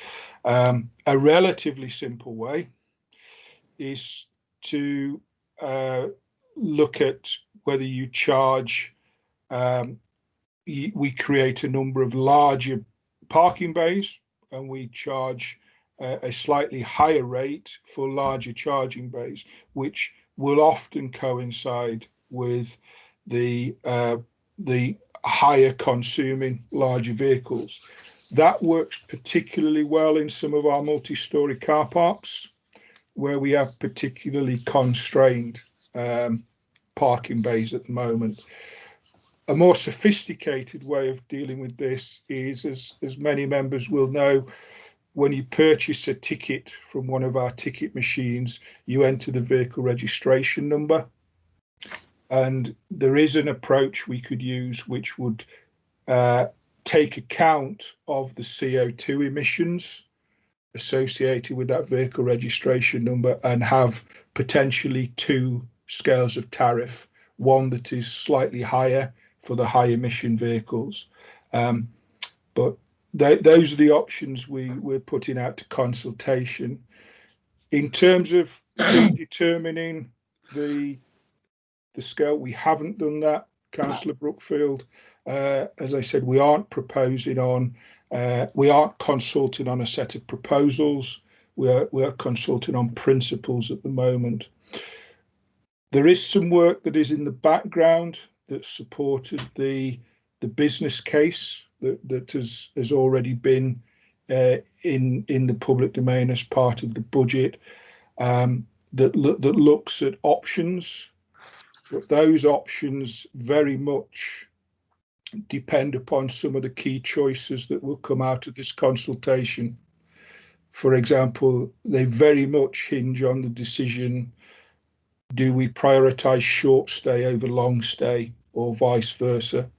Speaker 15: A relatively simple way is to look at whether you charge, we create a number of larger parking bays, and we charge a slightly higher rate for larger charging bays, which will often coincide with the higher consuming larger vehicles. That works particularly well in some of our multi-storey car parks, where we have particularly constrained parking bays at the moment. A more sophisticated way of dealing with this is, as many members will know, when you purchase a ticket from one of our ticket machines, you enter the vehicle registration number. And there is an approach we could use which would take account of the CO2 emissions associated with that vehicle registration number and have potentially two scales of tariff, one that is slightly higher for the high emission vehicles. But those are the options we're putting out to consultation. In terms of predetermining the scale, we haven't done that, Councillor Brookfield. As I said, we aren't proposing on, we aren't consulting on a set of proposals. We are consulting on principles at the moment. There is some work that is in the background that supported the business case that has already been in the public domain as part of the budget, that looks at options. But those options very much depend upon some of the key choices that will come out of this consultation. For example, they very much hinge on the decision, do we prioritise short stay over long stay or vice versa?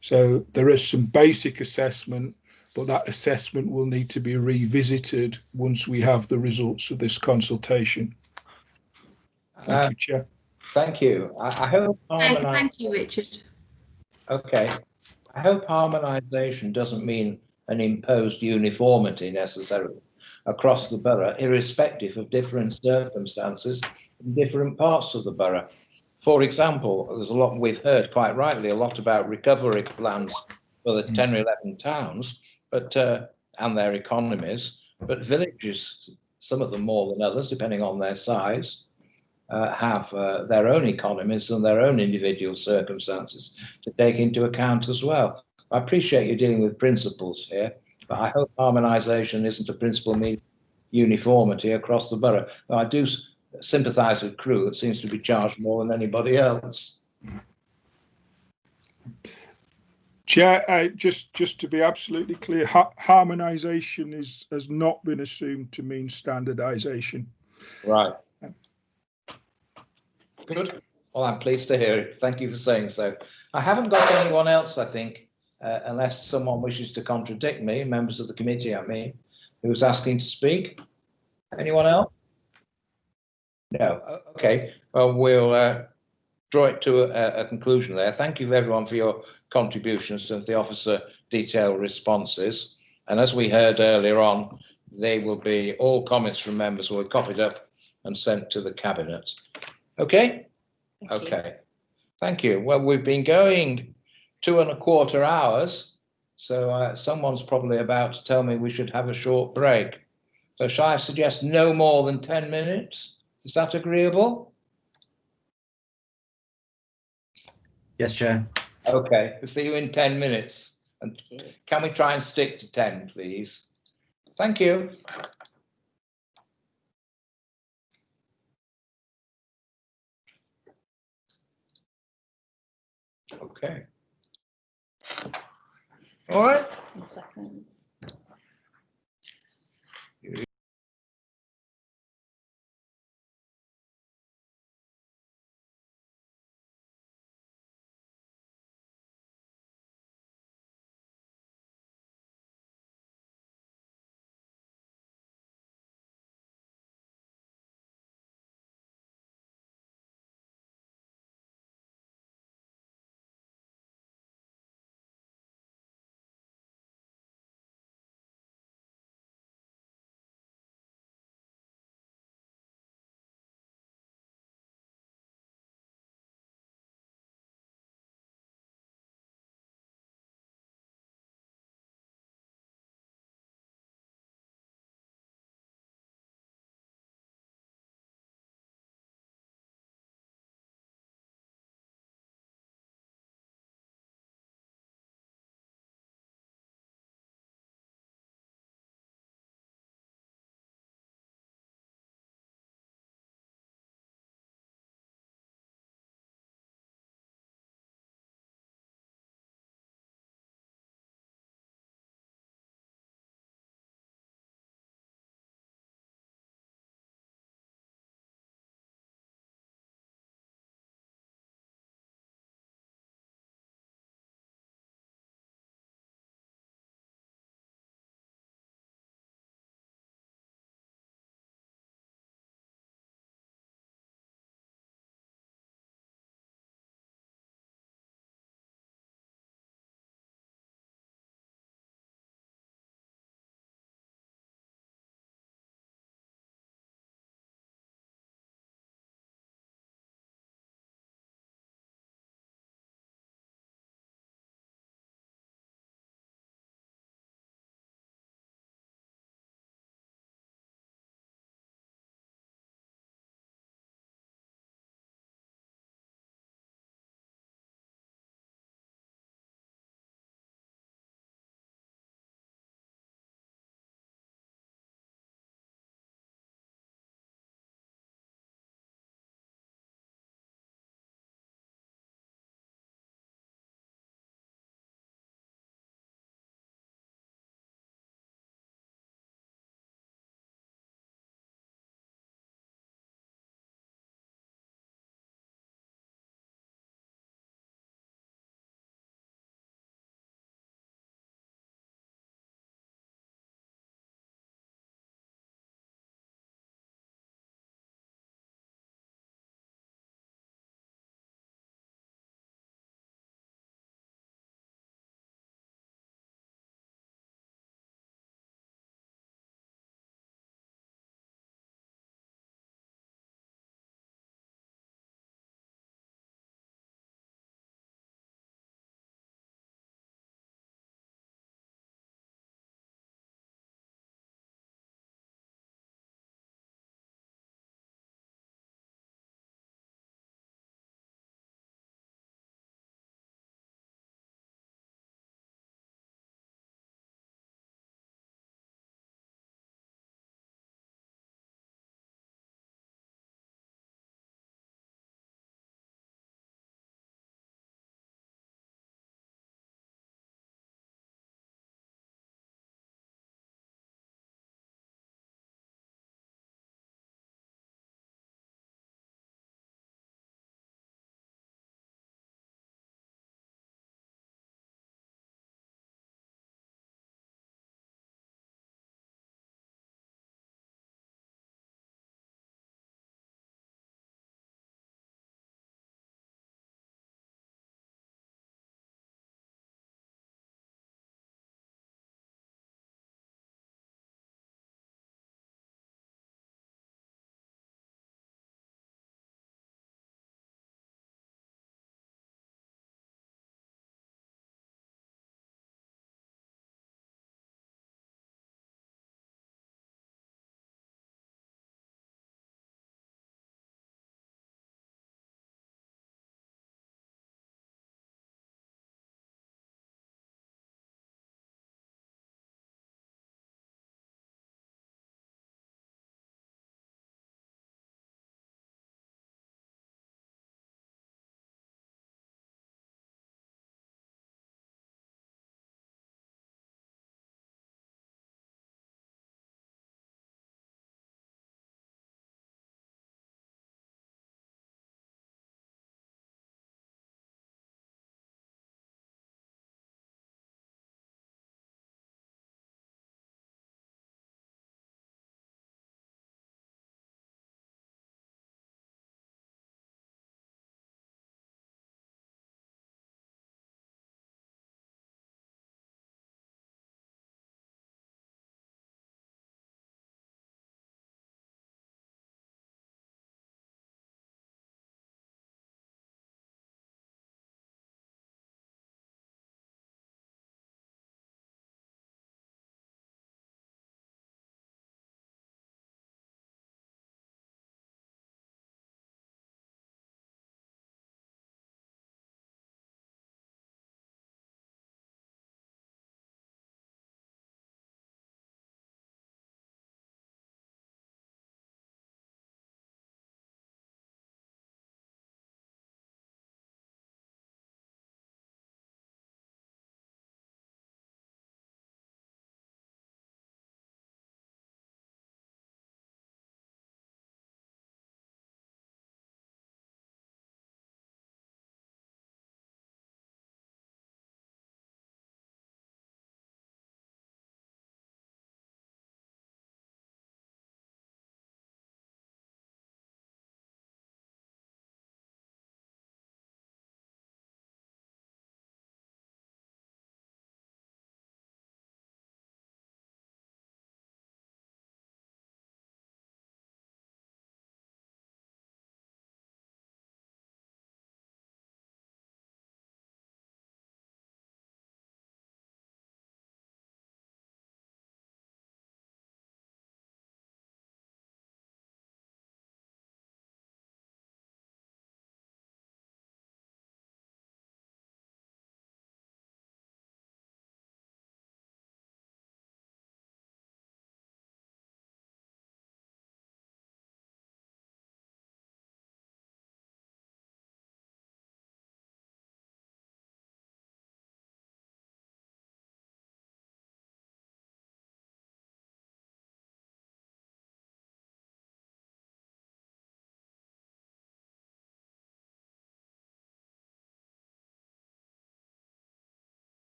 Speaker 15: So there is some basic assessment, but that assessment will need to be revisited once we have the results of this consultation. Thank you, Chair.
Speaker 1: Thank you. I hope
Speaker 4: Thank you, Richard.
Speaker 1: Okay. I hope harmonisation doesn't mean an imposed uniformity necessarily across the borough, irrespective of different circumstances in different parts of the borough. For example, there's a lot we've heard quite rightly, a lot about recovery plans for the 10 or 11 towns, but and their economies, but villages, some of them more than others, depending on their size, have their own economies and their own individual circumstances to take into account as well. I appreciate you dealing with principles here, but I hope harmonisation isn't a principle meaning uniformity across the borough. Now, I do sympathise with Crewe, that seems to be charged more than anybody else.
Speaker 15: Chair, just to be absolutely clear, harmonisation has not been assumed to mean standardisation.
Speaker 1: Right. Good. Well, I'm pleased to hear it. Thank you for saying so. I haven't got anyone else, I think, unless someone wishes to contradict me, members of the committee, I mean, who's asking to speak. Anyone else? No. Okay. Well, we'll draw it to a conclusion there. Thank you everyone for your contributions to the officer detailed responses. And as we heard earlier on, they will be, all comments from members will be copied up and sent to the cabinet. Okay? Okay. Thank you. Well, we've been going 2¼ hours, so someone's probably about to tell me we should have a short break. So shall I suggest no more than 10 minutes? Is that agreeable?
Speaker 6: Yes, Chair.
Speaker 1: Okay, we'll see you in 10 minutes. And can we try and stick to 10, please? Thank you. Okay. All right.
Speaker 2: 2 seconds.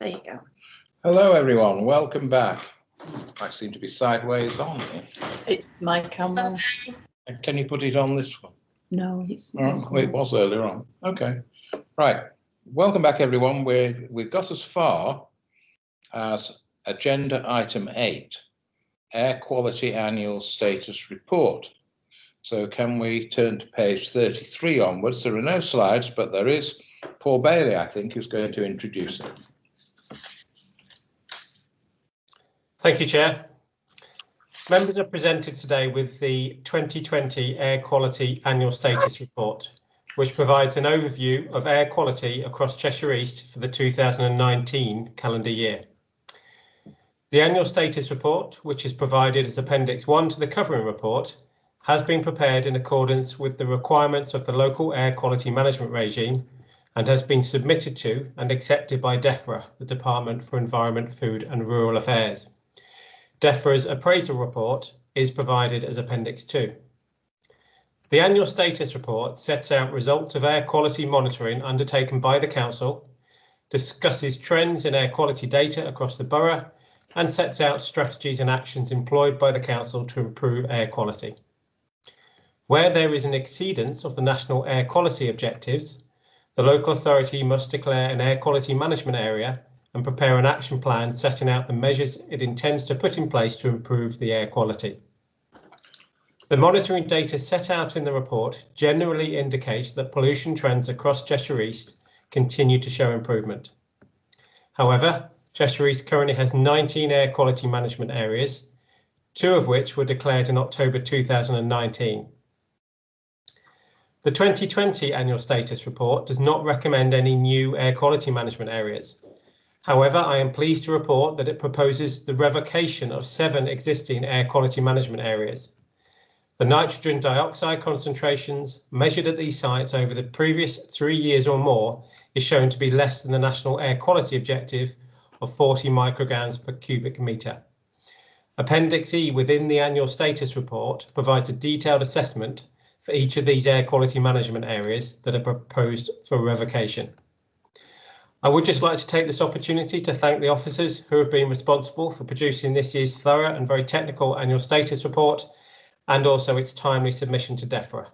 Speaker 2: There you go.
Speaker 1: Hello, everyone. Welcome back. I seem to be sideways on here.
Speaker 2: It's my camera.
Speaker 1: Can you put it on this one?
Speaker 2: No, it's
Speaker 1: Oh, well, it was earlier on. Okay. Right. Welcome back, everyone. We've got as far as agenda item 8, Air Quality Annual Status Report. So can we turn to page 33 onwards? There are no slides, but there is Paul Bailey, I think, who's going to introduce it.
Speaker 3: Thank you, Chair. Members are presented today with the 2020 Air Quality Annual Status Report, which provides an overview of air quality across Cheshire East for the 2019 calendar year. The Annual Status Report, which is provided as Appendix 1 to the covering report, has been prepared in accordance with the requirements of the local air quality management regime and has been submitted to and accepted by DEFRA, the Department for Environment, Food and Rural Affairs. DEFRA's appraisal report is provided as Appendix 2. The Annual Status Report sets out results of air quality monitoring undertaken by the Council, discusses trends in air quality data across the borough, and sets out strategies and actions employed by the Council to improve air quality. Where there is an exceedance of the national air quality objectives, the local authority must declare an air quality management area and prepare an action plan setting out the measures it intends to put in place to improve the air quality. The monitoring data set out in the report generally indicates that pollution trends across Cheshire East continue to show improvement. However, Cheshire East currently has 19 air quality management areas, 2 of which were declared in October 2019. The 2020 Annual Status Report does not recommend any new air quality management areas. However, I am pleased to report that it proposes the revocation of 7 existing air quality management areas. The nitrogen dioxide concentrations measured at these sites over the previous 3 years or more is shown to be less than the national air quality objective of 40 micrograms per cubic metre. Appendix E within the Annual Status Report provides a detailed assessment for each of these air quality management areas that are proposed for revocation. I would just like to take this opportunity to thank the officers who have been responsible for producing this year's thorough and very technical Annual Status Report and also its timely submission to DEFRA.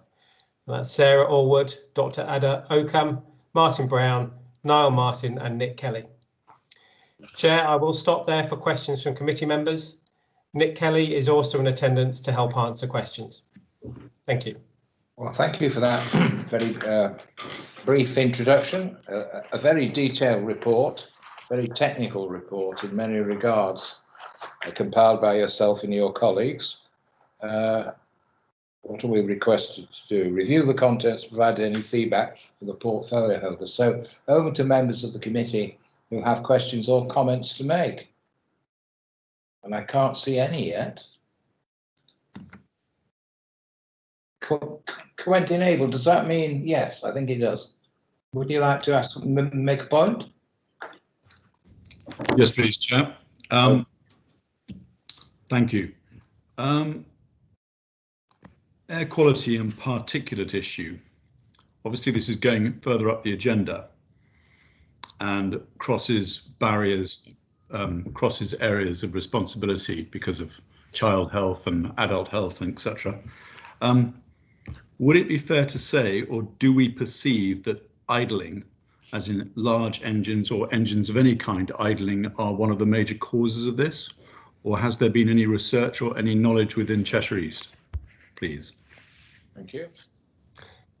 Speaker 3: And that's Sarah Allwood, Dr. Ada Oakham, Martin Brown, Niall Martin and Nick Kelly. Chair, I will stop there for questions from committee members. Nick Kelly is also in attendance to help answer questions. Thank you.
Speaker 1: Well, thank you for that very brief introduction. A very detailed report, very technical report in many regards, compiled by yourself and your colleagues. What are we requested to do? Review the contents, provide any feedback for the portfolio holder. So over to members of the committee who have questions or comments to make. And I can't see any yet. Comment enabled, does that mean yes? I think it does. Would you like to make a point?
Speaker 13: Yes, please, Chair. Thank you. Air quality and particulate issue. Obviously, this is going further up the agenda and crosses barriers, crosses areas of responsibility because of child health and adult health, etc. Would it be fair to say, or do we perceive that idling, as in large engines or engines of any kind idling, are one of the major causes of this? Or has there been any research or any knowledge within Cheshire East? Please.
Speaker 1: Thank you.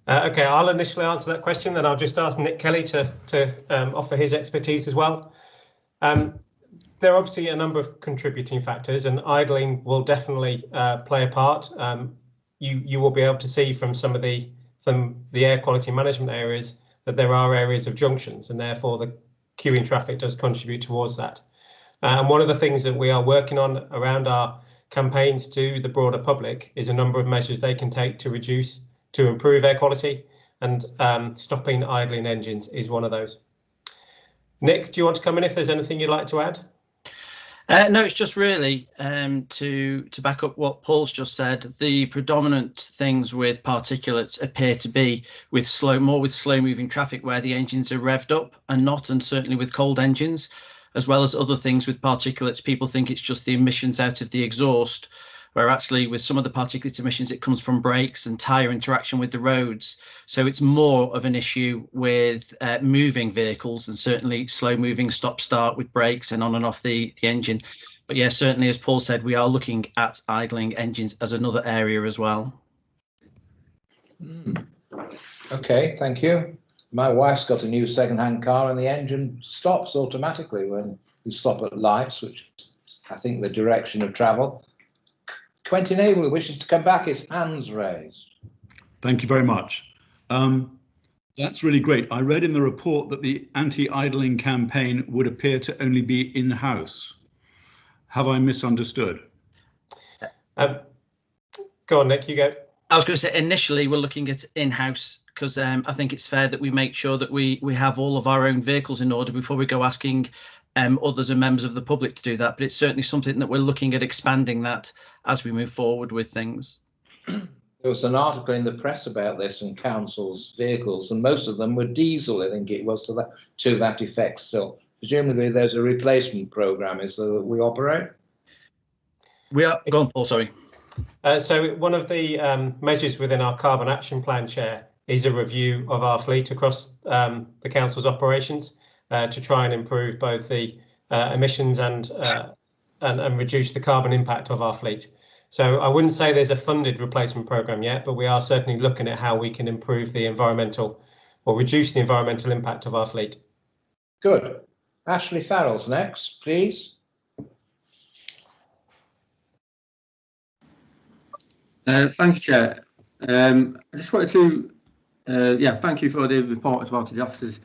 Speaker 3: Okay, I'll initially answer that question, then I'll just ask Nick Kelly to offer his expertise as well. There are obviously a number of contributing factors, and idling will definitely play a part. You will be able to see from some of the air quality management areas that there are areas of junctions, and therefore the queuing traffic does contribute towards that. And one of the things that we are working on around our campaigns to the broader public is a number of measures they can take to improve air quality, and stopping idling engines is one of those. Nick, do you want to come in if there's anything you'd like to add?
Speaker 19: No, it's just really to back up what Paul's just said. The predominant things with particulates appear to be more with slow moving traffic where the engines are revved up and certainly with cold engines. as well as other things with particulates. People think it's just the emissions out of the exhaust, where actually with some of the particulate emissions, it comes from brakes and tyre interaction with the roads. So it's more of an issue with moving vehicles, and certainly slow moving stop-start with brakes and on and off the engine. But yeah, certainly, as Paul said, we are looking at idling engines as another area as well.
Speaker 1: Okay, thank you. My wife's got a new second-hand car and the engine stops automatically when you stop at lights, which I think the direction of travel. Quentin Abel wishes to come back, his hands raised.
Speaker 20: Thank you very much. That's really great. I read in the report that the anti-idling campaign would appear to only be in-house. Have I misunderstood?
Speaker 3: Go on, Nick, you go.
Speaker 19: I was going to say, initially, we're looking at in-house because I think it's fair that we make sure that we have all of our own vehicles in order before we go asking others and members of the public to do that. But it's certainly something that we're looking at expanding that as we move forward with things.
Speaker 1: There was an article in the press about this and councils' vehicles, and most of them were diesel, I think it was, to that effect still. Presumably there's a replacement programme, is there, that we operate?
Speaker 19: We are, go on, Paul, sorry.
Speaker 3: So one of the measures within our carbon action plan, Chair, is a review of our fleet across the council's operations to try and improve both the emissions and reduce the carbon impact of our fleet. So I wouldn't say there's a funded replacement programme yet, but we are certainly looking at how we can improve the environmental or reduce the environmental impact of our fleet.
Speaker 1: Good. Ashley Farrell's next, please.
Speaker 18: Thank you, Chair. I just wanted to, thank you for the report as well to the officers.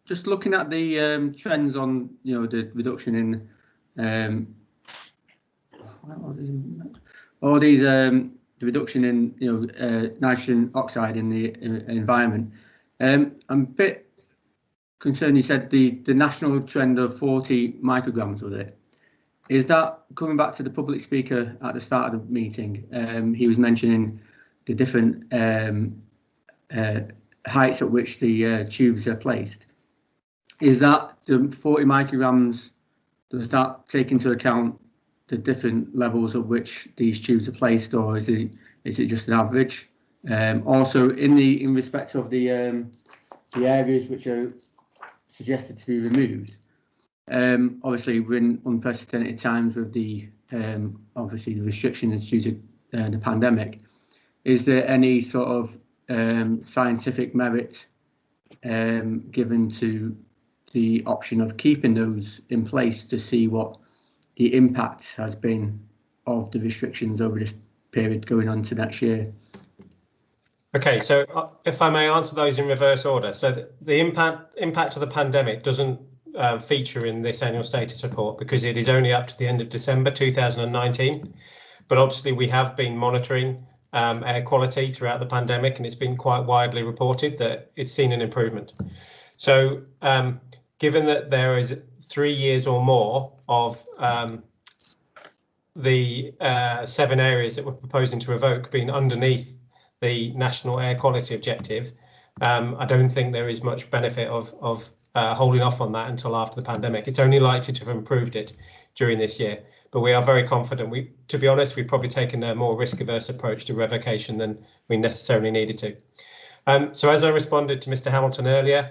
Speaker 18: Just looking at the trends on, the reduction in the reduction in nitrogen oxide in the environment. I'm a bit concerned. You said the national trend of 40 micrograms was it? Is that coming back to the public speaker at the start of the meeting? He was mentioning the different heights at which the tubes are placed. Is that the 40 micrograms? Does that take into account the different levels at which these tubes are placed, or is it just an average? Also, in respect of the areas which are suggested to be removed. Obviously, we're in unprecedented times with the obviously the restrictions due to the pandemic. Is there any sort of scientific merit given to the option of keeping those in place to see what the impact has been of the restrictions over this period going on to next year?
Speaker 3: Okay, so if I may answer those in reverse order. So the impact of the pandemic doesn't feature in this annual status report because it is only up to the end of December 2019. But obviously we have been monitoring air quality throughout the pandemic, and it's been quite widely reported that it's seen an improvement. So given that there is 3 years or more of the 7 areas that we're proposing to revoke being underneath the national air quality objective, I don't think there is much benefit of holding off on that until after the pandemic. It's only likely to have improved it during this year, but we are very confident. To be honest, we've probably taken a more risk-averse approach to revocation than we necessarily needed to. So as I responded to Mr. Hamilton earlier,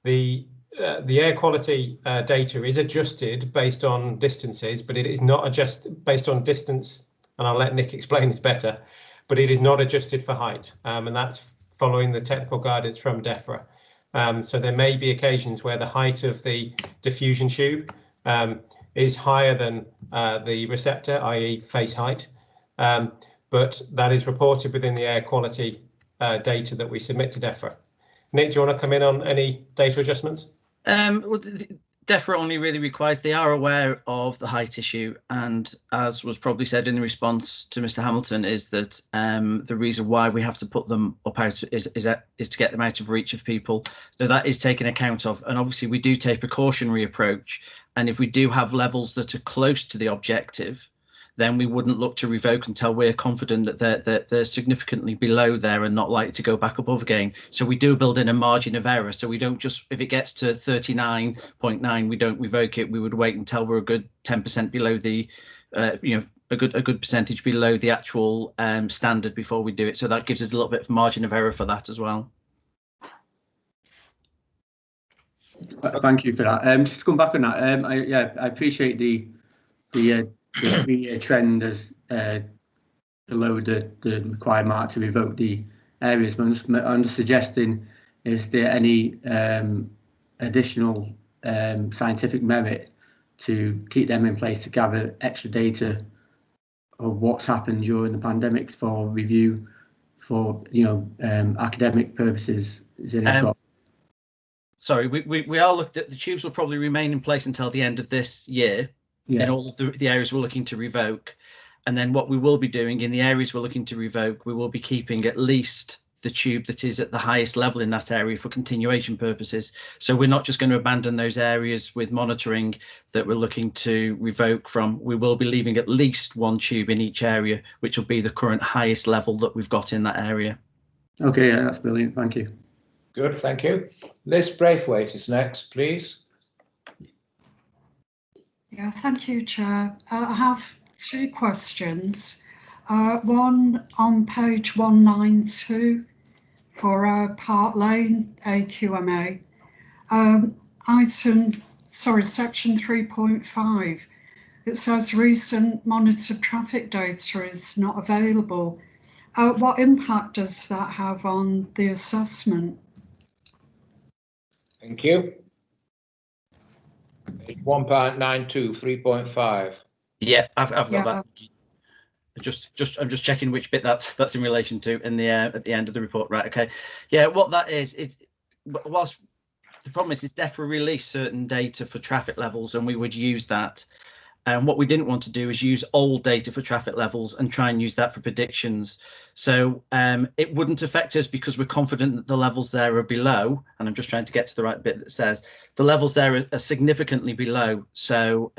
Speaker 3: the air quality data is adjusted based on distances, but it is not adjusted based on distance, and I'll let Nick explain this better, but it is not adjusted for height, and that's following the technical guidance from DEFRA. So there may be occasions where the height of the diffusion tube is higher than the receptor, i.e. face height, but that is reported within the air quality data that we submit to DEFRA. Nick, do you want to come in on any data adjustments?
Speaker 19: Well, DEFRA only really requires, they are aware of the height issue, and as was probably said in the response to Mr. Hamilton, is that the reason why we have to put them up out is to get them out of reach of people. So that is taken account of, and obviously we do take a precautionary approach, and if we do have levels that are close to the objective, then we wouldn't look to revoke until we're confident that they're significantly below there and not likely to go back above again. So we do build in a margin of error. So we don't just, if it gets to 39.9, we don't revoke it. We would wait until we're a good 10% below the, a good percentage below the actual standard before we do it. So that gives us a little bit of margin of error for that as well.
Speaker 18: Thank you for that. Just to come back on that, I appreciate the 3-year trend as below the required mark to revoke the areas. But I'm just suggesting, is there any additional scientific merit to keep them in place to gather extra data of what's happened during the pandemic for review, for academic purposes? Is there any sort?
Speaker 19: Sorry, we are looking at the tubes will probably remain in place until the end of this year in all of the areas we're looking to revoke. And then what we will be doing in the areas we're looking to revoke, we will be keeping at least the tube that is at the highest level in that area for continuation purposes. So we're not just going to abandon those areas with monitoring that we're looking to revoke from. We will be leaving at least one tube in each area, which will be the current highest level that we've got in that area.
Speaker 18: Okay, that's brilliant. Thank you.
Speaker 1: Good, thank you. Liz Braithwaite is next, please.
Speaker 17: Yeah, thank you, Chair. I have 2 questions. One on page 192 for Park Lane AQMA. Section 3.5. It says recent monitored traffic data is not available. What impact does that have on the assessment?
Speaker 1: Thank you. 1.92, 3.5.
Speaker 19: Yeah, I've got that. I'm just checking which bit that's in relation to in the at the end of the report. Right. Okay. Yeah. What that is whilst the problem is DEFRA released certain data for traffic levels, and we would use that. And what we didn't want to do is use old data for traffic levels and try and use that for predictions. So it wouldn't affect us because we're confident that the levels there are below. And I'm just trying to get to the right bit that says the levels there are significantly below. So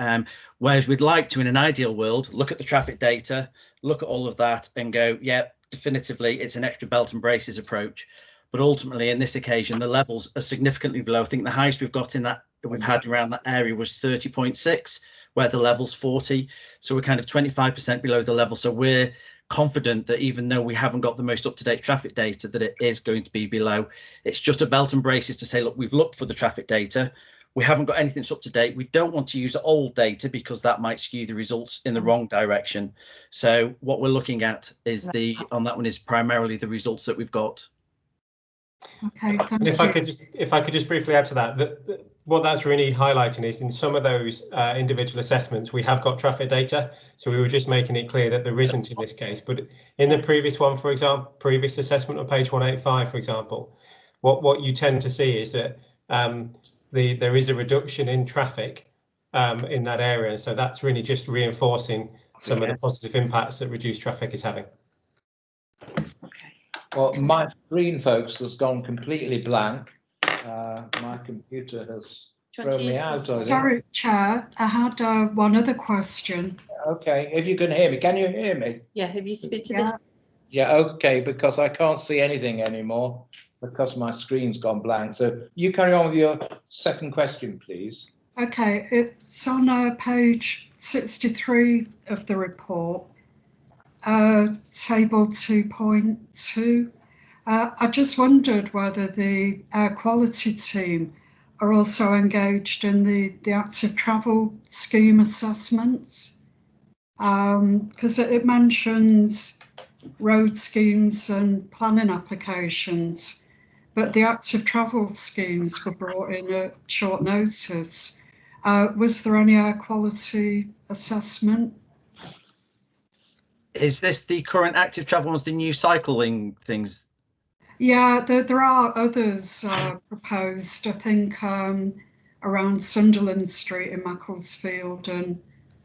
Speaker 19: whereas we'd like to, in an ideal world, look at the traffic data, look at all of that and go, yeah, definitively, it's an extra belt and braces approach. But ultimately, in this occasion, the levels are significantly below. I think the highest we've got in that we've had around that area was 30.6. where the level's 40. So we're kind of 25% below the level. So we're confident that even though we haven't got the most up-to-date traffic data, that it is going to be below. It's just a belt and braces to say, look, we've looked for the traffic data. We haven't got anything that's up to date. We don't want to use old data because that might skew the results in the wrong direction. So what we're looking at is on that one is primarily the results that we've got.
Speaker 17: Okay, thank you.
Speaker 3: If I could just briefly add to that, what that's really highlighting is in some of those individual assessments, we have got traffic data. So we were just making it clear that there isn't in this case. But in the previous one, for example, previous assessment on page 185, for example, what you tend to see is that there is a reduction in traffic in that area. So that's really just reinforcing some of the positive impacts that reduced traffic is having.
Speaker 1: Well, my screen, folks, has gone completely blank. My computer has thrown me out.
Speaker 17: Sorry, Chair, I had one other question.
Speaker 1: Okay, if you can hear me, can you hear me?
Speaker 2: Yeah, have you speak to this?
Speaker 1: Yeah, okay, because I can't see anything anymore because my screen's gone blank. So you carry on with your second question, please.
Speaker 17: Okay, it's on page 63 of the report. Table 2.2. I just wondered whether the air quality team are also engaged in the active travel scheme assessments, because it mentions road schemes and planning applications, but the active travel schemes were brought in at short notice. Was there any air quality assessment?
Speaker 19: Is this the current active travel ones, the new cycling things?
Speaker 17: Yeah, there are others proposed, I think, around Sunderland Street in Macclesfield and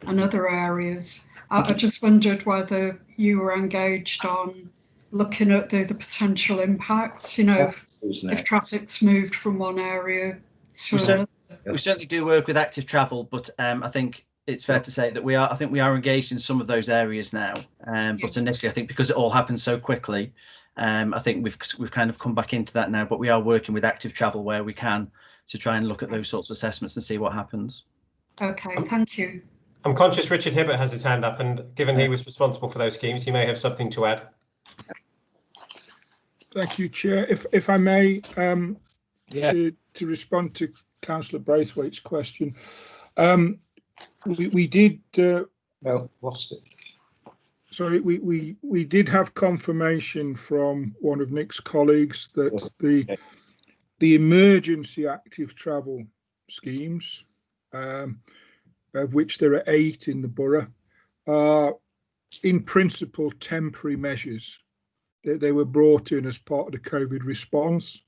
Speaker 17: other areas. I just wondered whether you were engaged on looking at the potential impacts, you know, if traffic's moved from one area to another.
Speaker 19: We certainly do work with active travel, but I think it's fair to say that I think we are engaged in some of those areas now. But initially, I think because it all happened so quickly, I think we've kind of come back into that now. But we are working with active travel where we can to try and look at those sorts of assessments and see what happens.
Speaker 17: Okay, thank you.
Speaker 3: I'm conscious Richard Hibbert has his hand up, and given he was responsible for those schemes, he may have something to add.
Speaker 15: Thank you, Chair. If I may, to respond to Councillor Braithwaite's question, we did.
Speaker 1: Lost it.
Speaker 15: Sorry, we did have confirmation from one of Nick's colleagues that the emergency active travel schemes, of which there are 8 in the borough, are in principle temporary measures. They were brought in as part of the COVID response.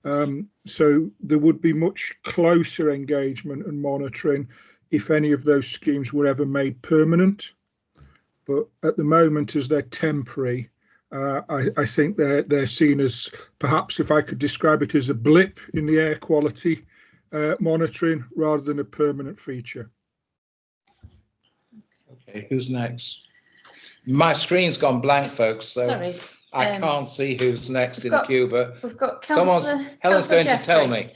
Speaker 15: So there would be much closer engagement and monitoring if any of those schemes were ever made permanent. But at the moment, as they're temporary, I think they're seen as, perhaps if I could describe it, as a blip in the air quality monitoring rather than a permanent feature.
Speaker 1: Okay, who's next? My screen's gone blank, folks, so
Speaker 2: Sorry,
Speaker 1: I can't see who's next in the queue, but
Speaker 2: we've got
Speaker 1: Helen's going to tell me.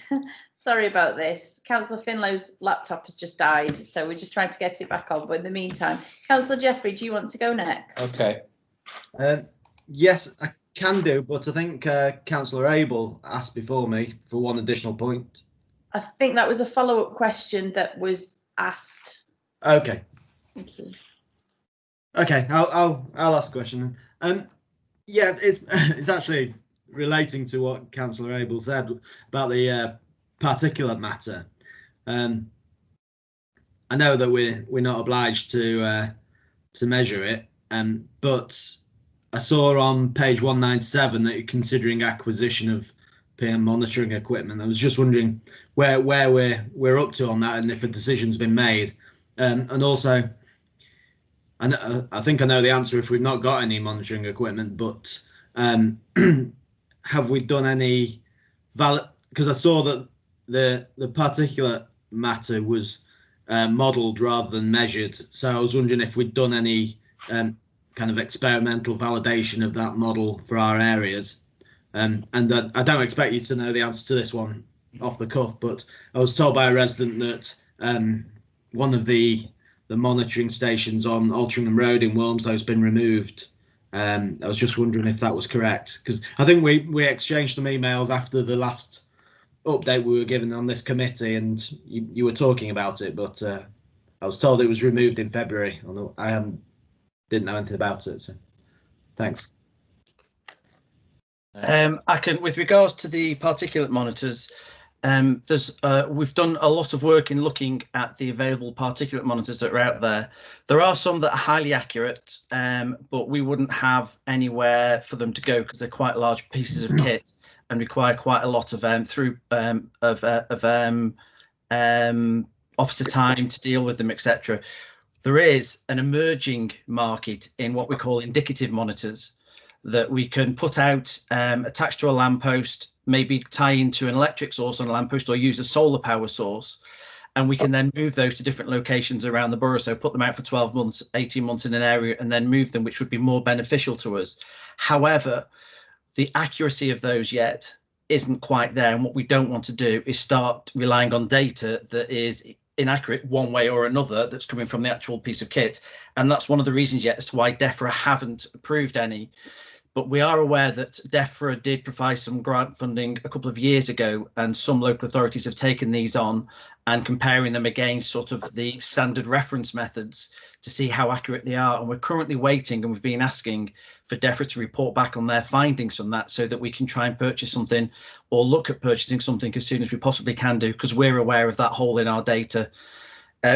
Speaker 2: Sorry about this. Councillor Finlow's laptop has just died, so we're just trying to get it back on. But in the meantime, Councillor Jeffrey, do you want to go next?
Speaker 1: Okay.
Speaker 6: Yes, I can do, but I think Councillor Abel asked before me for one additional point.
Speaker 2: I think that was a follow-up question that was asked.
Speaker 6: Okay.
Speaker 2: Thank you.
Speaker 6: Okay, I'll ask a question then. Yeah, it's actually relating to what Councillor Abel said about the particulate matter. I know that we're not obliged to measure it, but I saw on page 197 that you're considering acquisition of PM monitoring equipment. I was just wondering where we're up to on that, and if a decision's been made, and also. I think I know the answer if we've not got any monitoring equipment, but have we done any valid? Because I saw that the particulate matter was modelled rather than measured, so I was wondering if we'd done any kind of experimental validation of that model for our areas. And I don't expect you to know the answer to this one off the cuff, but I was told by a resident that one of the monitoring stations on Altrincham Road in Wilmslow has been removed. I was just wondering if that was correct, because I think we exchanged some emails after the last update we were given on this committee, and you were talking about it, but I was told it was removed in February. I didn't know anything about it, so thanks.
Speaker 19: I can, with regards to the particulate monitors, we've done a lot of work in looking at the available particulate monitors that are out there. There are some that are highly accurate, but we wouldn't have anywhere for them to go because they're quite large pieces of kit and require quite a lot of officer time to deal with them, etc. There is an emerging market in what we call indicative monitors that we can put out attached to a lamppost, maybe tie into an electric source on a lamppost or use a solar power source. And we can then move those to different locations around the borough. So put them out for 12 months, 18 months in an area and then move them, which would be more beneficial to us. However, the accuracy of those yet isn't quite there. And what we don't want to do is start relying on data that is inaccurate one way or another that's coming from the actual piece of kit. And that's one of the reasons yet as to why DEFRA haven't approved any. But we are aware that DEFRA did provide some grant funding a couple of years ago, and some local authorities have taken these on and comparing them against sort of the standard reference methods to see how accurate they are. And we're currently waiting, and we've been asking for DEFRA to report back on their findings from that so that we can try and purchase something or look at purchasing something as soon as we possibly can do, because we're aware of that hole in our data.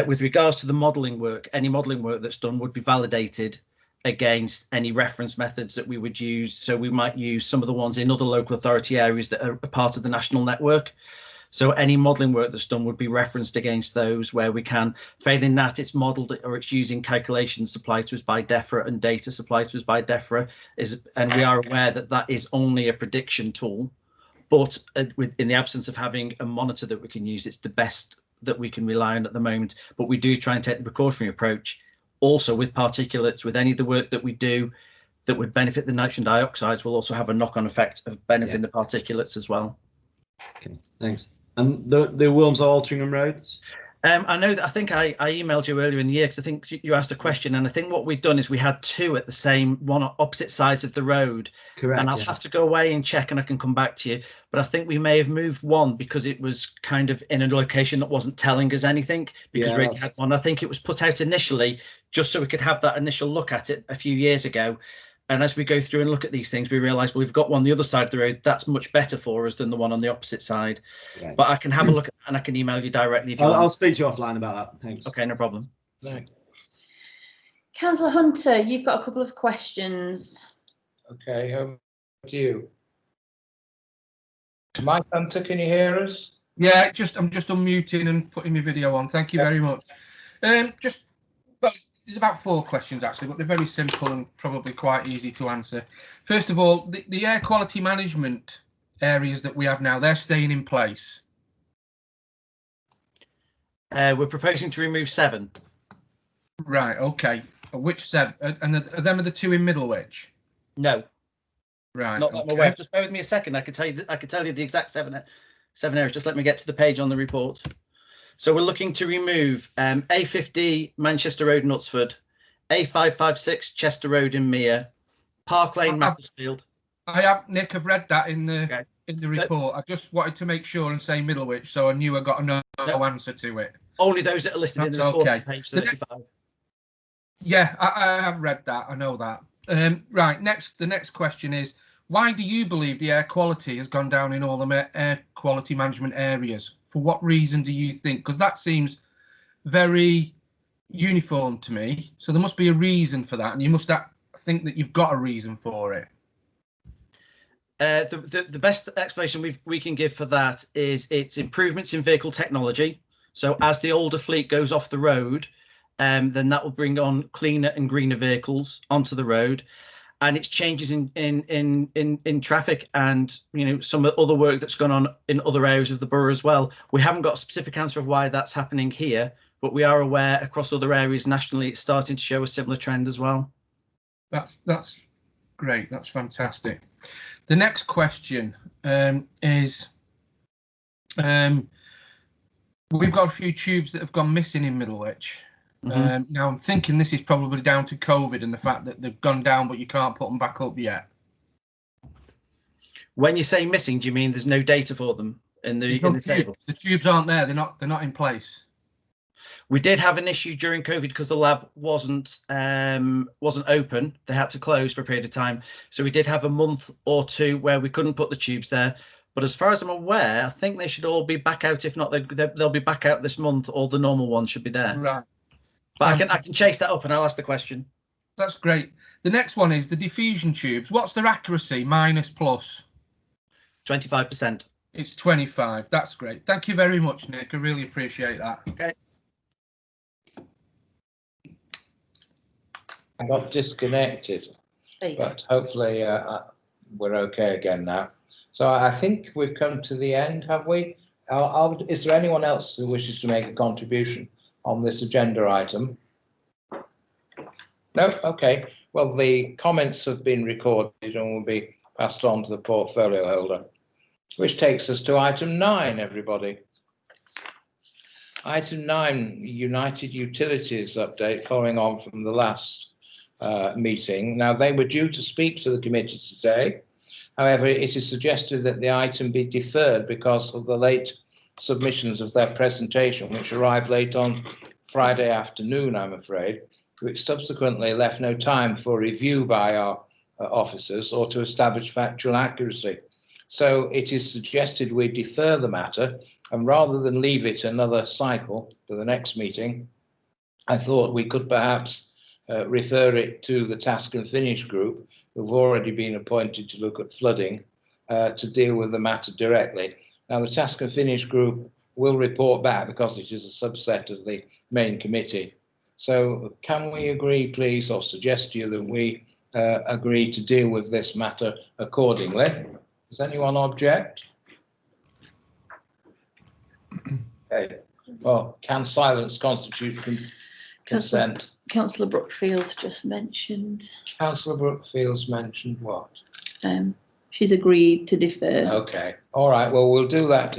Speaker 19: With regards to the modelling work, any modelling work that's done would be validated against any reference methods that we would use. So we might use some of the ones in other local authority areas that are a part of the national network. So any modelling work that's done would be referenced against those where we can. Failing that, it's modelled or it's using calculations supplied to us by DEFRA and data supplied to us by DEFRA. And we are aware that that is only a prediction tool. But in the absence of having a monitor that we can use, it's the best that we can rely on at the moment, but we do try and take the precautionary approach. Also with particulates, with any of the work that we do that would benefit the nitrogen dioxides, will also have a knock-on effect of benefiting the particulates as well.
Speaker 6: Okay, thanks. And the Wilmslow Altrincham roads?
Speaker 19: I know that I think I emailed you earlier in the year because I think you asked a question, and I think what we've done is we had two at the same one opposite sides of the road.
Speaker 6: Correct.
Speaker 19: And I'll have to go away and check, and I can come back to you. But I think we may have moved one because it was kind of in a location that wasn't telling us anything, because we had one. I think it was put out initially just so we could have that initial look at it a few years ago. And as we go through and look at these things, we realise, well, we've got one on the other side of the road that's much better for us than the one on the opposite side. Right. But I can have a look and I can email you directly if you want.
Speaker 6: I'll speak to you offline about that. Thanks.
Speaker 19: Okay, no problem.
Speaker 6: Thanks.
Speaker 2: Councillor Hunter, you've got a couple of questions.
Speaker 1: Okay, over to you. Mike Hunter, can you hear us?
Speaker 11: Yeah, I'm just unmuting and putting my video on. Thank you very much. Well, there's about 4 questions actually, but they're very simple and probably quite easy to answer. First of all, the air quality management areas that we have now, they're staying in place.
Speaker 19: We're proposing to remove 7.
Speaker 11: Right, okay. Which 7? And are them the 2 in Middlewich?
Speaker 19: No.
Speaker 11: Right.
Speaker 19: Not that I'm aware of. Just bear with me a second. I could tell you the exact 7 areas. Just let me get to the page on the report. So we're looking to remove A50 Manchester Road, Knutsford, A556 Chester Road in Mere, Park Lane, Macclesfield.
Speaker 11: Nick, I've read that in the report. I just wanted to make sure and say Middlewich, so I knew I got no answer to it.
Speaker 19: Only those that are listed in the report on page 35.
Speaker 11: Yeah, I have read that. I know that. Right. The next question is, why do you believe the air quality has gone down in all the air quality management areas? For what reason do you think? Because that seems very uniform to me. So there must be a reason for that, and you must think that you've got a reason for it.
Speaker 19: The best explanation we can give for that is it's improvements in vehicle technology. So as the older fleet goes off the road, then that will bring on cleaner and greener vehicles onto the road. And it's changes in traffic and, some other work that's gone on in other areas of the borough as well. We haven't got a specific answer of why that's happening here, but we are aware across other areas nationally it's starting to show a similar trend as well.
Speaker 11: That's great. That's fantastic. The next question is, we've got a few tubes that have gone missing in Middlewich. Now I'm thinking this is probably down to COVID and the fact that they've gone down, but you can't put them back up yet.
Speaker 19: When you say missing, do you mean there's no data for them in the table?
Speaker 11: The tubes aren't there. They're not in place.
Speaker 19: We did have an issue during COVID because the lab wasn't open. They had to close for a period of time. So we did have a month or 2 where we couldn't put the tubes there. But as far as I'm aware, I think they should all be back out. If not, they'll be back out this month. All the normal ones should be there.
Speaker 11: Right.
Speaker 19: But I can chase that up and I'll ask the question.
Speaker 11: That's great. The next one is the diffusion tubes. What's their accuracy, minus, plus?
Speaker 19: 25%.
Speaker 11: It's 25. That's great. Thank you very much, Nick. I really appreciate that.
Speaker 19: Okay.
Speaker 1: I got disconnected, but hopefully we're okay again now. So I think we've come to the end, have we? Is there anyone else who wishes to make a contribution on this agenda item? No? Okay. Well, the comments have been recorded and will be passed on to the portfolio holder, which takes us to item 9, everybody. Item 9, United Utilities update, following on from the last meeting. Now, they were due to speak to the committee today. However, it is suggested that the item be deferred because of the late submissions of their presentation, which arrived late on Friday afternoon, I'm afraid, which subsequently left no time for review by our officers or to establish factual accuracy. So it is suggested we defer the matter, and rather than leave it another cycle to the next meeting, I thought we could perhaps refer it to the Task and Finish group, who've already been appointed to look at flooding, to deal with the matter directly. Now, the Task and Finish group will report back because it is a subset of the main committee. So can we agree, please, or suggest to you that we agree to deal with this matter accordingly? Does anyone object? Okay. Well, can silence constitute consent?
Speaker 2: Councillor Brookfield's just mentioned.
Speaker 1: Councillor Brookfield's mentioned what?
Speaker 2: She's agreed to defer.
Speaker 1: Okay, all right, well, we'll do that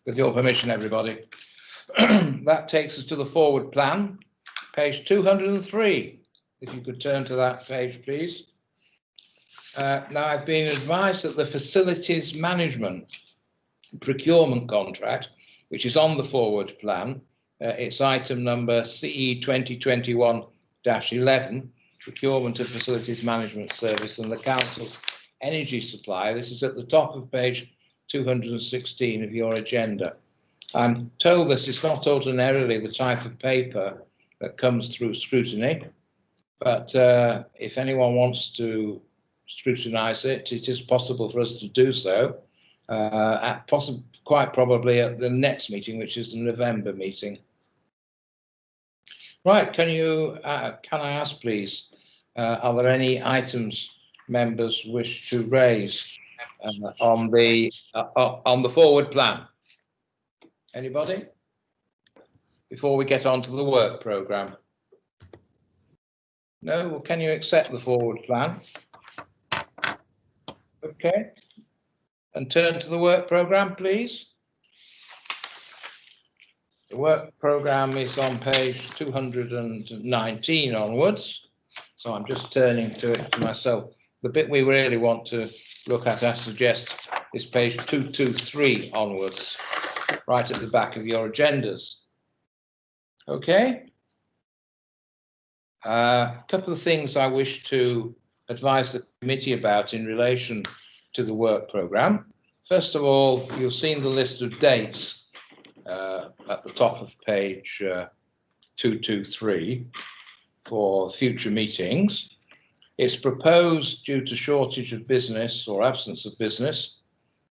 Speaker 1: with your permission, everybody. That takes us to the forward plan, page 203. If you could turn to that page, please. Now, I've been advised that the facilities management procurement contract, which is on the forward plan, it's item number CE 2021-11, procurement of facilities management service, and the council energy supply. This is at the top of page 216 of your agenda. I'm told this is not ordinarily the type of paper that comes through scrutiny, but if anyone wants to scrutinise it, it is possible for us to do so, quite probably at the next meeting, which is the November meeting. Right, can I ask, please, are there any items members wish to raise on the forward plan? Anybody? Before we get on to the work programme? No? Well, can you accept the forward plan? Okay. And turn to the work programme, please. The work programme is on page 219 onwards. So I'm just turning to it to myself. The bit we really want to look at, I suggest, is page 223 onwards, right at the back of your agendas. Okay. A couple of things I wish to advise the committee about in relation to the work programme. First of all, you've seen the list of dates at the top of page 223 for future meetings. It's proposed, due to shortage of business or absence of business,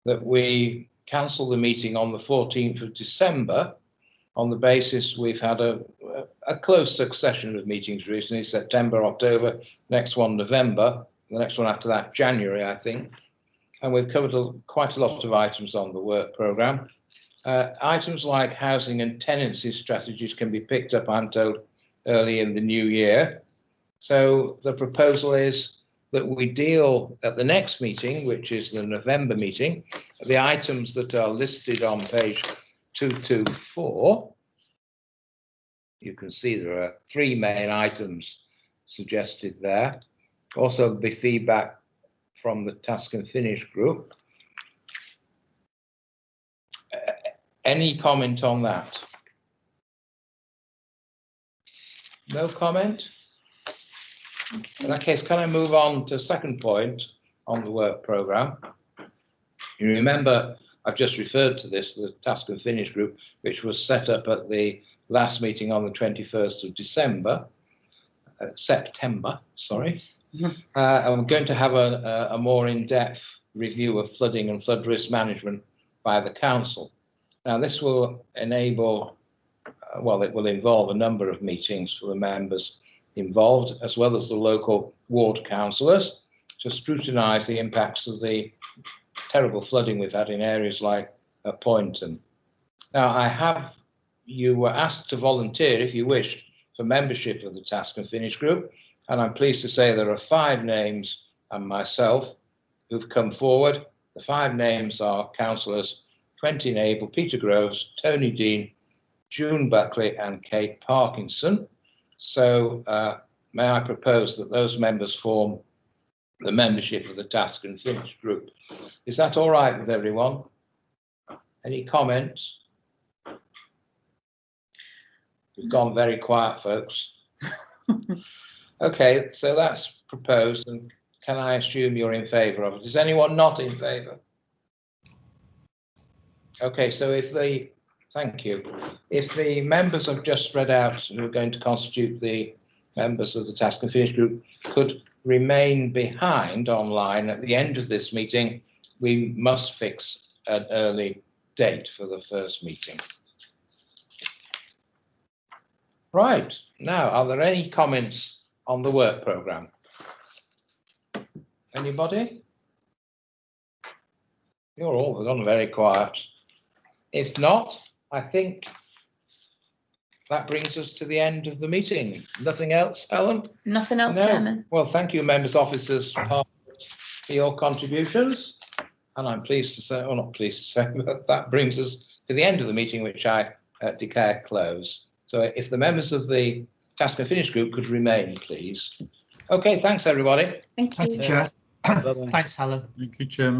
Speaker 1: that we cancel the meeting on the 14th of December on the basis we've had a close succession of meetings recently: September, October, next one November, the next one after that January, I think. And we've covered quite a lot of items on the work programme. Items like housing and tenancy strategies can be picked up, I'm told, early in the new year. So the proposal is that we deal at the next meeting, which is the November meeting, the items that are listed on page 224. You can see there are 3 main items suggested there. Also, the feedback from the task and finish group. Any comment on that? No comment? In that case, can I move on to second point on the work programme? You remember, I've just referred to this, the task and finish group, which was set up at the last meeting on the 21st of September, sorry. And we're going to have a more in-depth review of flooding and flood risk management by the council. Now, this will enable, well, it will involve a number of meetings for the members involved, as well as the local ward councillors, to scrutinise the impacts of the terrible flooding we've had in areas like Poynton. Now, you were asked to volunteer, if you wish, for membership of the task and finish group, and I'm pleased to say there are 5 names and myself who've come forward. The 5 names are councillors Quentin Abel, Peter Groves, Tony Dean, June Buckley and Kate Parkinson. So may I propose that those members form the membership of the task and finish group? Is that all right with everyone? Any comments? We've gone very quiet, folks. Okay, so that's proposed, and can I assume you're in favour of it? Is anyone not in favour? Okay, so thank you. If the members I've just read out who are going to constitute the members of the task and finish group could remain behind online at the end of this meeting, we must fix an early date for the first meeting. Right, now, are there any comments on the work programme? Anybody? You're all gone very quiet. If not, I think that brings us to the end of the meeting. Nothing else, Ellen?
Speaker 2: Nothing else,
Speaker 1: No.
Speaker 2: Chairman.
Speaker 1: Well, thank you, members, officers, for your contributions. And I'm pleased to say, or not pleased to say, that that brings us to the end of the meeting, which I declare closed. So if the members of the Task and Finish group could remain, please. Okay, thanks, everybody.
Speaker 2: Thank you.
Speaker 14: Thank you, Chair.
Speaker 10: Bye-bye.
Speaker 14: Thanks, Helen.
Speaker 13: Thank you, Chairman.